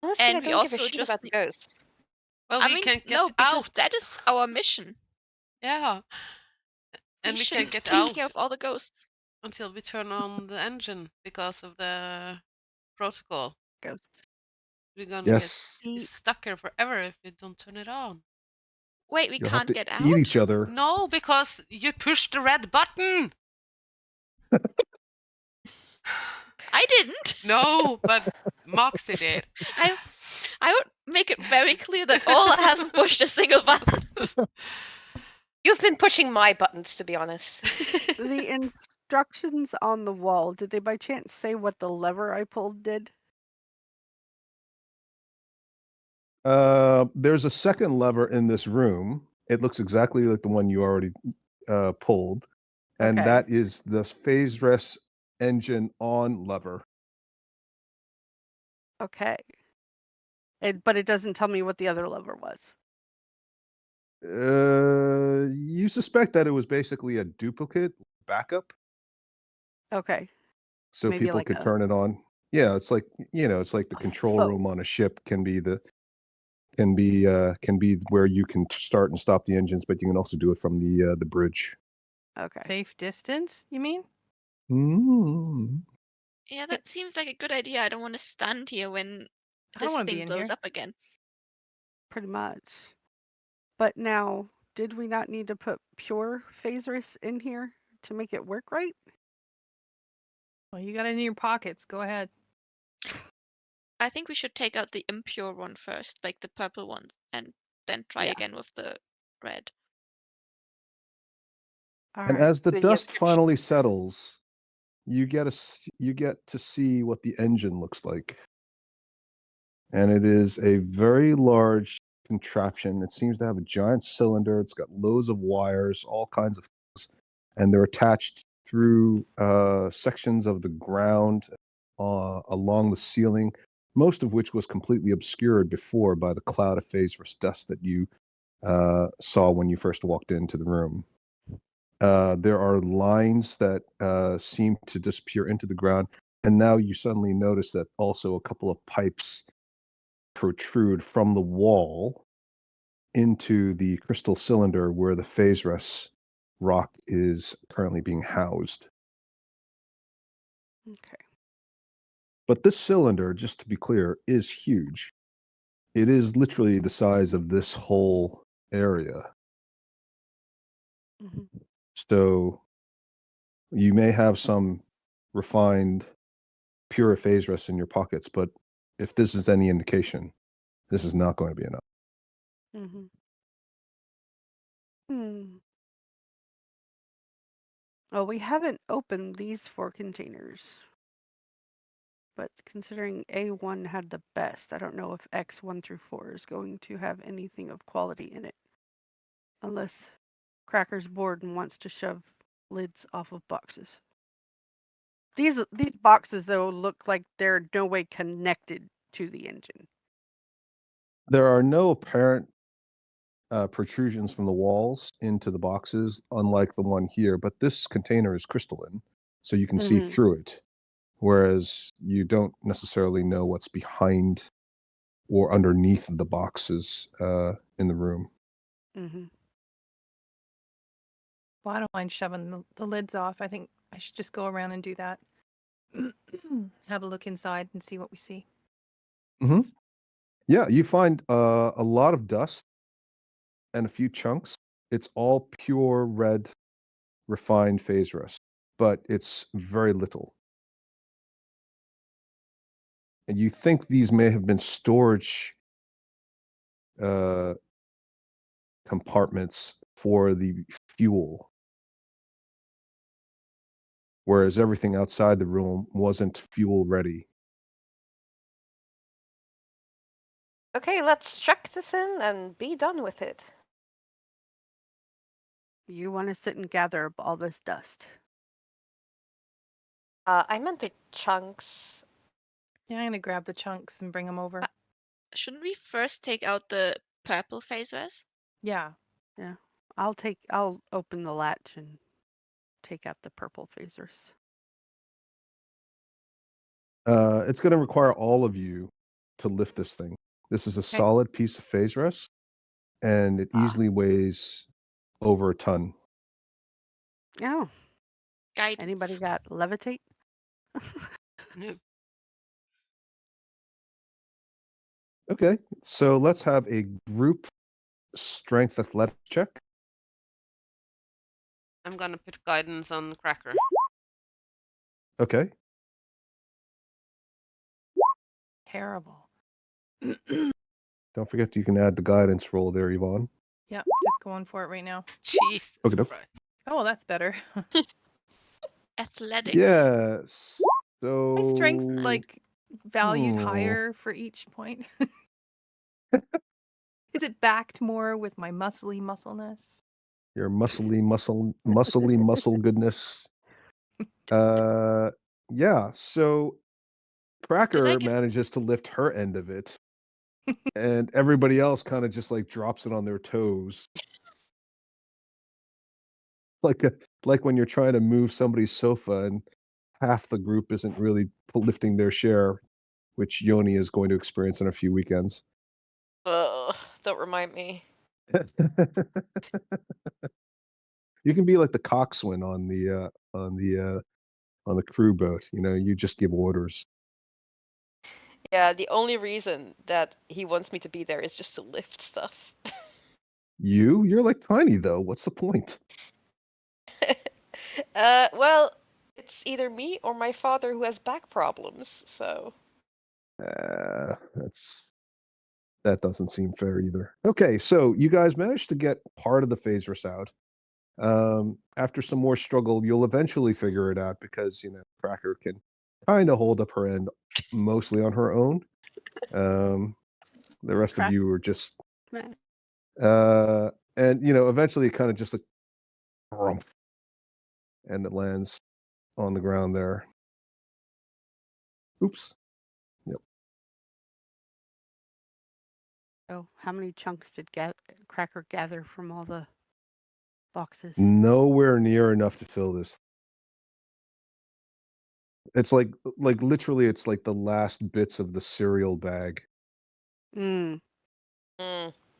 Honestly, And I we don't give a also shit just about the need- ghosts. Well, I we mean, can't get no, because out. that is our mission. Yeah. And we should can't get take out care of all the ghosts. until we turn on the engine because of the protocol. Ghosts. We're gonna Yes. get stuck here forever if we don't turn it on. Wait, we You'll have can't to get out? eat each other. No, because you pushed the red button. I didn't. No, but Moxie did. I would make it very clear that Ola hasn't pushed a single button. You've been pushing my buttons, to be honest. The instructions on the wall, did they by chance say what the lever I pulled did? There's a second lever in this room. It looks exactly like the one you already pulled. And Okay. that is the phase rest engine on lever. Okay. But it doesn't tell me what the other lever was. You suspect that it was basically a duplicate backup, Okay. so Maybe people like could a turn it on. Yeah, it's like it's like the control room phone. on a ship can be where you can start and stop the engines, but you can also do it from the bridge. Okay. Safe distance, you mean? Mm. Yeah, that seems like a good idea. I don't want to stand here when I don't this want to be thing in blows here. up again. Pretty much. But now, did we not need to put pure Phasris in here to make it work right? Well, you got it in your pockets. Go ahead. I think we should take out the impure one first, like the purple one, and then try Yeah. again with the red. All And right. as the So you have dust finally settles, you get to see what the engine looks like. And it is a very large contraption. It seems to have a giant cylinder. It's got loads of wires, all kinds of things, and they're attached through sections of the ground along the ceiling, most of which was completely obscured before by the cloud of phasrous dust that you saw when you first walked into the room. There are lines that seem to disappear into the ground, and now you suddenly notice that also a couple of pipes protrude from the wall into the crystal cylinder where the phasrous rock is currently being housed. Okay. But this cylinder, just to be clear, is huge. It is literally the size of this whole area. Hmm. So you may have some refined pure phasrous in your pockets, but if this is any indication, this is not going to be enough. Hmm. Hmm. Well, we haven't opened these 4 containers. But considering A1 had the best, I don't know if X1 through 4 is going to have anything of quality in it. Unless Cracker's bored and wants to shove lids off of boxes. These boxes, though, look like they're no way connected to the engine. There are no apparent protrusions from the walls into the boxes, unlike the one here, but this container is crystalline, so you can see Mhm. through it, whereas you don't necessarily know what's behind or underneath the boxes in the room. Mm-hmm. Well, I don't mind shoving the lids off. I think I should just go around and do that. Have a look inside and see what we see. Mm-hmm. Yeah, you find a lot of dust and a few chunks. It's all pure red, refined phasrous, but it's very little. And you think these may have been storage compartments for the fuel, whereas everything outside the room wasn't fuel ready. Okay, let's check this in and be done with it. You want to sit and gather up all this dust. I meant the chunks. Yeah, I'm gonna grab the chunks and bring them over. Shouldn't we first take out the purple phasers? Yeah. Yeah. I'll open the latch and take out the purple phasers. It's going to require all of you to lift this thing. This is a solid piece of phasrous, and it easily weighs over a ton. Oh, Guidance. anybody got levitate? No. Okay, so let's have a group strength athletic check. I'm gonna put guidance on Cracker. Okay. Terrible. Don't forget you can add the guidance roll there, Yvonne. Yeah, just going for it right now. Jesus Okay, doke. Christ. Oh, that's better. Athletics. Yes. So My strength like valued Hmm. higher for each point. Is it backed more with my muscleness? your muscly muscle goodness. Yeah. So Cracker give- manages to lift her end of it, and everybody else kind of just like drops it on their toes. Like when you're trying to move somebody's sofa and half the group isn't really lifting their share, which Yoni is going to experience in a few weekends. Ugh, don't remind me. You can be like the coxswain on the crew boat. You know, you just give orders. Yeah, the only reason that he wants me to be there is just to lift stuff. You're like tiny though. What's the point? Well, it's either me or my father who has back problems, so. That doesn't seem fair either. Okay, so you guys managed to get part of the phasers out. After some more struggle, you'll eventually figure it out because Cracker can kind of hold up her end mostly on her own. The rest of you are just Man. and eventually it kind of just like grumph, and it lands on the ground there. Oops. Oh, how many chunks did Cracker gather from all the boxes? Nowhere near enough to fill this. It's like literally it's like the last bits of the cereal bag. Mm.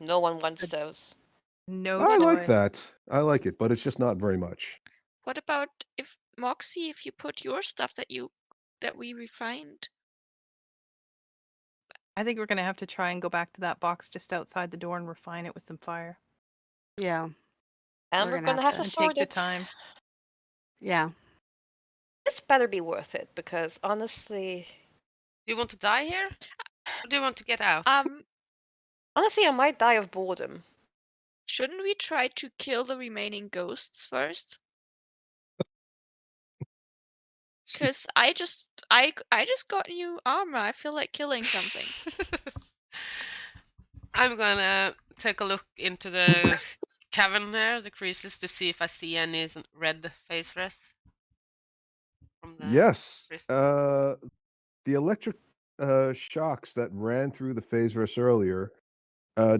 No one wants those. No I joy. like that. I like it, but it's just not very much. What about if Moxie, if you put your stuff that we refined? I think we're gonna have to try and go back to that box just outside the door and refine it with some fire. Yeah. And we're gonna have to And sort take the it. time. Yeah. This better be worth it, because honestly, Do you want to die here? Or do you want to get out? honestly, I might die of boredom. Shouldn't we try to kill the remaining ghosts first? Because I just got new armor. I feel like killing something. I'm gonna take a look into the cavern there, the creases, to see if I see any red face rests. From the Yes. crystal. The electric shocks that ran through the phasers earlier,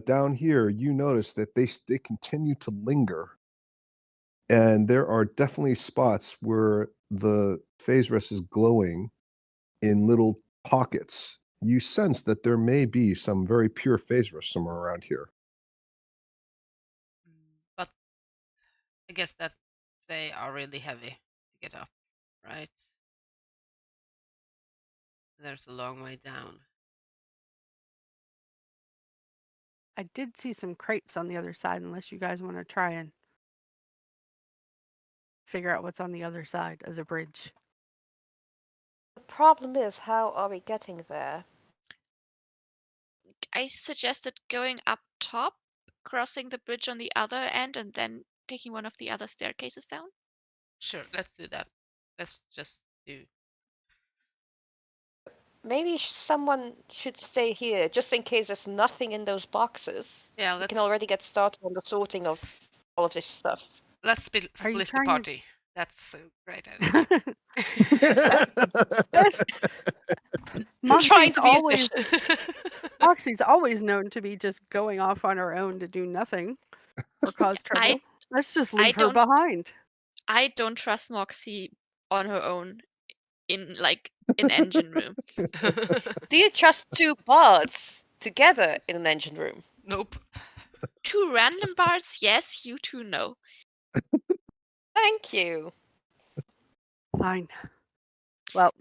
down here, you notice that they continue to linger. And there are definitely spots where the phase rest is glowing in little pockets. You sense that there may be some very pure phase rest somewhere around here. But I guess that they are really heavy to get up, right? There's a long way down. I did see some crates on the other side, unless you guys want to try and figure out what's on the other side of the bridge. The problem is, how are we getting there? I suggested going up top, crossing the bridge on the other end, and then taking one of the other staircases down. Sure, let's do that. Let's just do. Maybe someone should stay here, just in case there's nothing in those boxes. Yeah, We let's can already get started on the sorting of all of this stuff. split Are you the trying to- party. That's a great idea. Yes. Trying to be always efficient. Moxie's always known to be just going off on her own to do nothing or cause trouble. Let's just leave her don't- behind. I don't trust Moxie on her own in an engine room. Do you trust two bards together in an engine room? Nope. Two random bards, yes. You two, no. Thank you. Fine. Well,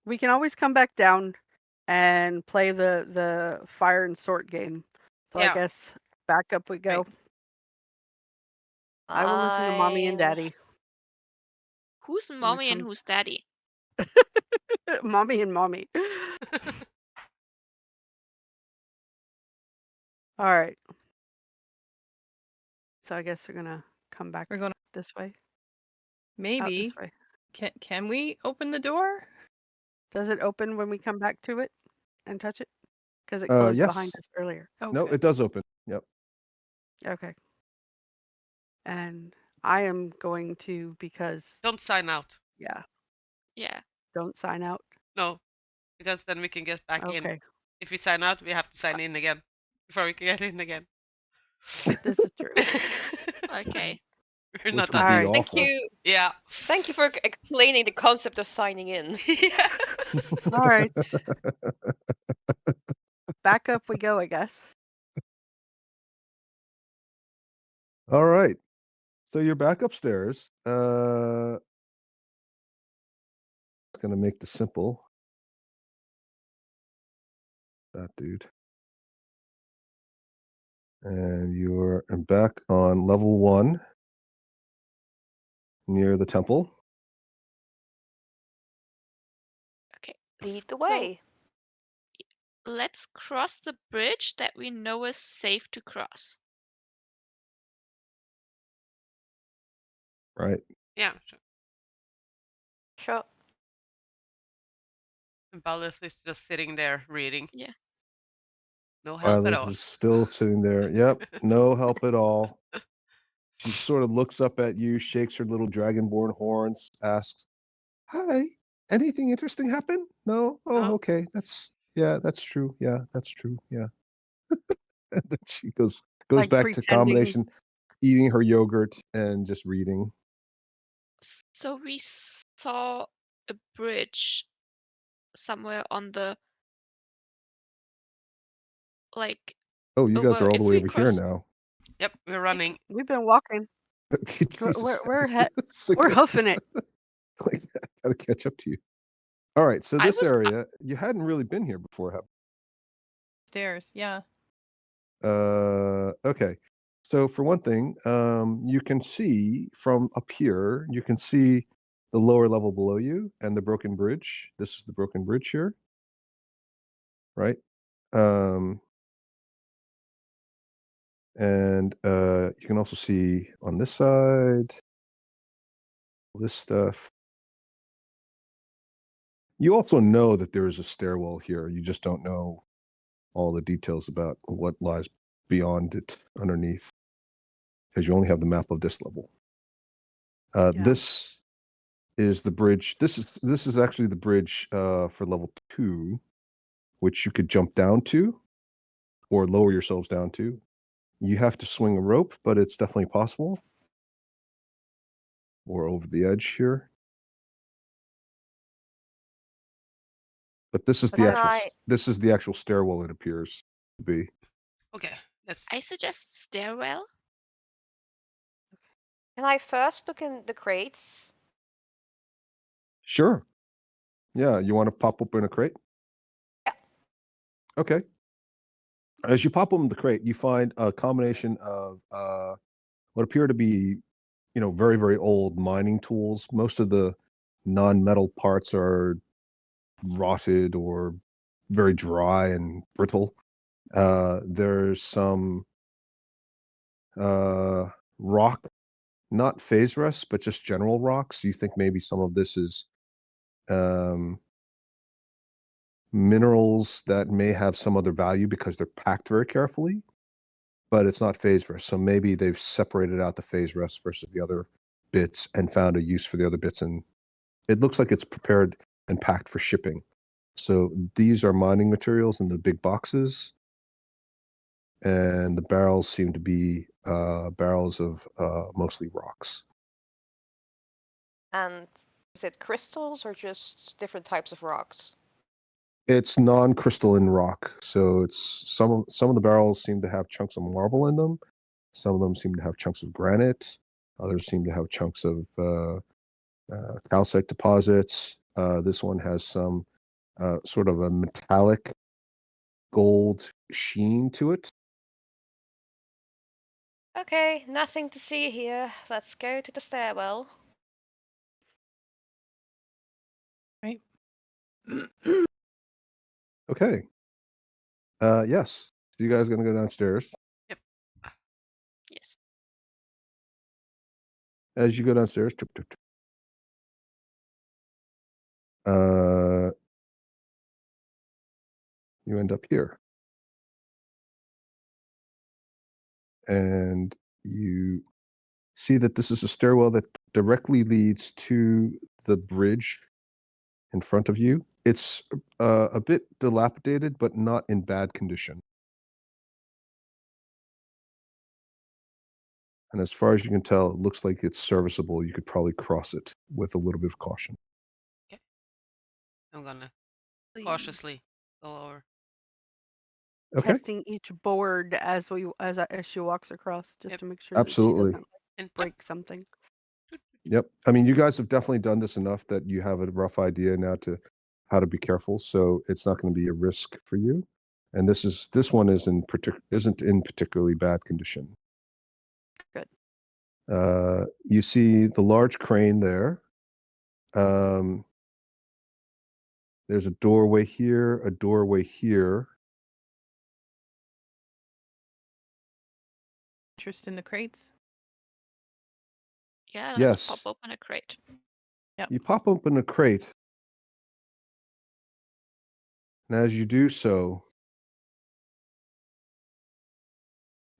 we can always come back down and play the fire and sort game. So Yeah. I guess back up we go. I will listen to mommy and Fine. daddy. Who's we mommy and come- who's daddy? Mommy and mommy. All right. So I guess we're gonna come back We're gonna this way. Out maybe this way. can we open the door? Does it open when we come back to it and touch it? Because it closed behind Yes. us earlier. No, Okay. it does open. Yep. Okay. And I am going to, because Don't sign out. yeah, Yeah. don't sign out. No. because then we can get back in. Okay, If we sign out, we have to sign in again before we can get in again. this is true. Okay. We're Which not would that. be Alright. Thank awful. you. Yeah. Thank you for explaining the concept of signing in. Yeah. All right. Back up we go, I guess. All right. So you're back upstairs. Gonna make this simple. That dude. And you're back on level 1 near the temple. Okay. Lead the So way. let's cross the bridge that we know is safe to cross. Right. Yeah. Sure. Sure. And Balith is just sitting there reading. Yeah. No help at Violet all. is still sitting there. Yep. No help at all. She sort of looks up at you, shakes her little dragonborn horns, asks, "Hi, anything interesting happen? No? Oh, No. okay. That's true. Yeah, that's true. Yeah." And then she goes Like back to pretending. combination, eating her yogurt and just reading. So we saw a bridge somewhere on the like Oh, you guys over are all the if way we over here cross now. Yep, we're running. We've been walking. Jesus. It's like, We're hoofing it. like, I gotta catch up to you. All right, so I this was area, you hadn't really been here before, have Stairs, yeah. okay. So for one thing, you can see from up here, you can see the lower level below you and the broken bridge. This is the broken bridge here, right? And you can also see on this side, this stuff. You also know that there is a stairwell here. You just don't know all the details about what lies beyond it underneath, because you only have the map of this level. Yeah. This is the bridge. This is actually the bridge for level 2, which you could jump down to or lower yourselves down to. You have to swing a rope, but it's definitely possible. Or over the edge here. But this is the Can actual I- this is the actual stairwell, it appears to be. Okay, let's. I suggest stairwell. Can I first look in the crates? Sure. Yeah, you want to pop open a crate? Yeah. Okay. As you pop open the crate, you find a combination of what appear to be, very, very old mining tools. Most of the non-metal parts are rotted or very dry and brittle. There's some rock, not phase rust, but just general rocks. You think maybe some of this is minerals that may have some other value because they're packed very carefully, but it's not phase rust. So maybe they've separated out the phase rust versus the other bits and found a use for the other bits. And it looks like it's prepared and packed for shipping. So these are mining materials in the big boxes. And the barrels seem to be barrels of mostly rocks. And is it crystals or just different types of rocks? It's non-crystalline rock, so it's some of the barrels seem to have chunks of marble in them. Some of them seem to have chunks of granite. Others seem to have chunks of calcite deposits. This one has some sort of a metallic gold sheen to it. Okay, nothing to see here. Let's go to the stairwell. Right. Okay. Yes. So you guys gonna go downstairs? Yes. As you go downstairs, you end up here. And you see that this is a stairwell that directly leads to the bridge in front of you. It's a bit dilapidated, but not in bad condition. And as far as you can tell, it looks like it's serviceable. You could probably cross it with a little bit of caution. I'm gonna The- cautiously go over. Okay, Testing each board as she walks across, just Yep. to make sure that she absolutely. doesn't And break something. Yep. I mean, you guys have definitely done this enough that you have a rough idea now to how to be careful. So it's not going to be a risk for you. And this one isn't in particularly bad condition. Good. You see the large crane there. There's a doorway here, a doorway here. Interest in the crates? Yeah, let's Yes. pop open a crate. You pop open a crate. And as you do so,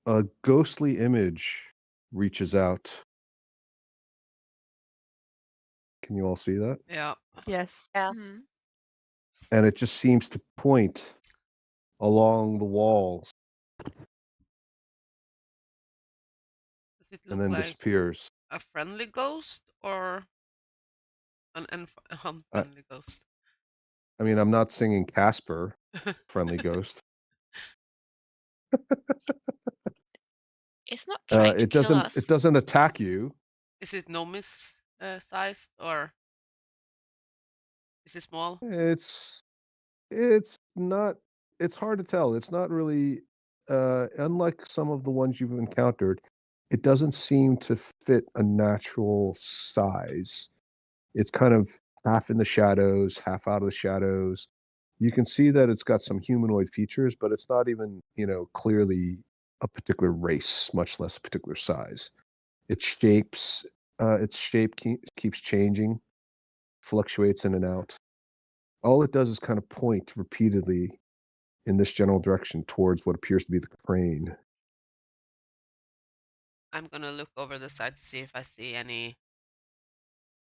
a ghostly image reaches out. Can you all see that? yeah. Yes. Yeah. Mhm. And it just seems to point along the walls Does it and look then like disappears. a friendly ghost or an unfriendly ghost? I mean, I'm not singing Casper, friendly ghost. It's not trying to It kill doesn't. us. It doesn't attack you. Is it Nomis sized or is it small? It's not. It's hard to tell. It's not really. Unlike some of the ones you've encountered, it doesn't seem to fit a natural size. It's kind of half in the shadows, half out of the shadows. You can see that it's got some humanoid features, but it's not even, clearly a particular race, much less a particular size. Its shape keeps changing, fluctuates in and out. All it does is kind of point repeatedly in this general direction towards what appears to be the crane. I'm gonna look over the side to see if I see any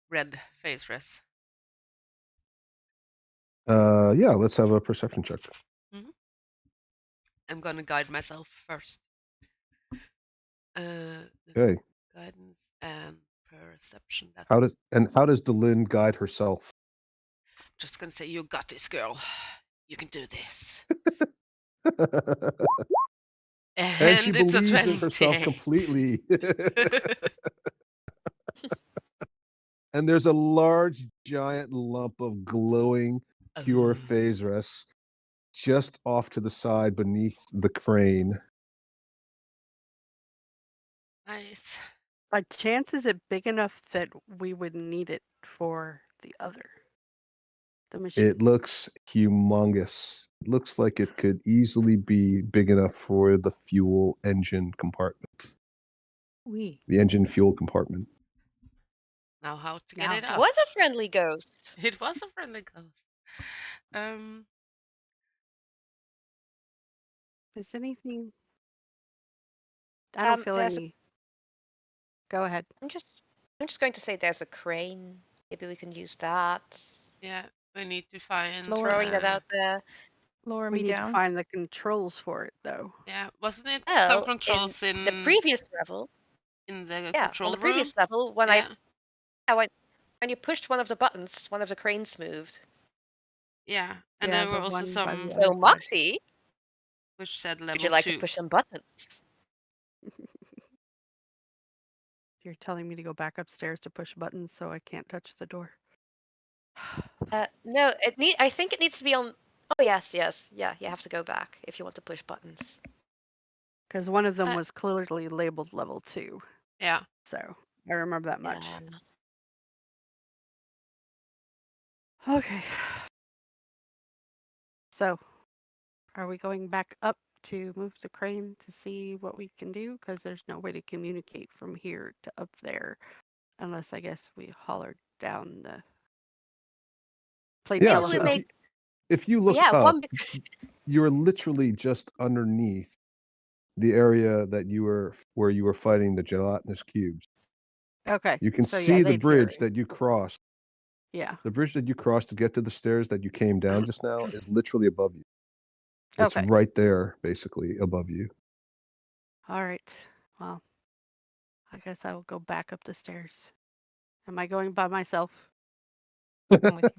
red face rest. Yeah, let's have a perception check. I'm gonna guide myself first. Okay. Guidance and perception. That's How does Delin guide herself? just gonna say, you got this, girl. You can do this. And she it's a believes in herself 20. completely. And there's a large, giant lump of glowing, pure Ooh. phasres just off to the side beneath the crane. Nice. By chance, is it big enough that we would need it for the machine? It looks humongous. It looks like it could easily be big enough for the fuel engine compartment. We. The engine fuel compartment. Now how to get Now, it It up? was a friendly ghost. It was a friendly ghost. Is anything? I don't feel there's any. Go ahead. I'm just going to say there's a crane. Maybe we can use that. Yeah, we need to find. Throwing that out there. Lower We me need to down. find the controls for it, though. Yeah, wasn't it Well, some controls in the previous level. in the Yeah, control on the room? previous level, when Yeah. when you pushed one of the buttons, one of the cranes moved. Yeah, and Yeah, there were the also one by some the So other side. Moxie, which said level would you like 2. to push some buttons? You're telling me to go back upstairs to push buttons so I can't touch the door. No, I think it needs to be on. Oh yes, yeah. You have to go back if you want to push buttons. Because one of them Uh, was clearly labeled level 2. Yeah. So I remember that much. Yeah. Okay. So, are we going back up to move the crane to see what we can do? Because there's no way to communicate from here to up there, unless I guess we hollered down the plate Yeah, Probably so telephone. if you look Yeah, up, you're literally just underneath the area where you were fighting the gelatinous cubes. Okay. You can so see yeah, the they'd hear bridge it. that you crossed Yeah. The bridge that you crossed to get to the stairs that you came down just now is literally above you. It's Okay. right there, basically, above you. All right. Well, I guess I will go back up the stairs. Am I going by myself? I'm with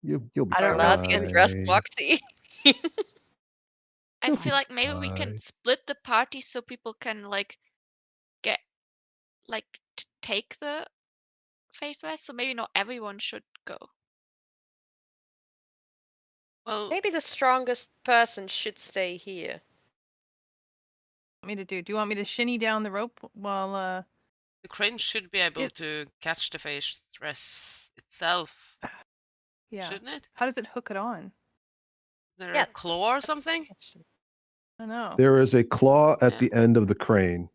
you. You'll be I Our don't know if Latvian dress, fine. Moxie. I You'll feel be like maybe we can fine. split the party so people can like get like take the face rest. So maybe not everyone should go. Well, Maybe the strongest person should stay here. Want me to do? Do you want me to shinny down the rope while the crane should be able It- to catch the face rest itself, yeah. shouldn't it? How does it hook it on? Is there Yeah, a claw or That's the something? question. I don't know. There is a claw at Yeah. the end of the crane,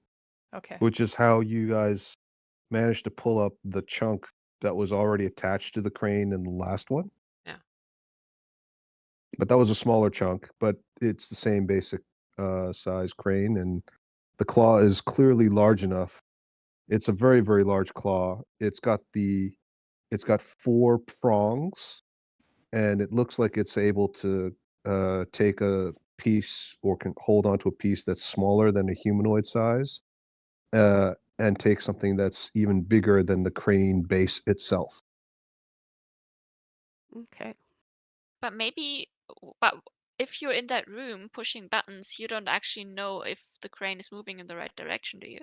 Okay. which is how you guys managed to pull up the chunk that was already attached to the crane in the last one. Yeah. But that was a smaller chunk, but it's the same basic size crane, and the claw is clearly large enough. It's a very, very large claw. It's got 4 prongs, and it looks like it's able to take a piece or can hold onto a piece that's smaller than a humanoid size, and take something that's even bigger than the crane base itself. Okay. But maybe, but if you're in that room pushing buttons, you don't actually know if the crane is moving in the right direction, do you?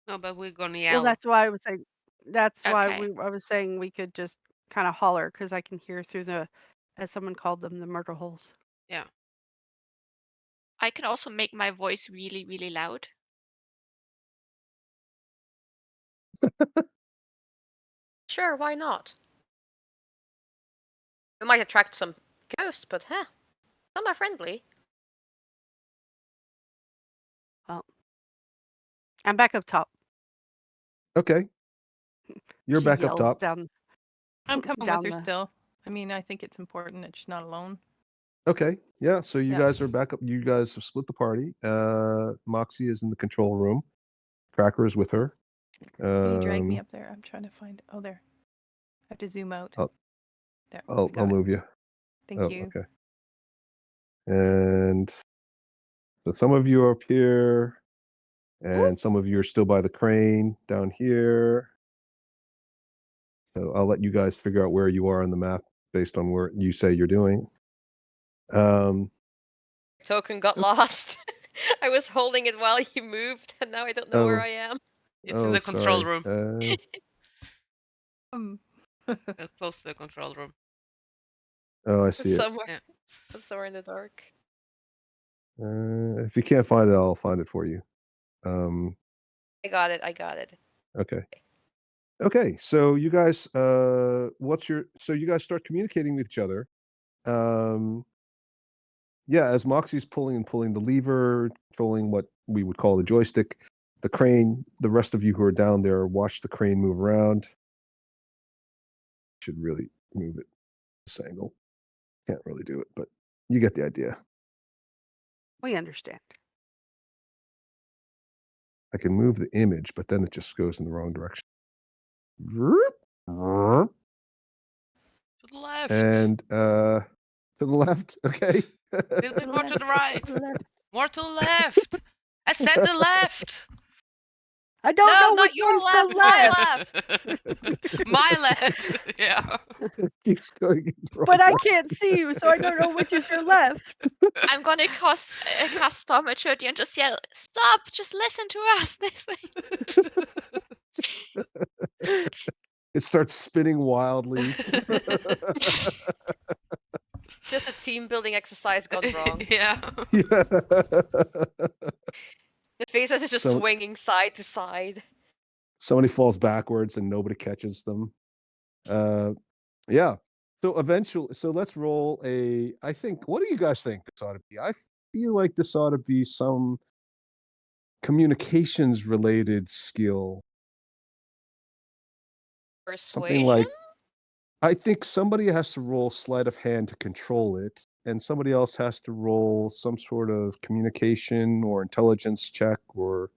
No, but we're gonna Well, yell. that's why I was saying. That's why Okay. I was saying we could just kind of holler because I can hear through the, as someone called them, the murder holes. Yeah. I can also make my voice really, really loud. Sure, why not? We might attract some ghosts, but some are friendly. I'm back up top. Okay. You're She back up yells top. down. I'm coming with down her the- still. I mean, I think it's important that she's not alone. Okay. Yeah. So you Yeah. guys are back up. You guys have split the party. Moxie is in the control room. Cracker is with her. Can you drag me Um, up there? I'm trying to find. Oh, there. I have to zoom out. Oh. There. I I'll got it. move you. Thank Oh, you. okay. And so some of you are up here, and some of you are still by the crane down here. So I'll let you guys figure out where you are on the map based on where you say you're doing. Token got lost. I was holding it while you moved, and now I don't know where Oh. I am. It's in the control sorry. room. Close to the control room. Oh, I see it. Somewhere. Yeah. Somewhere in the dark. If you can't find it, I'll find it for you. I got it. I got it. Okay. Okay. So you guys, so you guys start communicating with each other. Yeah, as Moxie's pulling the lever, controlling what we would call the joystick, the crane, the rest of you who are down there watch the crane move around. Should really move it this angle. Can't really do it, but you get the idea. We understand. I can move the image, but then it just goes in the wrong direction. Vroom, vroom. To the left. And to the left, okay. A little bit more to the right. More to the left. I said the left. I don't No, know not which your one's left, the my left. My left. Yeah. Keeps going in the wrong But I direction. can't see you, so I don't know which is your left. I'm gonna cast thaumaturgy and just yell, "Stop! Just listen to us." It starts spinning wildly. Just a team building exercise gone wrong. Yeah. Yeah. The faces is just So- swinging side to side. Somebody falls backwards and nobody catches them. Yeah. So eventually, let's roll I think, what do you guys think this ought to be? I feel like this ought to be some communications related skill. Persuasion? Something like, I think somebody has to roll sleight of hand to control it, and somebody else has to roll some sort of communication or intelligence check, or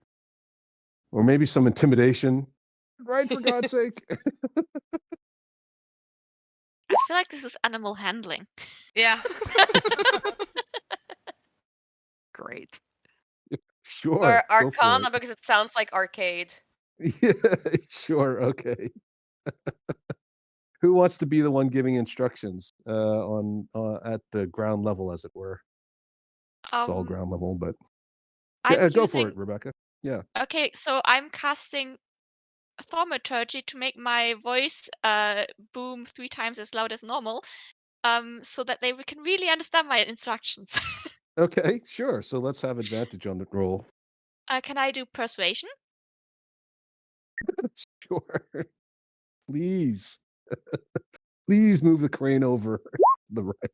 maybe some intimidation. Right, for God's sake. I feel like this is animal handling. Yeah. Great. Sure. Or Go for Arcana it. because it sounds like arcade. Yeah, sure. Okay. Who wants to be the one giving instructions on at the ground level, as it were? It's all Um, ground level, but I'm go for it, using. Rebecca. Yeah. Okay, so I'm casting thaumaturgy to make my voice boom 3 times as loud as normal, so that they can really understand my instructions. Okay, sure. So let's have advantage on the roll. Can I do persuasion? Sure. Please. Please move the crane over to the right.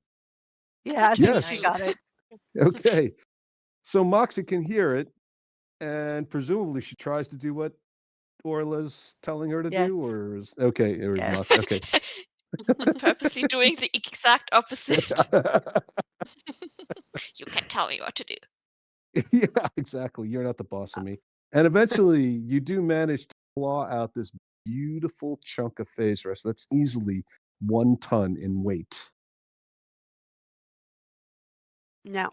Yeah, I tricky think she Yes. got it. Okay. So Moxie can hear it, and presumably she tries to do what Orla's telling her to Yes. do, or is okay, or is Yes. Moxie okay. I'm purposely doing the exact opposite. You can't tell me what to do. Yeah, exactly. You're not the boss of me. And eventually you do manage to claw out this beautiful chunk of phase rest that's easily 1 ton in weight. Now,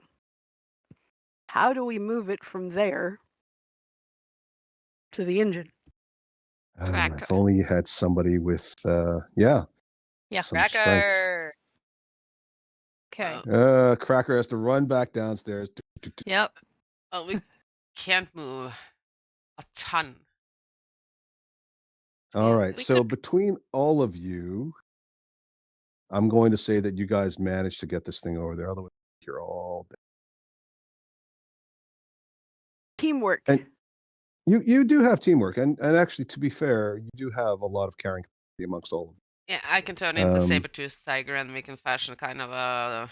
how do we move it from there to the engine? Cracker. If only you had somebody with Yeah. some strength. Cracker. Okay. Cracker has to run back downstairs. Yep. Well, we can't move a ton. All right. We So could. between all of you, I'm going to say that you guys managed to get this thing over there. Otherwise, you're all dead. Teamwork. And you do have teamwork, and actually, to be fair, you do have a lot of carrying capacity amongst all of them. Yeah, I can turn into saber-toothed tiger and we can fashion kind of a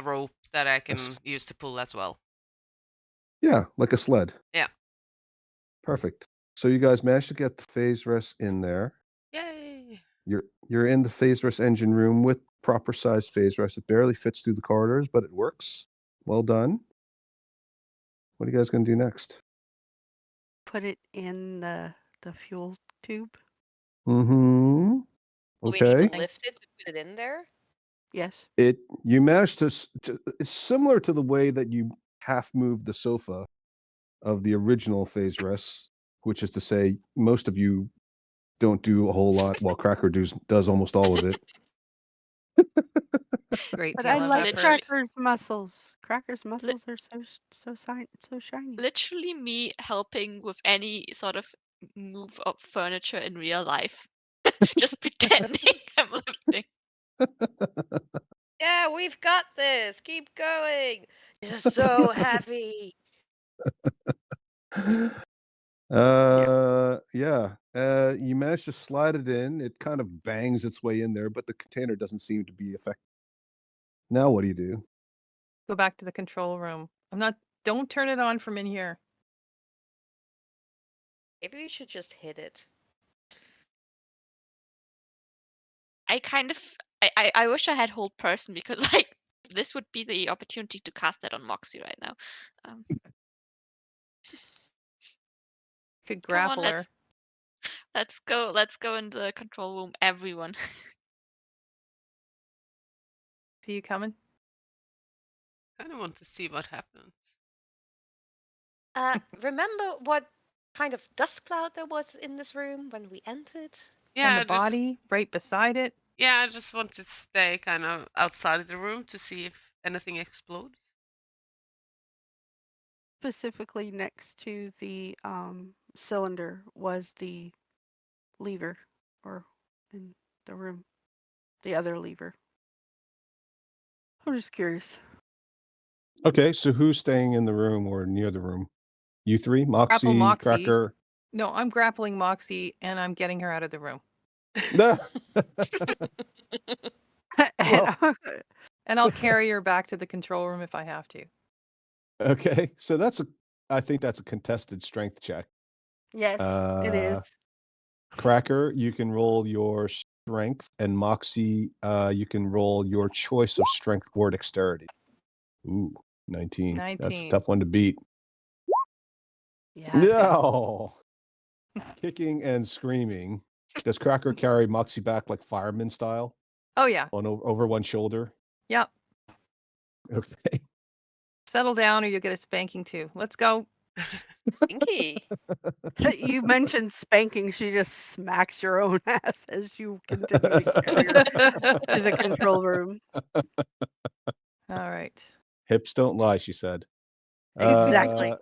rope that I can use to pull as well. Yeah, like a sled. Yeah. Perfect. So you guys managed to get the phase rest in there. Yay! You're in the phase rest engine room with proper sized phase rest. It barely fits through the corridors, but it works. Well done. What are you guys going to do next? Put it in the fuel tube. Mm-hmm. Do we need Okay. to lift it to put it in there? Yes. You managed to it's similar to the way that you half moved the sofa of the original phase rest, which is to say most of you don't do a whole lot while Cracker does almost all of it. Great But deal I of like effort. Cracker's muscles. Cracker's muscles are so shiny. Literally me helping with any sort of move of furniture in real life. Just pretending I'm lifting. Yeah, we've got this. Keep going. This is so heavy. Yeah. You managed to slide it in. It kind of bangs its way in there, but the container doesn't seem to be effective. Now what do you do? Go back to the control room. Don't turn it on from in here. Maybe we should just hit it. I kind of I wish I had hold person because like this would be the opportunity to cast that on Moxie right now. Could Come on, grapple her. let's go in the control room, everyone. See you coming? I kind of want to see what happens. Remember what kind of dust cloud there was in this room when we entered? Yeah, And the body right beside it. Yeah, I just want to stay kind of outside the room to see if anything explodes. Specifically next to the cylinder was the lever, or in the room, the other lever. I'm just curious. Okay, so who's staying in the room or near the room? You three? Grapple Moxie, Moxie. Cracker. No, I'm grappling Moxie and I'm getting her out of the room. No. And I'll carry her back to the control room if I have to. Okay, so I think that's a contested strength check. Yes, it is. Cracker, you can roll your strength, and Moxie, you can roll your choice of strength or dexterity. Ooh, 19. That's a 19. tough one to beat. Yeah. No. Kicking and screaming. Does Cracker carry Moxie back like fireman style? Oh yeah. over one shoulder? Yep. Okay. Settle down or you'll get a spanking too. Let's go. Stinky. You mentioned spanking. She just smacks your own ass as you continue to carry her to the control room. All right. Hips don't lie, she said. Exactly.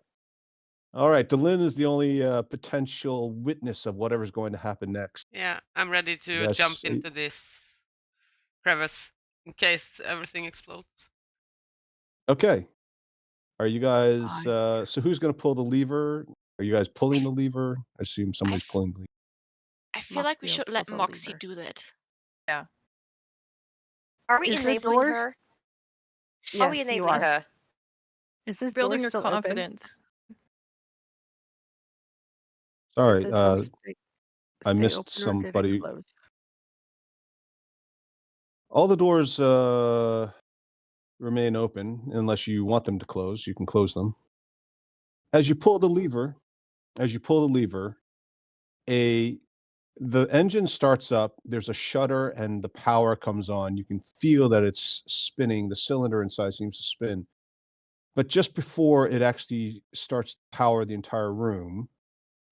All right, Delin is the only potential witness of whatever's going to happen next. Yeah, I'm ready to Yes, jump into this crevice in case everything explodes. Okay. Are you guys Fine. so who's going to pull the lever? Are you guys pulling the lever? I assume somebody's f- pulling the lever. I feel like we Moxie should let pulls a Moxie lever. do that. Yeah. Are we Is the enabling door- her? How are we Yes, you enabling are. her? Is this Building door her still open? confidence. Sorry, Did the door I stay missed open or did it somebody. close? All the doors remain open unless you want them to close. You can close them. As you pull the lever, the engine starts up, there's a shutter and the power comes on. You can feel that it's spinning. The cylinder inside seems to spin. But just before it actually starts to power the entire room,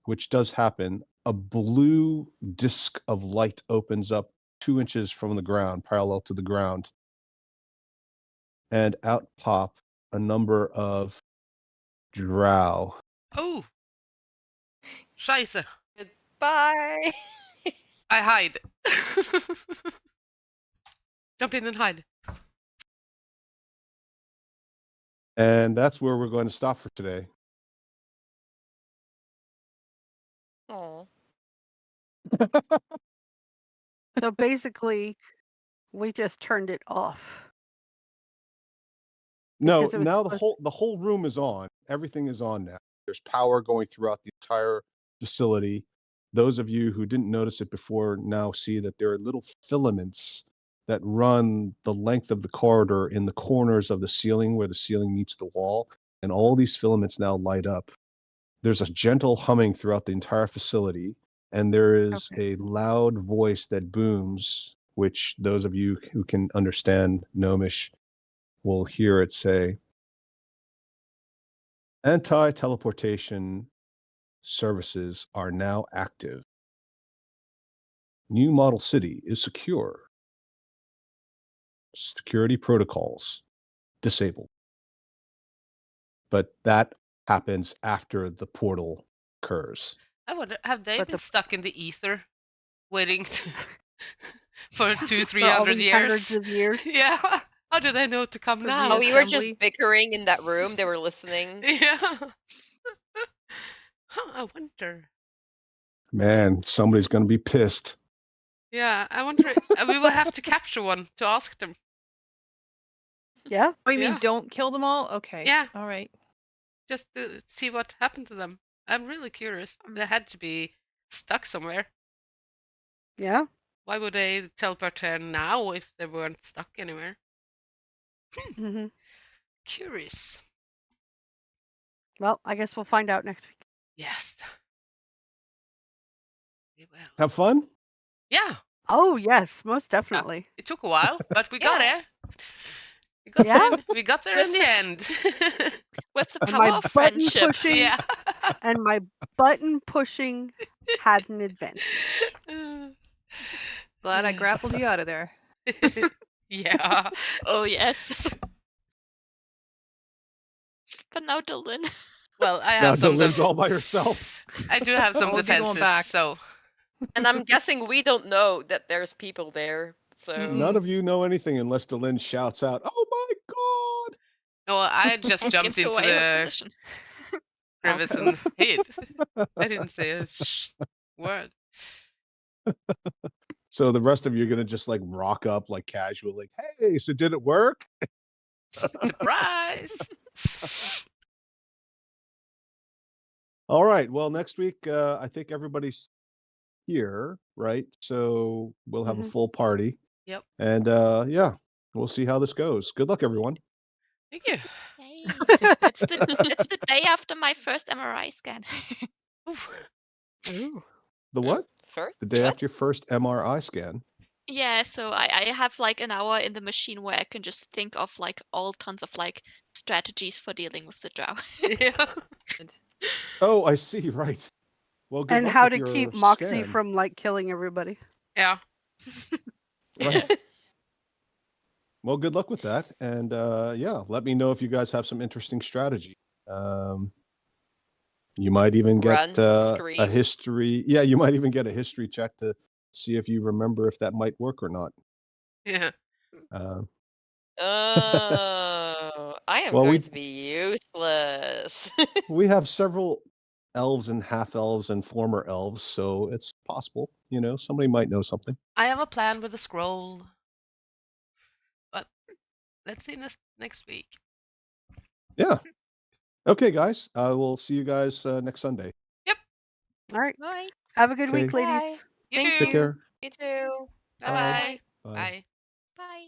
which does happen, a blue disc of light opens up 2 inches from the ground, parallel to the ground. And out pop a number of drow. Oh! Scheiße! Bye. I hide. Jump in and hide. And that's where we're going to stop for today. Oh. So basically, we just turned it off. No, Because it was now supposed- the whole room is on. Everything is on now. There's power going throughout the entire facility. Those of you who didn't notice it before now see that there are little filaments that run the length of the corridor in the corners of the ceiling where the ceiling meets the wall, and all these filaments now light up. There's a gentle humming throughout the entire facility, and there is a loud voice that booms, which those of you who can understand Gnomish will hear it say, "Anti-teleportation services are now active. New model city is secure. Security protocols disabled." But that happens after the portal occurs. I wonder, have they But been the- stuck in the ether, waiting for 200-300 For all these hundreds years? of years. Yeah. How do they know to come For the now? Oh, we were just assembly. bickering in that room. They were listening. Yeah. Huh, I wonder. Man, somebody's going to be pissed. Yeah, I wonder. We will have to capture one to ask them. Yeah. Oh, you mean Yeah. don't kill them all? Okay. Yeah. All right. Just to see what happened to them. I'm really curious. They had to be stuck somewhere. Yeah. Why would they teleport here now if they weren't stuck anywhere? hmm Curious. Well, I guess we'll find out next week. Yes. We will. Have fun? Yeah, Oh, yes, most definitely. it took a while, but we got Yeah. there. We got Yeah? there. We got there in the end. With the And power my of button friendship. pushing Yeah. and my button pushing had an advantage. Glad I Yeah. grappled you out of there. Yeah. Oh yes. But now Dylan. Well, I Now have some. Dylan's all by herself. I do have some Oh, we'll be going defenses, back. so And I'm guessing we don't know that there's people there. So Mm-mm. None of you know anything unless Delin shouts out, "Oh my god!" no, I just jumped Into into a the position. crevice and hid. I didn't say a word. So the rest of you are gonna just like rock up like casual, like, "Hey, so did it work?" Surprise! All right. Well, next week, I think everybody's here, right? So we'll have a Mhm. full party. Yep. And yeah, we'll see how this goes. Good luck, everyone. Thank you. Yay. It's the day after my first MRI scan. Oof. Ooh. The what? first. The day What? after your first MRI scan. Yeah, so I have like an hour in the machine where I can just think of like all tons of like strategies for dealing with the drow. Yeah. Good. Oh, I see. Right. Well, good And luck how with to your keep Moxie scan. from like killing everybody. Yeah. Right. Well, good luck with that, and yeah, let me know if you guys have some interesting strategy. You might even get Run, a scream. history. Yeah, you might even get a history check to see if you remember if that might work or not. Yeah. Uh, Oh, I am well, going to be useless. we have several elves and half elves and former elves, so it's possible. You know, somebody might know something. I have a plan with a scroll. But let's see next week. Yeah. Okay, guys. I will see you guys next Sunday. All right. Bye. Have a good Okay. week, Bye. ladies. You Thank too. Take care. You too. Bye-bye. Bye. Bye. Bye.